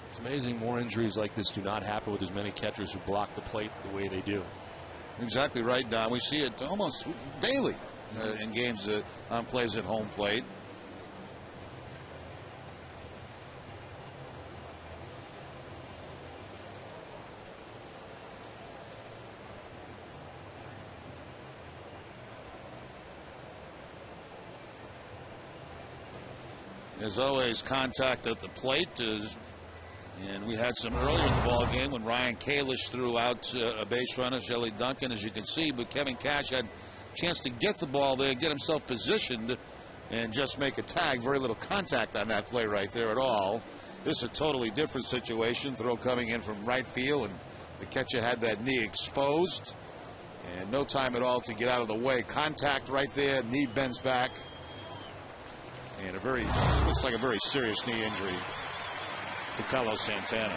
It's amazing more injuries like this do not happen with as many catchers who block the plate the way they do. Exactly right, Don. We see it almost daily in games on plays at home plate. There's always contact at the plate. And we had some earlier in the ball game when Ryan Kalish threw out a base runner, Shelley Duncan, as you can see. But Kevin Cash had a chance to get the ball there, get himself positioned, and just make a tag. Very little contact on that play right there at all. This is a totally different situation. Throw coming in from right field, and the catcher had that knee exposed. And no time at all to get out of the way. Contact right there, knee bends back. And looks like a very serious knee injury to Carlos Santana.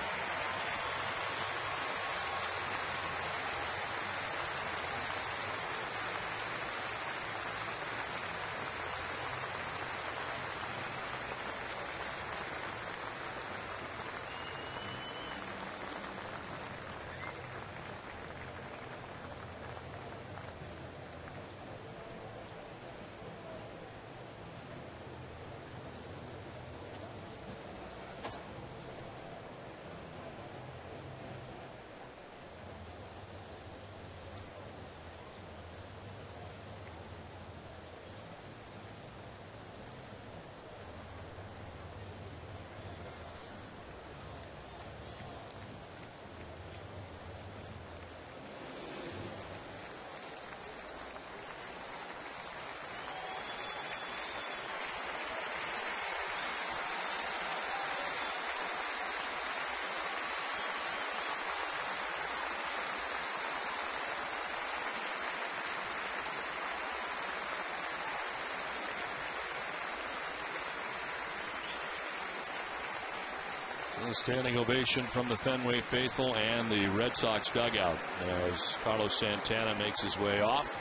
A standing ovation from the Fenway faithful and the Red Sox dugout as Carlos Santana makes his way off.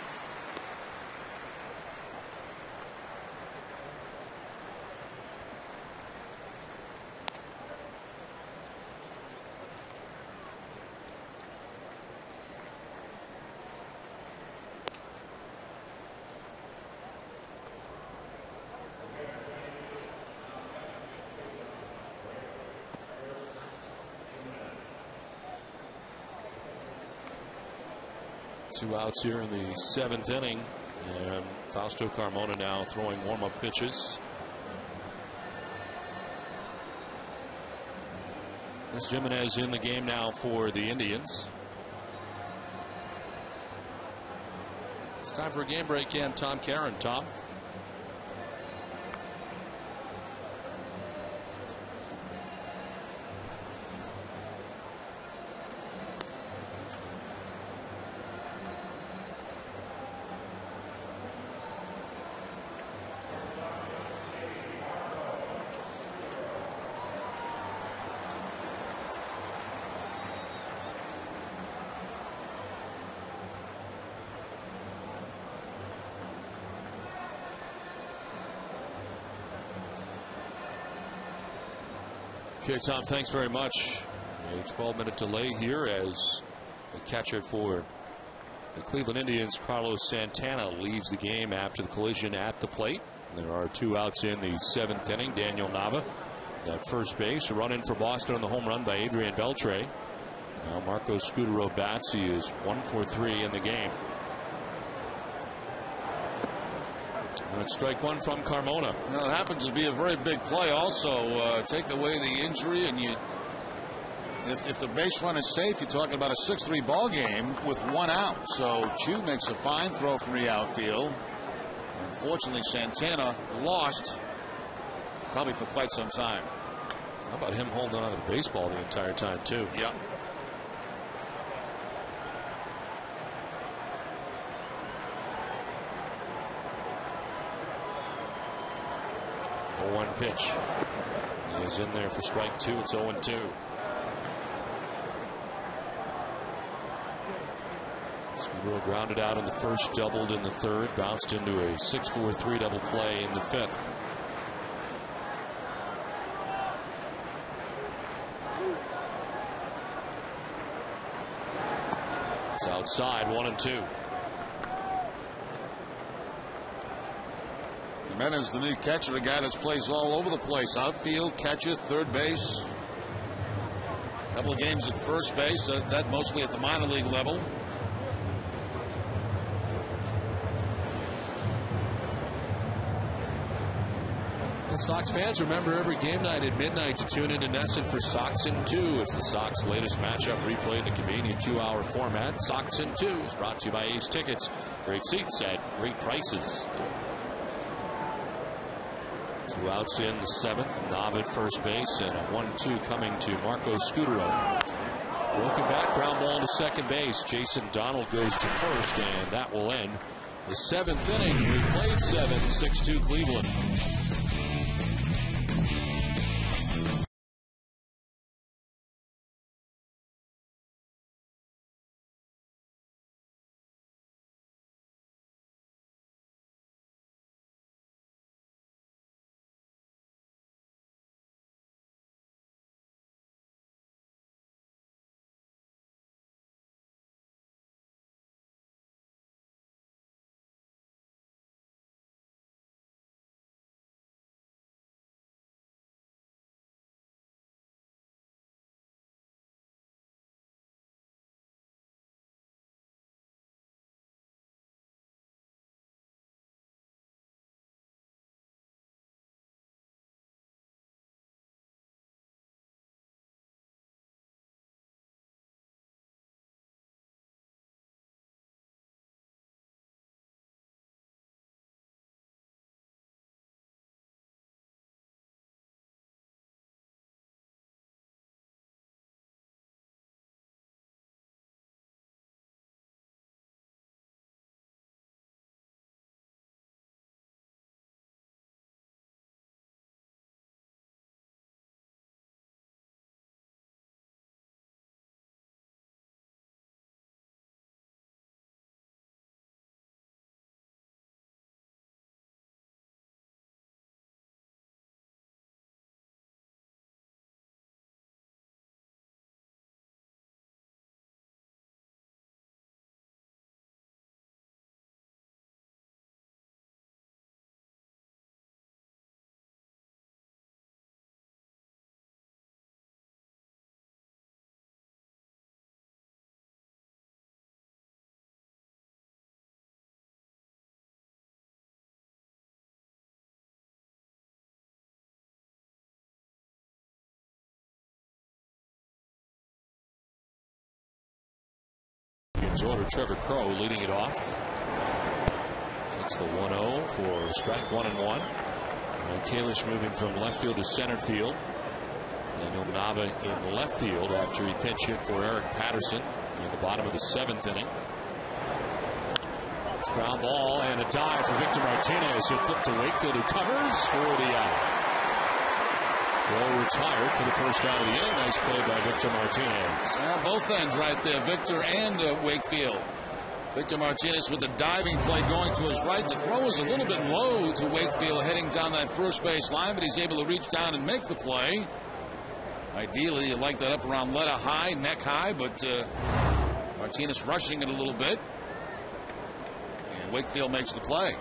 Two outs here in the 7th inning, and Fausto Carmona now throwing warm-up pitches. This Jimenez in the game now for the Indians. It's time for a game break, and Tom Caron. Tom. Okay, Tom, thanks very much. A 12-minute delay here as the catcher for the Cleveland Indians, Carlos Santana, leaves the game after the collision at the plate. There are two outs in the 7th inning. Daniel Nava at first base. A run in for Boston on the home run by Adrian Beltre. Now Marco Scutaro bats. He is 1 for 3 in the game. That's strike one from Carmona. Well, it happens to be a very big play also. Take away the injury, and if the base run is safe, you're talking about a 6-3 ball game with 1 out. So Chu makes a fine throw from the outfield. Unfortunately, Santana lost probably for quite some time. How about him holding on to the baseball the entire time too? Yeah. One pitch. He is in there for strike 2. It's 0-2. Scutaro grounded out in the first, doubled in the third, bounced into a 6-4-3 double play in the 5th. It's outside, 1-2. Jimenez, the new catcher, a guy that's plays all over the place. Outfield, catcher, third base. A couple of games at first base, that mostly at the minor league level. The Sox fans, remember every game night at midnight to tune into NESN for Sox in 2. It's the Sox latest matchup replayed in a convenient 2-hour format. Sox in 2 is brought to you by Ace Tickets. Great seats at great prices. Two outs in the 7th. Nava at first base, and a 1-2 coming to Marco Scutaro. Broken back, ground ball to second base. Jason Donald goes to first, and that will end the 7th inning. We played 7, 6-2 Cleveland. innings order. Trevor Crow leading it off. Takes the 1-0 for a strike, 1-1. And Kalish moving from left field to center field. Daniel Nava in left field after he pinch hit for Eric Patterson in the bottom of the 7th inning. It's ground ball and a dive for Victor Martinez, who flipped to Wakefield, who covers for the out. Well retired for the first out of the inning. Nice play by Victor Martinez. Both ends right there, Victor and Wakefield. Victor Martinez with the diving play going to his right. The throw is a little bit low to Wakefield heading down that first base line, but he's able to reach down and make the play. Ideally, you like that up around letter high, neck high, but Martinez rushing it a little bit. And Wakefield makes the play.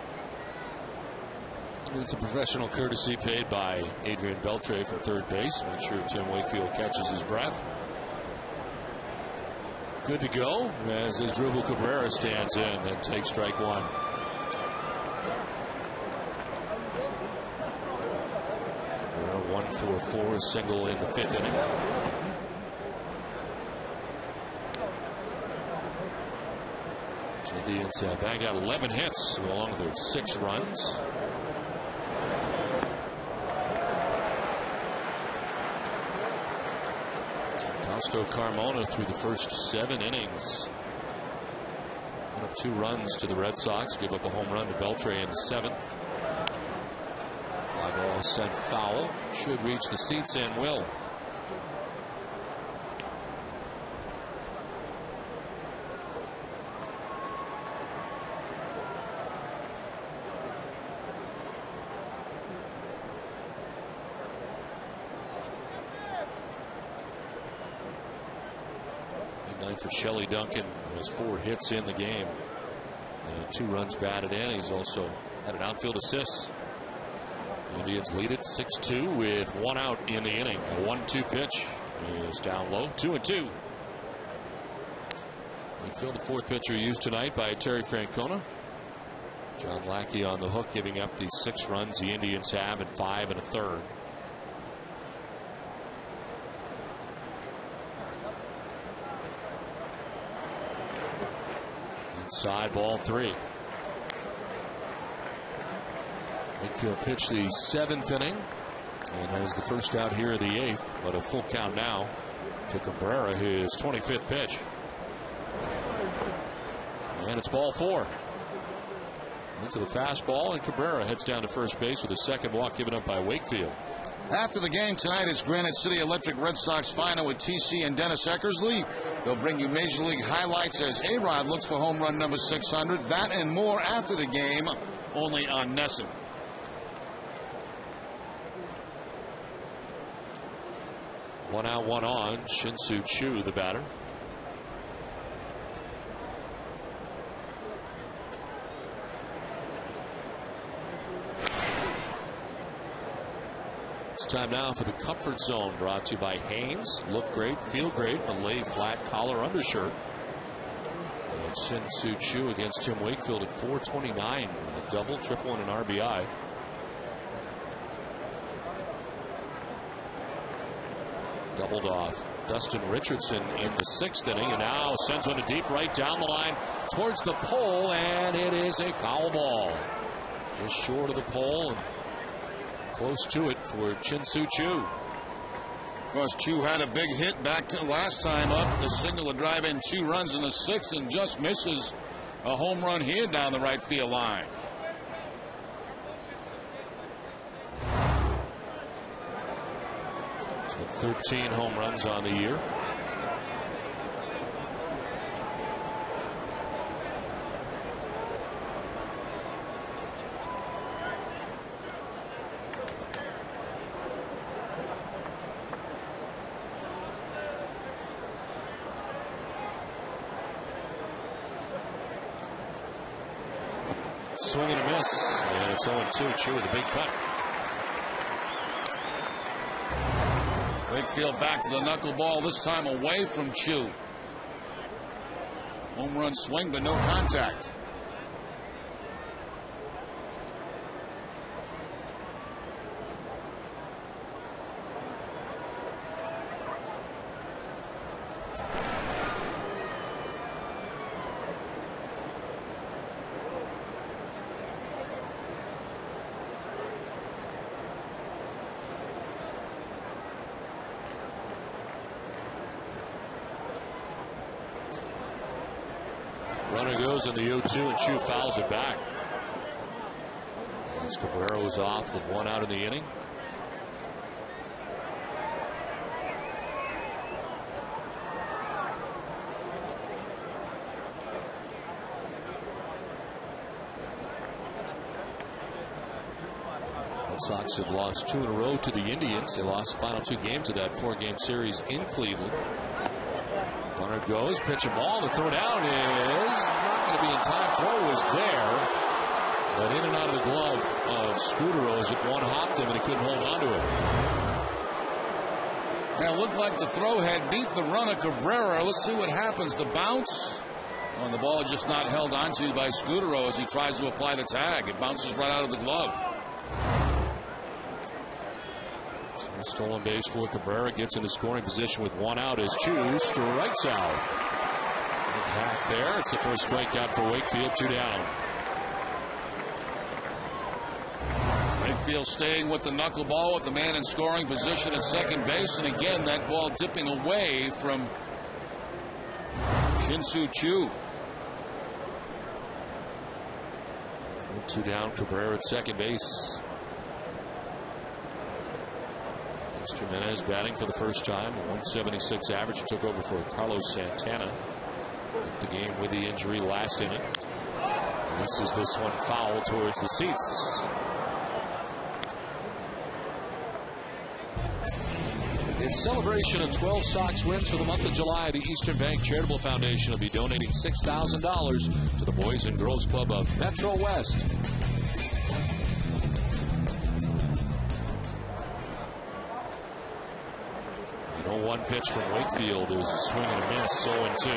It's a professional courtesy paid by Adrian Beltre from third base. Make sure Tim Wakefield catches his breath. Good to go as Asdrubal Cabrera stands in and takes strike one. Cabrera 1 for 4, a single in the 5th inning. Indians bagged out 11 hits along with their 6 runs. Fausto Carmona through the first 7 innings. Put up 2 runs to the Red Sox. Give up a home run to Beltre in the 7th. Fly ball sent foul. Should reach the seats and will. For Shelley Duncan, who has 4 hits in the game and 2 runs batted in. He's also had an outfield assist. The Indians lead it 6-2 with 1 out in the inning. A 1-2 pitch is down low, 2-2. Wakefield, the 4th pitcher used tonight by Terry Francona. John Lackey on the hook, giving up the 6 runs the Indians have in 5 1/3. Inside, ball 3. Wakefield pitched the 7th inning and has the first out here of the 8th, but a full count now to Cabrera, his 25th pitch. And it's ball 4. Into the fastball, and Cabrera heads down to first base with a second walk given up by Wakefield. After the game tonight, it's Granite City Electric Red Sox final with TC and Dennis Eckersley. They'll bring you Major League highlights as A-Rod looks for home run number 600. That and more after the game, only on NESN. One out, 1 on. Shin-Soo Choo, the batter. It's time now for the Comfort Zone, brought to you by Hanes. Look great, feel great, a lay flat collar undershirt. And Shin-Soo Choo against Tim Wakefield at 429 with a double, triple, and an RBI. Doubled off Dustin Richardson in the 6th inning, and now sends one to deep right down the line towards the pole, and it is a foul ball. Just short of the pole and close to it for Shin-Soo Choo. Of course, Choo had a big hit back to last time up. The single to drive in 2 runs in the 6th and just misses a home run here down the right field line. So 13 home runs on the year. Swing and a miss, and it's 0-2. Choo with a big cut. Wakefield back to the knuckleball, this time away from Choo. Home run swing, but no contact. Runner goes in the 0-2, and Chu fouls it back. As Cabrera was off with one out in the inning. Red Sox have lost 2 in a row to the Indians. They lost the final 2 games of that 4-game series in Cleveland. Runner goes, pitch a ball. The throw down is not going to be in time. Throw was there, but in and out of the glove of Scudero as it one hopped him and he couldn't hold on to it. Yeah, it looked like the throw had beat the runner Cabrera. Let's see what happens. The bounce. Oh, and the ball just not held onto by Scudero as he tries to apply the tag. It bounces right out of the glove. Stolen base for Cabrera, gets into scoring position with 1 out as Chu strikes out. Back there, it's the first strikeout for Wakefield, 2 down. Wakefield staying with the knuckleball with the man in scoring position at second base, and again that ball dipping away from Shin-Soo Choo. 2 down, Cabrera at second base. Jimenez batting for the first time, a 176 average. He took over for Carlos Santana. Left the game with the injury last inning. Releases this one foul towards the seats. In celebration of 12 Sox wins for the month of July, the Eastern Bank Charitable Foundation will be donating $6,000 to the Boys and Girls Club of Metro West. One pitch from Wakefield is a swing and a miss, 0-2.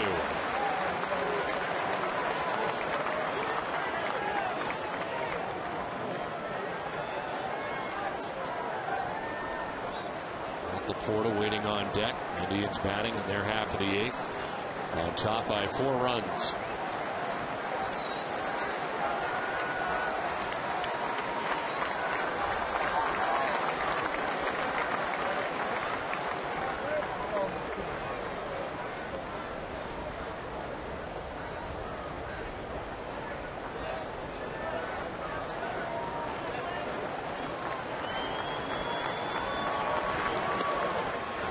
Laporta waiting on deck. Indians batting in their half of the 8th. On top by 4 runs.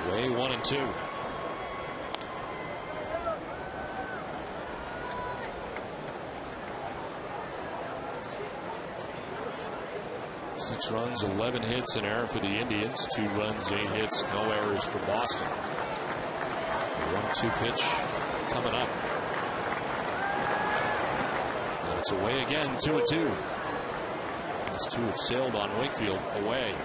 Away 1-2. Six runs, 11 hits, an error for the Indians. 2 runs, 8 hits, no errors for Boston. 1-2 pitch coming up. And it's away again, 2-2. These 2 have sailed on Wakefield away.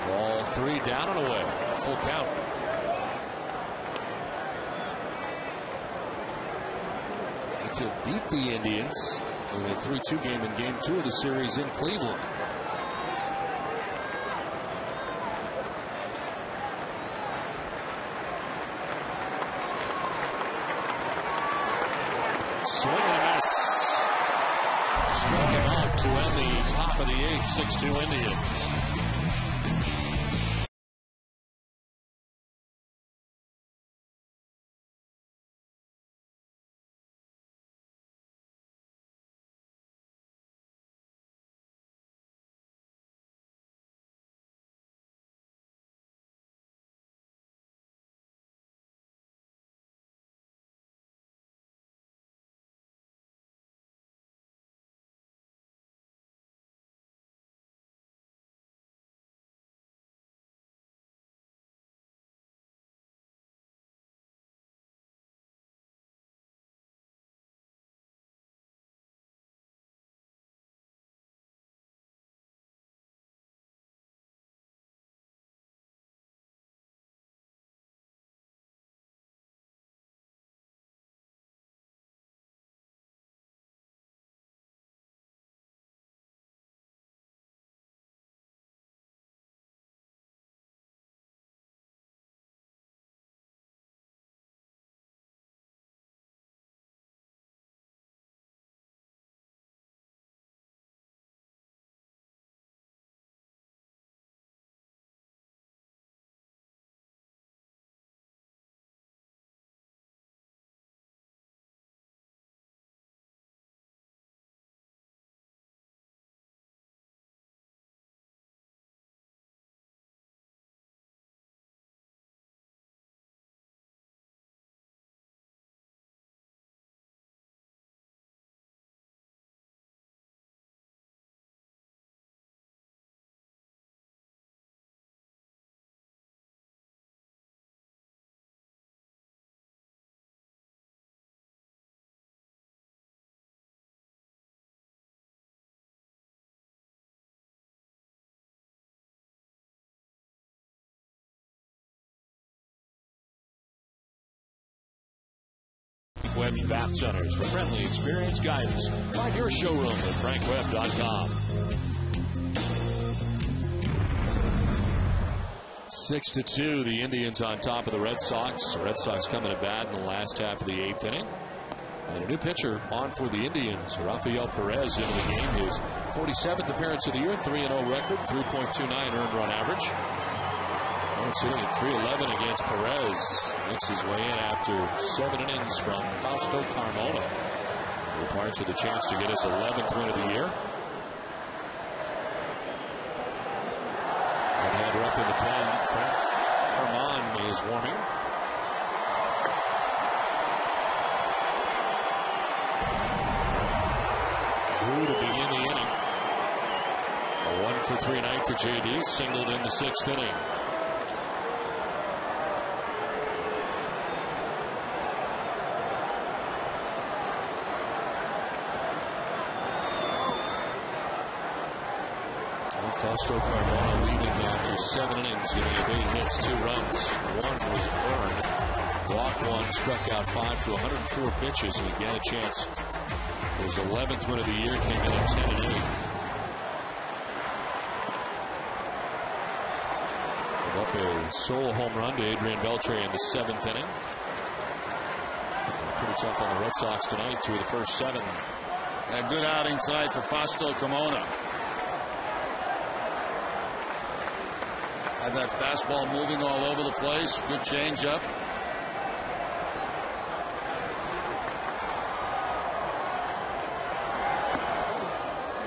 Ball 3 down and away. Full count. Wakefield beat the Indians in a 3-2 game in Game 2 of the series in Cleveland. Swing and a miss. Struck him out to end the top of the 8th, 6-2 Indians. Webb's Bath Centers. For friendly experience guidance, find your showroom at frankwebb.com. 6-2, the Indians on top of the Red Sox. The Red Sox coming to bat in the last half of the 8th inning. And a new pitcher on for the Indians, Rafael Perez, into the game. His 47th appearance of the year, 3-0 record, 3.29 earned run average. Sitting at 311 against Perez. Makes his way in after 7 innings from Fausto Carmona. The Pirates with a chance to get his 11th win of the year. Right-hander up in the pen. Frank Herman is warming. Drew to begin the inning. A 1-for-3 night for JD. Singled in the 6th inning. Fausto Carmona leading after 7 innings, giving up 8 hits, 2 runs. 1 was earned. Walked 1, struck out 5 through 104 pitches, and again a chance. His 11th win of the year came in at 10-8. Gave up a solo home run to Adrian Beltre in the 7th inning. Pretty tough on the Red Sox tonight through the first 7. A good outing tonight for Fausto Carmona. Had that fastball moving all over the place. Good changeup.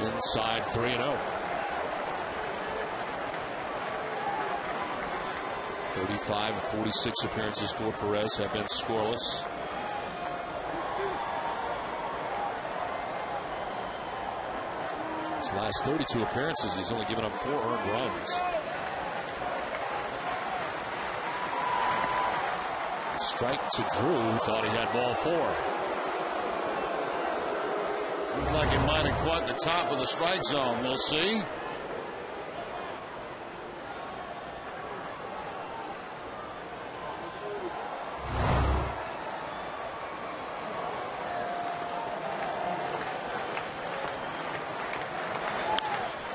Inside 3-0. 35 of 46 appearances for Perez have been scoreless. His last 32 appearances, he's only given up 4 earned runs. Strike to Drew, who thought he had ball 4. Looked like he might have caught the top of the strike zone. We'll see.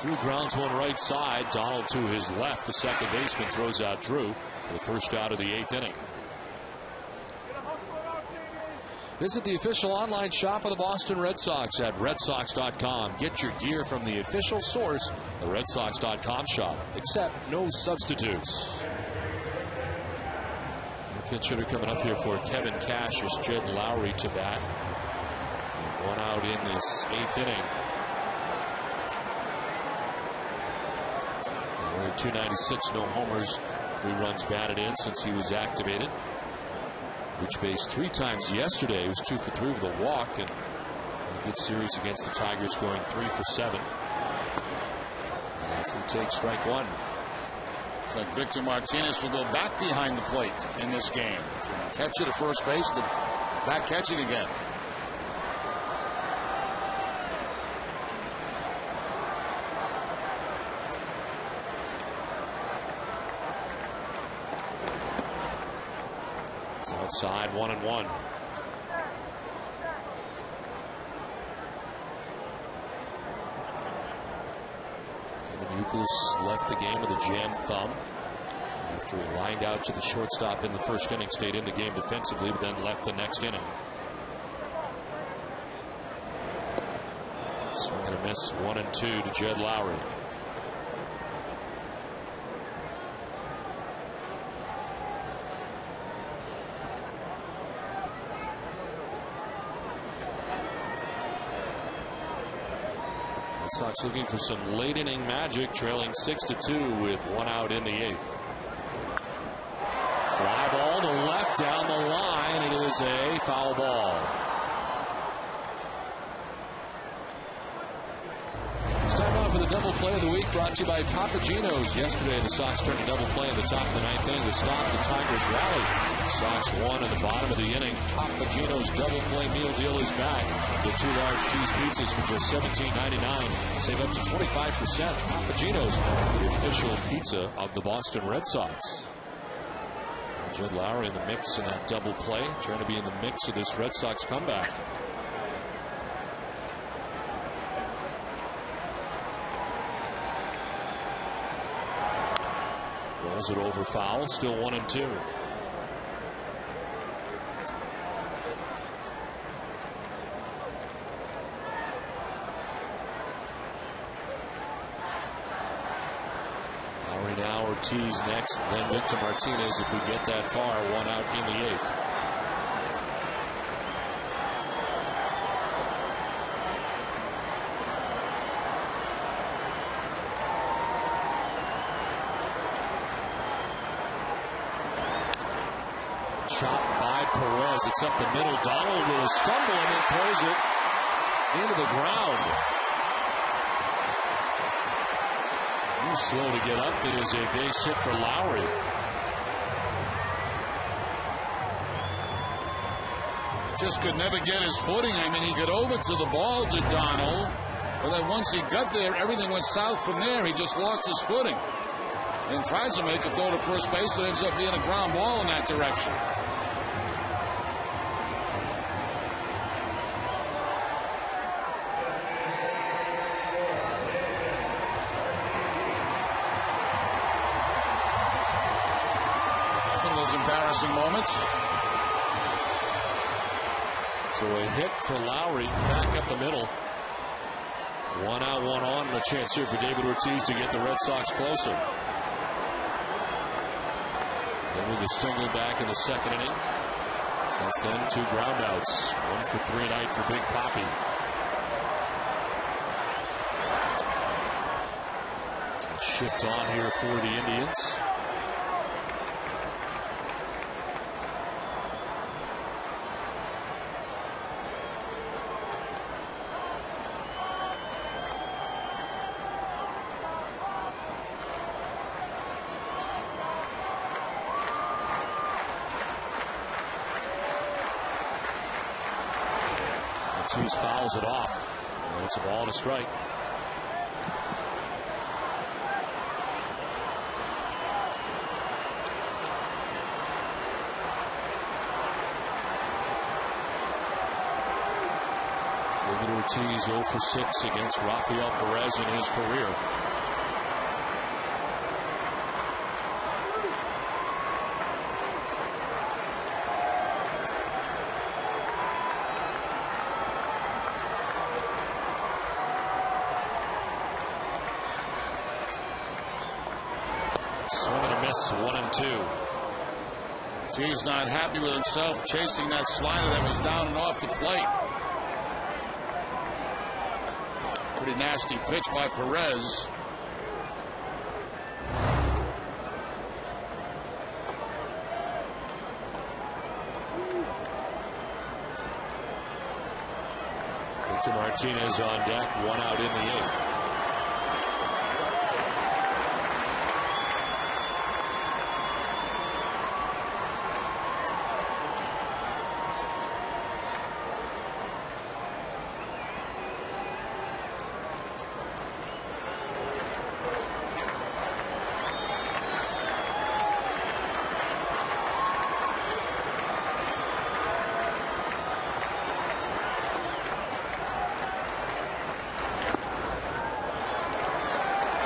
Drew grounds one right side. Donald to his left. The second baseman throws out Drew for the first out of the 8th inning. Visit the official online shop of the Boston Red Sox at redsox.com. Get your gear from the official source, the redsox.com shop. Except no substitutes. The pitch hitter coming up here for Kevin Cash is Jed Lowry to bat. 1 out in this 8th inning. And we're at 296, no homers, 3 runs batted in since he was activated. Reached base 3 times yesterday. He was 2 for 3 with a walk, and a good series against the Tigers, going 3 for 7. As he takes strike 1. Looks like Victor Martinez will go back behind the plate in this game. From catcher to first base to back catching again. Outside 1-1. Kevin Youkilis left the game with a jammed thumb after he lined out to the shortstop in the first inning. Stayed in the game defensively, but then left the next inning. Swing and a miss. 1-2 to Jed Lowry. Sox looking for some late inning magic, trailing 6-2 with 1 out in the 8th. Fly ball to left down the line. It is a foul ball. It's time now for the double play of the week, brought to you by Papagino's. Yesterday, the Sox turned a double play in the top of the 9th inning to stop the Tigers' rally. The Sox won in the bottom of the inning. Papagino's double play meal deal is back. Get 2 large cheese pizzas for just $17.99. Save up to 25%. Papagino's, the official pizza of the Boston Red Sox. Jed Lowry in the mix in that double play, trying to be in the mix of this Red Sox comeback. Rolls it over foul, still 1-2. Lowry now, Ortiz next, then Victor Martinez if we get that far. One out in the 8th. Chopped by Perez. It's up the middle. Donald with a stumble and then throws it into the ground. He's slow to get up. It is a base hit for Lowry. Just could never get his footing. I mean, he got over to the ball to Donald, but then once he got there, everything went south from there. He just lost his footing and tries to make a throw to first base. It ends up being a ground ball in that direction. Embarrassing moments. So a hit for Lowry back up the middle. One out, one on, and a chance here for David Ortiz to get the Red Sox closer. Then with a single back in the second inning. Since then, 2 groundouts. 1 for 3 tonight for Big Papi. Shift on here for the Indians. Ortiz fouls it off. And it's a ball and a strike. David Ortiz 0 for 6 against Rafael Perez in his career. Swing and a miss, 1-2. He's not happy with himself chasing that slider that was down and off the plate. Pretty nasty pitch by Perez. Victor Martinez on deck, 1 out in the 8th.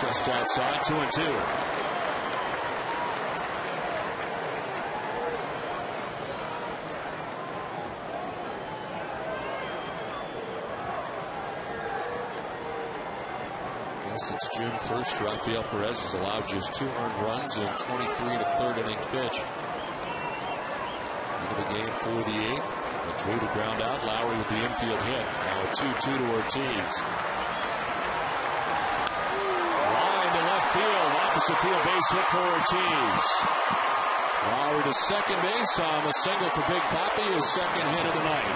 Just outside, 2-2. Since June 1st, Rafael Perez has allowed just 2 earned runs in 23 to 3rd inning pitch. Into the game for the 8th. A Drew to ground out. Lowry with the infield hit. Now a 2-2 to Ortiz. Field, opposite field base hit for Ortiz. Lowry to second base on the single for Big Papi, his second hit of the night.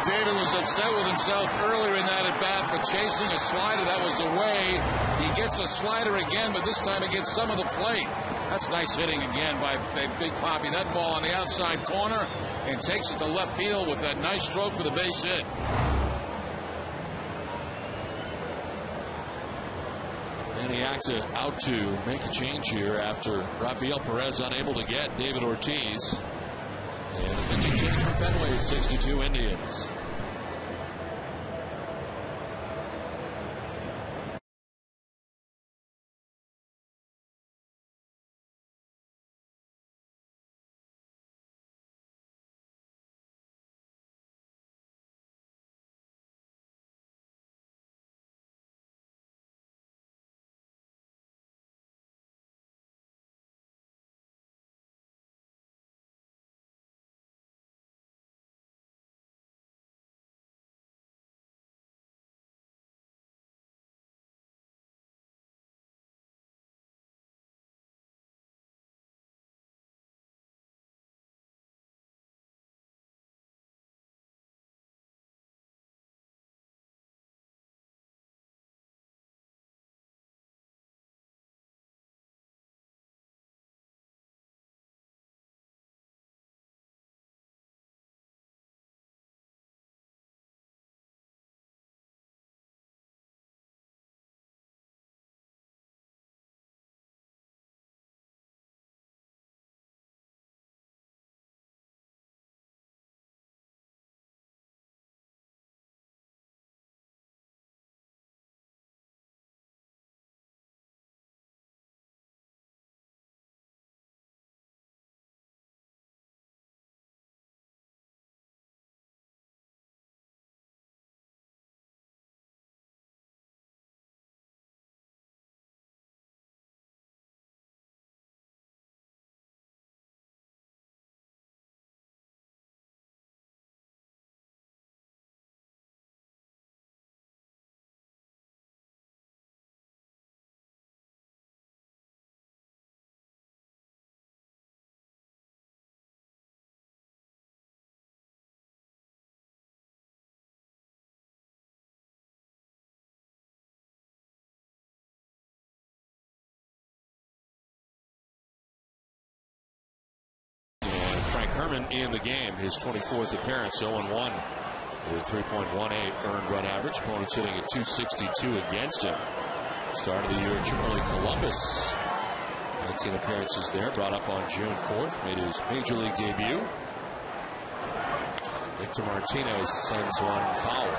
David was upset with himself earlier in that at bat for chasing a slider that was away. He gets a slider again, but this time it gets some of the plate. That's nice hitting again by Big Papi. That ball on the outside corner and takes it to left field with that nice stroke for the base hit. And he out to make a change here after Rafael Perez unable to get David Ortiz. And a pitching change from Fenway at 62 Indians. Frank Herman in the game, his 24th appearance, 0-1 with 3.18 earned run average. Opponent sitting at 262 against him. Start of the year at Chipotle Columbus. 19 appearances there, brought up on June 4th, made his major league debut. Victor Martinez sends one foul.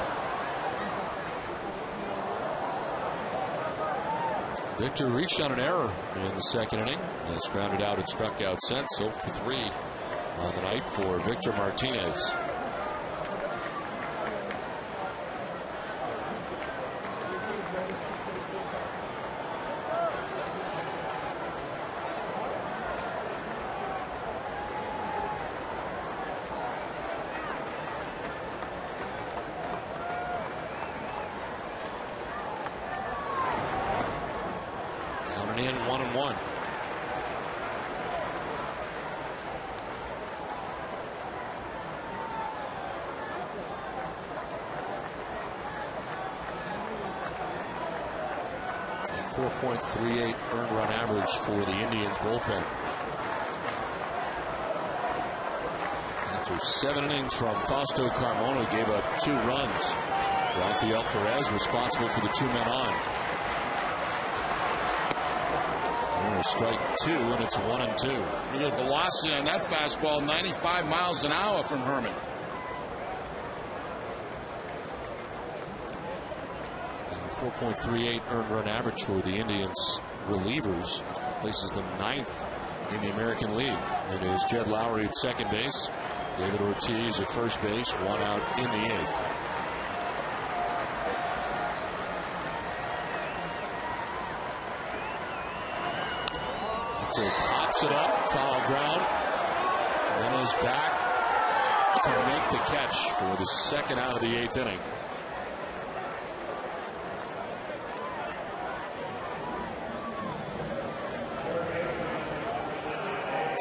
Victor reached on an error in the second inning. Has grounded out and struck out since. 0 for 3 on the night for Victor Martinez. Down and in, 1-1. .38 earned run average for the Indians bullpen. After 7 innings from Fausto Carmona, gave up 2 runs. Rafael Perez responsible for the 2 men on. And a strike 2, and it's 1-2. With the velocity on that fastball, 95 miles an hour from Herman. 4.38 earned run average for the Indians relievers, places them 9th in the American League. It is Jed Lowry at second base, David Ortiz at first base, 1 out in the 8th. So pops it up, foul ground, and then is back to make the catch for the second out of the 8th inning.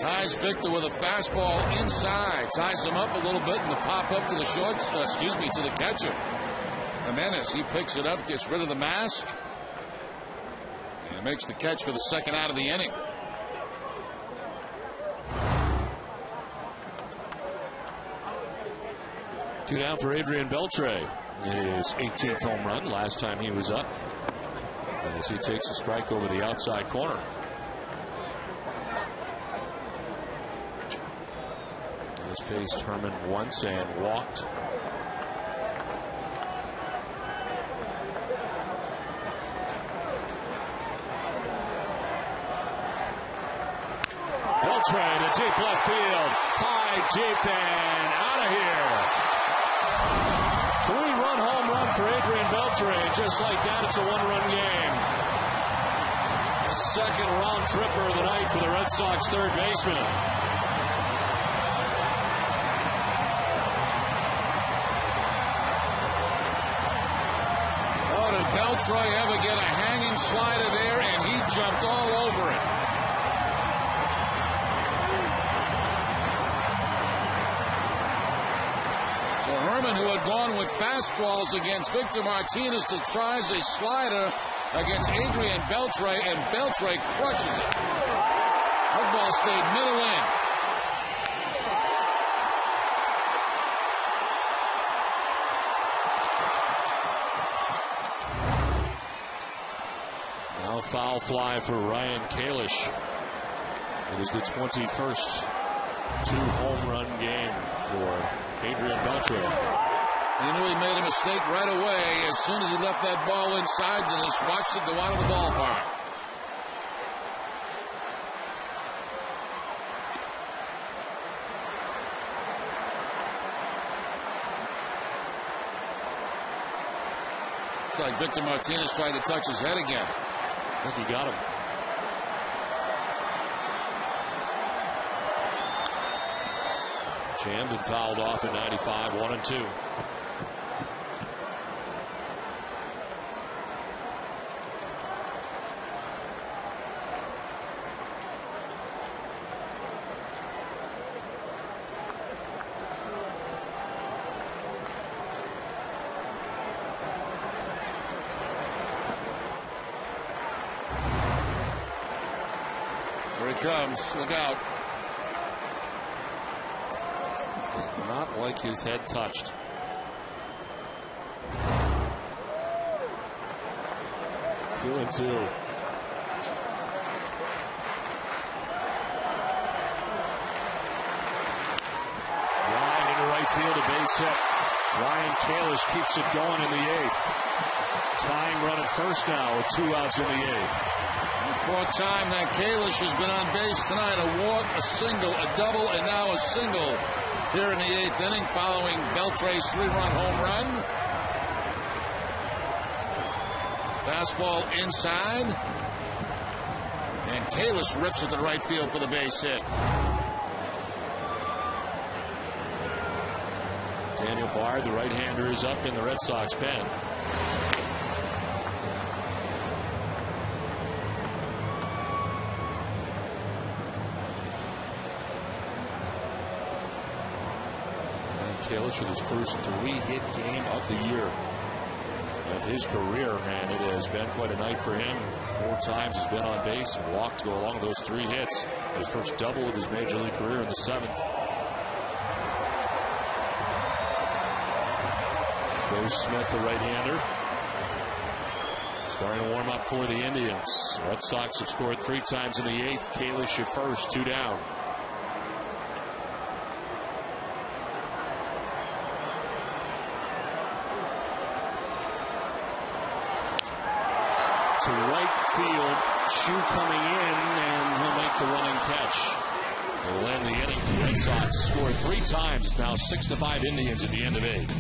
Ties Victor with a fastball inside. Ties him up a little bit, and the pop up to the to the catcher. Jimenez, he picks it up, gets rid of the mask, and makes the catch for the second out of the inning. Two down for Adrian Beltre. It is 18th home run. Last time he was up, as he takes a strike over the outside corner. Has faced Herman once and walked. Beltre to deep left field. High, deep, and out of here. 3-run home run for Adrian Beltre. Just like that, it's a 1-run game. Second round tripper of the night for the Red Sox third baseman. Oh, did Beltre ever get a hanging slider there, and he jumped all over it. So Herman, who had gone with fastballs against Victor Martinez, tries a slider against Adrian Beltre, and Beltre crushes it. That ball stayed middle in. Now foul fly for Ryan Kalish. It is the 21st two-home run game for Adrian Beltre. He knew he made a mistake right away as soon as he left that ball inside and just watched it go out of the ballpark. It's like Victor Martinez tried to touch his head again. I think he got him. Jammed and fouled off at 95, 1-2. Here he comes. Look out. Does not like his head touched. Two and two. Line into right field, a base hit. Ryan Kalish keeps it going in the eighth. Tying run at first now with 2 outs in the eighth. Fourth time that Kalish has been on base tonight. A walk, a single, a double, and now a single here in the eighth inning following Beltre's 3-run home run. Fastball inside. And Kalish rips it to right field for the base hit. Daniel Bard, the right-hander, is up in the Red Sox pen. Kalish with his first 3-hit game of the year of his career, and it has been quite a night for him. 4 times he's been on base and walked to go along with those 3 hits. His first double of his major league career in the 7th. Joe Smith, the right-hander, starting to warm up for the Indians. Red Sox have scored 3 times in the 8th. Kalish at first, 2 down. To right field, Shoe coming in, and he'll make the running catch. He'll end the inning. The Red Sox scored 3 times. It's now 6-5 Indians at the end of 8.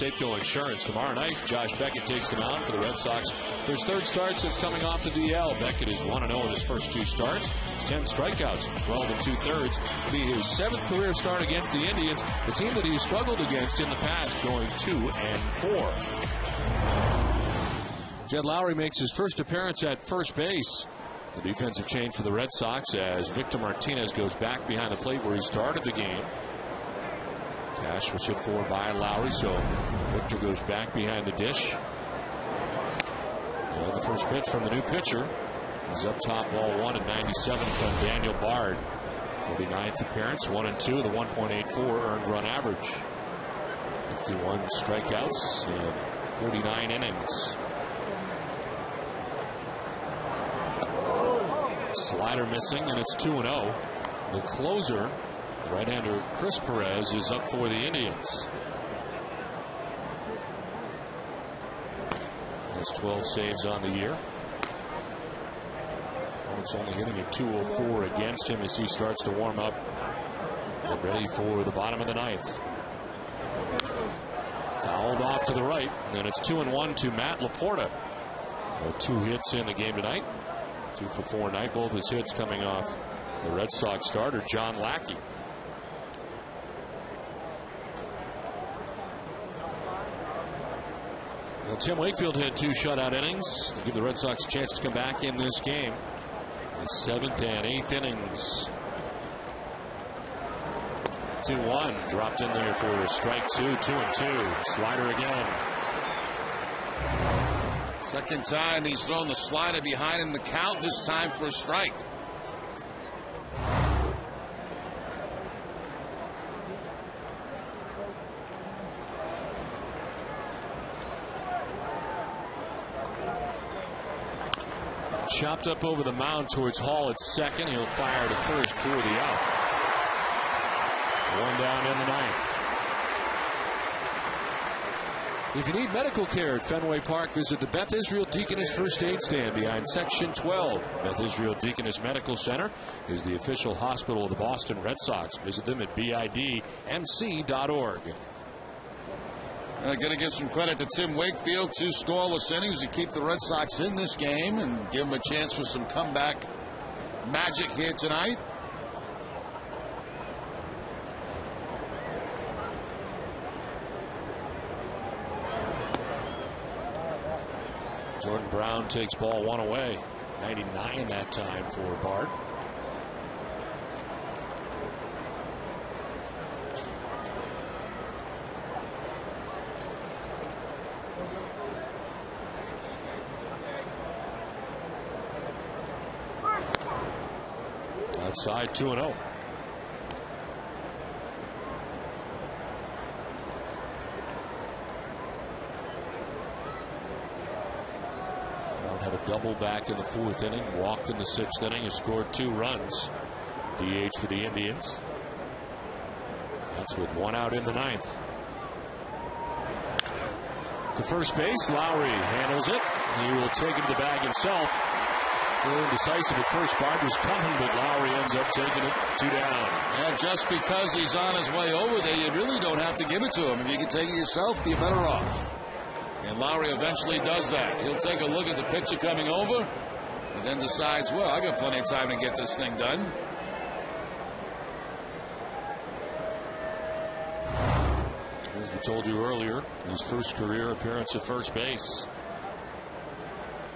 Safeco Insurance. Tomorrow night, Josh Beckett takes them out for the Red Sox. His third start since coming off the DL. Beckett is 1-0 in his first 2 starts. 10 strikeouts, 12 2/3. Be his 7th career start against the Indians, the team that he's struggled against in the past, going 2-4. Jed Lowry makes his first appearance at first base. The defensive change for the Red Sox as Victor Martinez goes back behind the plate where he started the game. Cash was hit forward by Lowry, so Victor goes back behind the dish. And the first pitch from the new pitcher is up top, ball 1 at 97 from Daniel Bard. 49th appearance, 1-2, the 1.84 earned run average. 51 strikeouts and 49 innings. Slider missing, and it's 2-0. The closer, right-hander Chris Perez, is up for the Indians. Has 12 saves on the year. It's only hitting at 204 against him as he starts to warm up. Get ready for the bottom of the 9th. Fouled off to the right, and it's 2-1 to Matt Laporta. 2 hits in the game tonight. 2 for 4 tonight. Both his hits coming off the Red Sox starter, John Lackey. Tim Wakefield had 2 shutout innings to give the Red Sox a chance to come back in this game. His 7th and 8th innings. 2-1 dropped in there for a strike 2. 2-2. Slider again. Second time he's thrown the slider behind in the count, this time for a strike. Chopped up over the mound towards Hall at second. He'll fire to first for the out. 1 down in the 9th. If you need medical care at Fenway Park, visit the Beth Israel Deaconess First Aid Stand behind Section 12. Beth Israel Deaconess Medical Center is the official hospital of the Boston Red Sox. Visit them at bidmc.org. Got to give some credit to Tim Wakefield. 2 scoreless innings to keep the Red Sox in this game and give them a chance for some comeback magic here tonight. Jordan Brown takes ball 1 away. 99 that time for Bard. Outside 2-0. Had a double back in the 4th inning, walked in the 6th inning, has scored 2 runs. DH for the Indians. That's with 1 out in the 9th. To first base, Lowry handles it. He will take it to the bag himself. A little indecisive at first. Bard was coming, but Lowry ends up taking it 2 down. Yeah, just because he's on his way over there, you really don't have to give it to him. If you can take it yourself, you're better off. And Lowry eventually does that. He'll take a look at the pitcher coming over and then decides, well, I got plenty of time to get this thing done. As we told you earlier, his first career appearance at first base.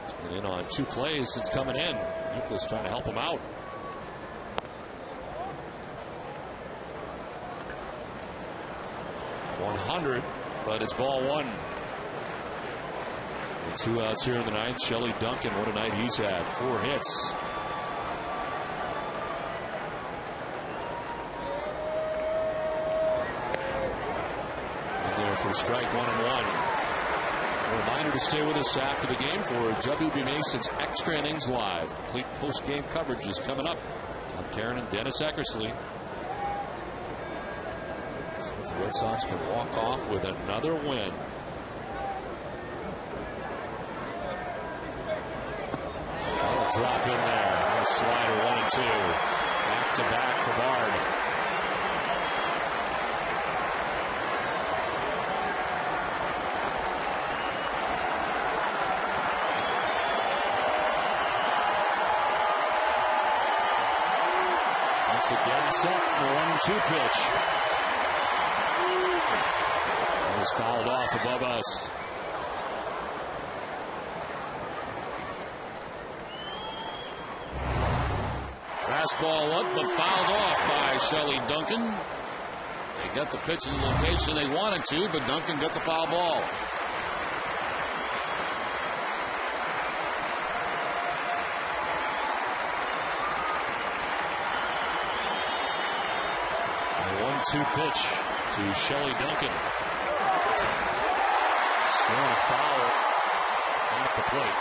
He's been in on 2 plays since coming in. Euclid's trying to help him out. .100, but it's ball 1. 2 outs here in the 9th. Shelley Duncan, what a night he's had. 4 hits. And there for a strike, 1-1. A reminder to stay with us after the game for WB Mason's Extra Innings Live. Complete post-game coverage is coming up. Tom Caron and Dennis Eckersley. So if the Red Sox can walk off with another win. Drop in there. Slider 1-2. Back to back for Bard. Sets up the 1-2 pitch. It was fouled off above us. Fastball up, but fouled off by Shelley Duncan. They got the pitch in the location they wanted to, but Duncan got the foul ball. A 1-2 pitch to Shelley Duncan. Swung a foul at the plate.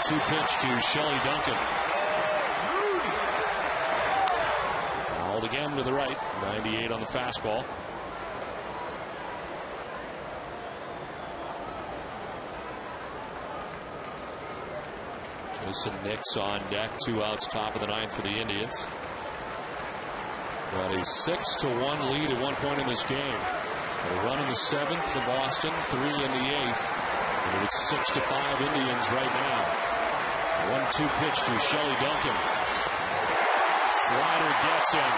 Two pitch to Shelley Duncan. Fouled again to the right. 98 on the fastball. Jason Nix on deck. 2 outs, top of the 9th for the Indians. Got a 6-1 lead at one point in this game. A run in the 7th for Boston, 3 in the 8th. And it's 6-5 Indians right now. 1-2 pitch to Shelley Duncan. Slider gets him.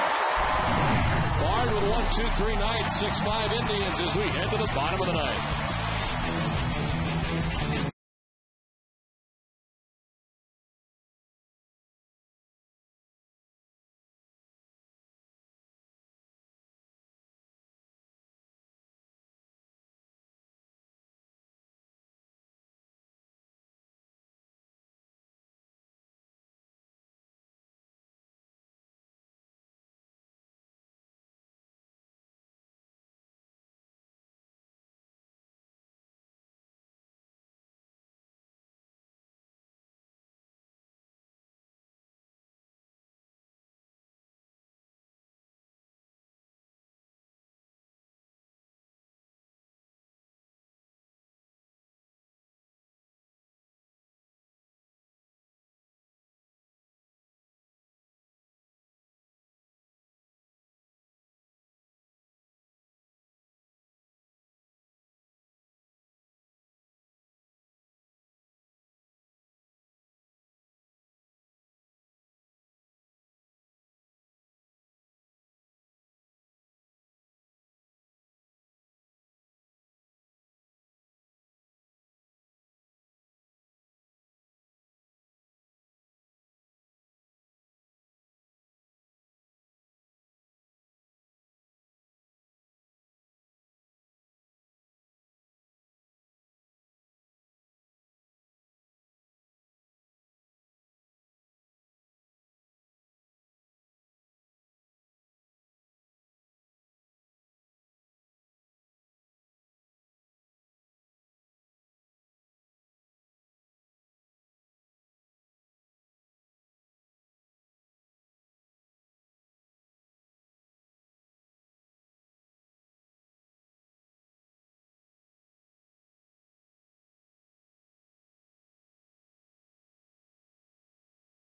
Bard with 1-2-3 ninth. 6-5 Indians as we head to the bottom of the ninth.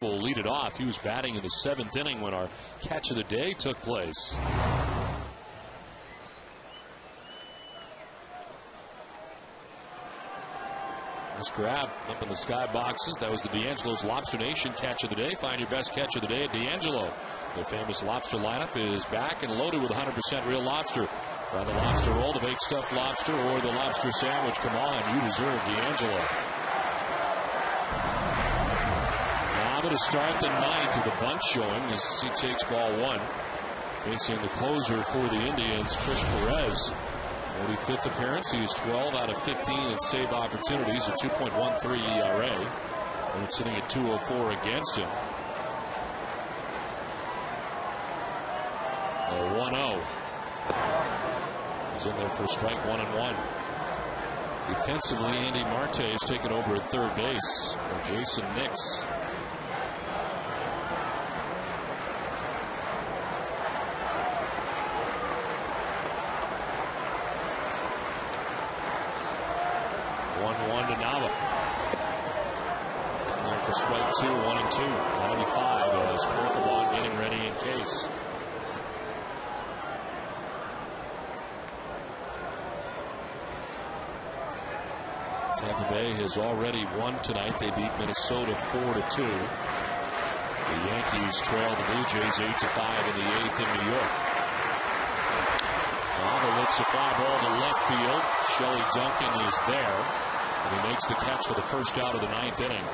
Will lead it off. He was batting in the 7th inning when our catch of the day took place. Nice grab up in the sky boxes. That was the D'Angelo's Lobster Nation catch of the day. Find your best catch of the day at D'Angelo. The famous lobster lineup is back and loaded with 100% real lobster. Try the lobster roll, the baked stuffed lobster, or the lobster sandwich. Come on, you deserve D'Angelo. To start the 9th with a bunt showing as he takes ball 1. Facing the closer for the Indians, Chris Perez. 45th appearance. He is 12 out of 15 in save opportunities, a 2.13 ERA. And it's sitting at 2.04 against him. A 1-0. He's in there for a strike, 1-1. Defensively, Andy Marte has taken over at third base for Jason Nix. 1-1 to Nava. Going for strike 2, 1-2. 95 as Pokemon getting ready in case. Tampa Bay has already won tonight. They beat Minnesota 4-2. The Yankees trail the Blue Jays 8-5 in the 8th in New York. Nava lifts a fly ball to left field. Shelley Duncan is there, and he makes the catch for the first out of the 9th inning.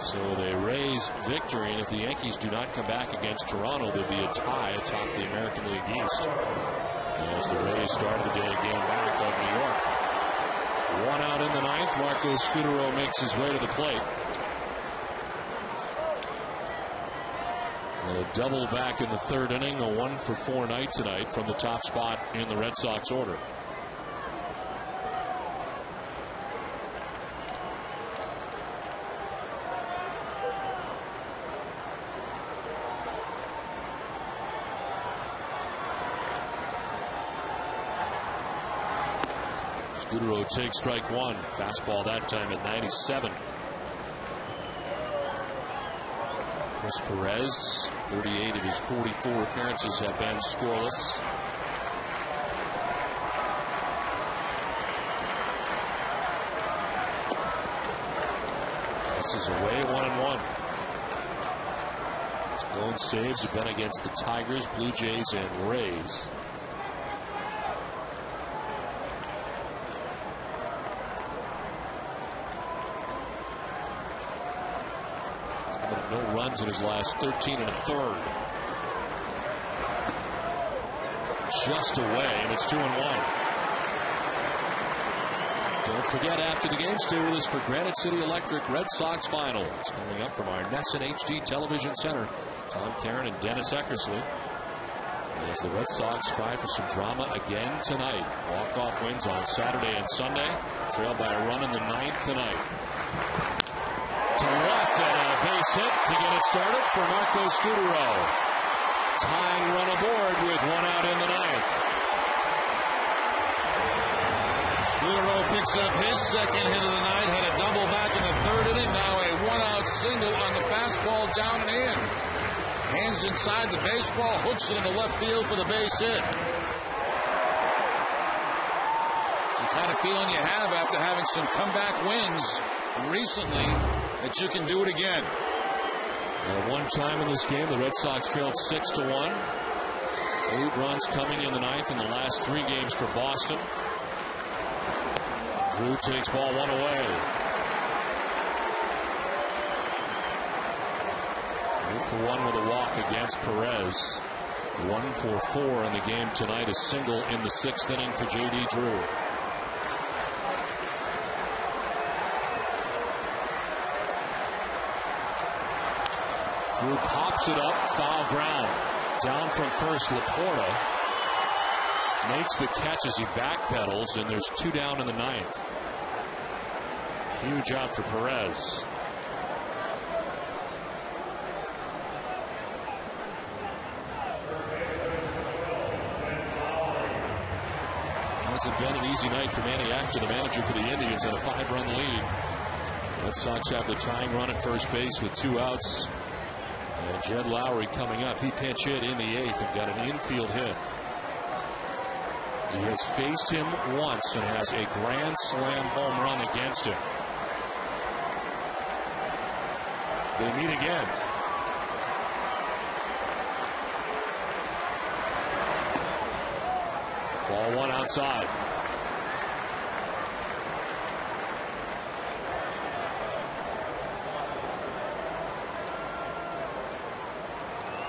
So they raise victory, and if the Yankees do not come back against Toronto, there'll be a tie atop the American League East. As the Rays started the day game back of New York. 1 out in the 9th. Marco Scutaro makes his way to the plate. And a double back in the 3rd inning. A 1-for-4 night tonight from the top spot in the Red Sox order. Scutaro takes strike 1. Fastball that time at 97. Chris Perez, 38 of his 44 appearances have been scoreless. This is away 1-1. His blown saves have been against the Tigers, Blue Jays, and Rays. No runs in his last 13 1/3. Just away, and it's 2-1. Don't forget, after the game, stay with us for Granite City Electric Red Sox Finals. Coming up from our Nesson HD Television Center, Tom Caron and Dennis Eckersley. As the Red Sox try for some drama again tonight. Walk-off wins on Saturday and Sunday. Trailed by a run in the 9th tonight. To left and a base hit to get it started for Marco Scutaro. Tying run aboard with 1 out in the 9th. Scutaro picks up his second hit of the night. Had a double back in the 3rd inning. Now a 1-out single on the fastball down and in. Hands inside the baseball, hooks it into left field for the base hit. It's the kind of feeling you have after having some comeback wins recently, that you can do it again. One time in this game, the Red Sox trailed 6-1. 8 runs coming in the 9th in the last 3 games for Boston. Drew takes ball 1 away. 0-for-1 with a walk against Perez. 1-for-4 in the game tonight. A single in the 6th inning for J.D. Drew. Drew pops it up, foul ground. Down from first, Laporta makes the catch as he backpedals, and there's 2 down in the 9th. Huge out for Perez. Hasn't been an easy night for Manny Actor, the manager for the Indians, at a 5-run lead. Red Sox have the tying run at first base with 2 outs. And Jed Lowry coming up. He pinch hit in the 8th and got an infield hit. He has faced him once and has a grand slam home run against him. They meet again. Ball 1 outside.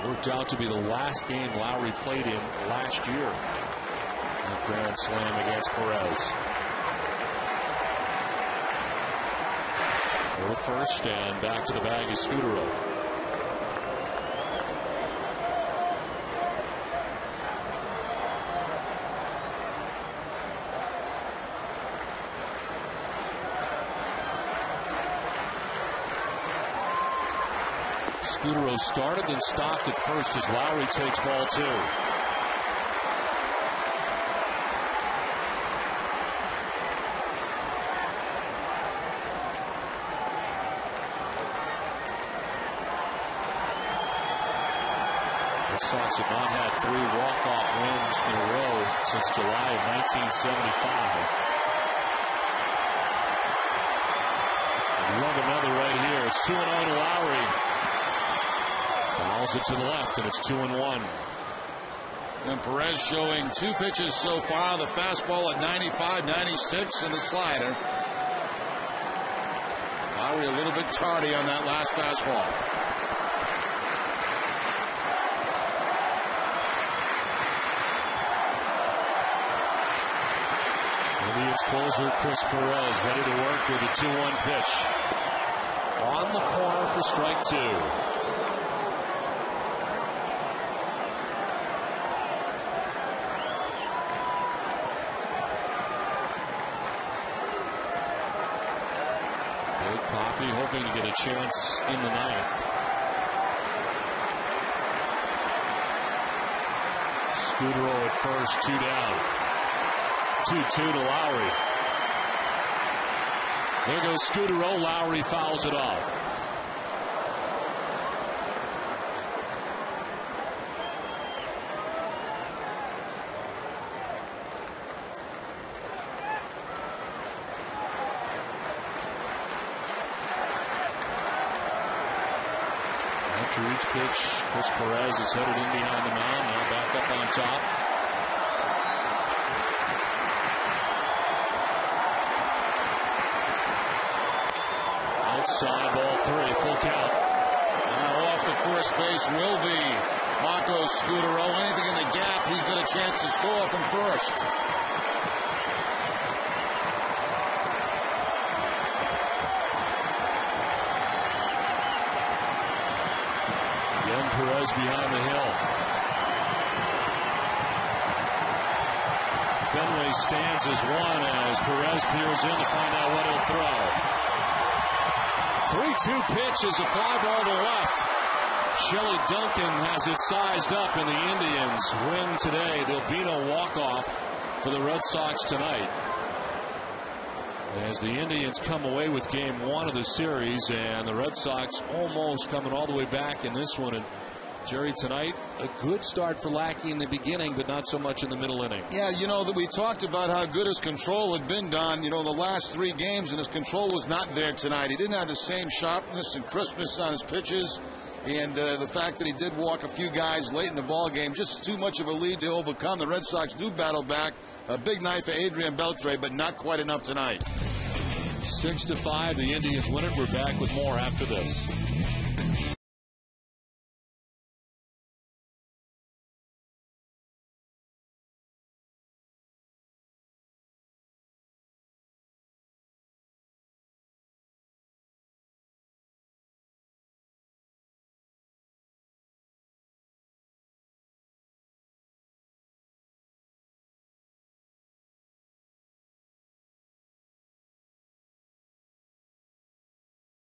Worked out to be the last game Lowry played in last year. That grand slam against Perez. Over first and back to the bag is Scutaro. Scutaro started, then stopped at first as Lowry takes ball 2. Red Sox have not had 3 walk-off wins in a row since July of 1975. Love another right here. It's 2-0 to Lowry. Fouls it to the left, and it's 2-1. And Perez showing 2 pitches so far. The fastball at 95, 96, and the slider. Lowry a little bit tardy on that last fastball. Indians closer Chris Perez ready to work with a 2-1 pitch. On the corner for strike 2. Big Poppy hoping to get a chance in the 9th. Scudero at first, 2 down. 2-2 to Lowry. There goes Scudero. Lowry fouls it off. After each pitch, Chris Perez is headed in behind the mound. Now back up on top. Outside, ball 3, full count. Now off the first base will be Marco Scudero. Anything in the gap, he's got a chance to score from first. Again, Perez behind the hill. Fenway stands as 1 as Perez peers in to find out what he'll throw. 3-2 pitch is a fly ball to left. Shelley Duncan has it sized up, and the Indians win today. There'll be no walk-off for the Red Sox tonight, as the Indians come away with game 1 of the series, and the Red Sox almost coming all the way back in this one. And Jerry, tonight, a good start for Lackey in the beginning, but not so much in the middle inning. Yeah, you know, that we talked about how good his control had been, Don, you know, the last 3 games, and his control was not there tonight. He didn't have the same sharpness and crispness on his pitches, and the fact that he did walk a few guys late in the ball game, just too much of a lead to overcome. The Red Sox do battle back. A big night for Adrian Beltre, but not quite enough tonight. 6-5, the Indians win it. We're back with more after this.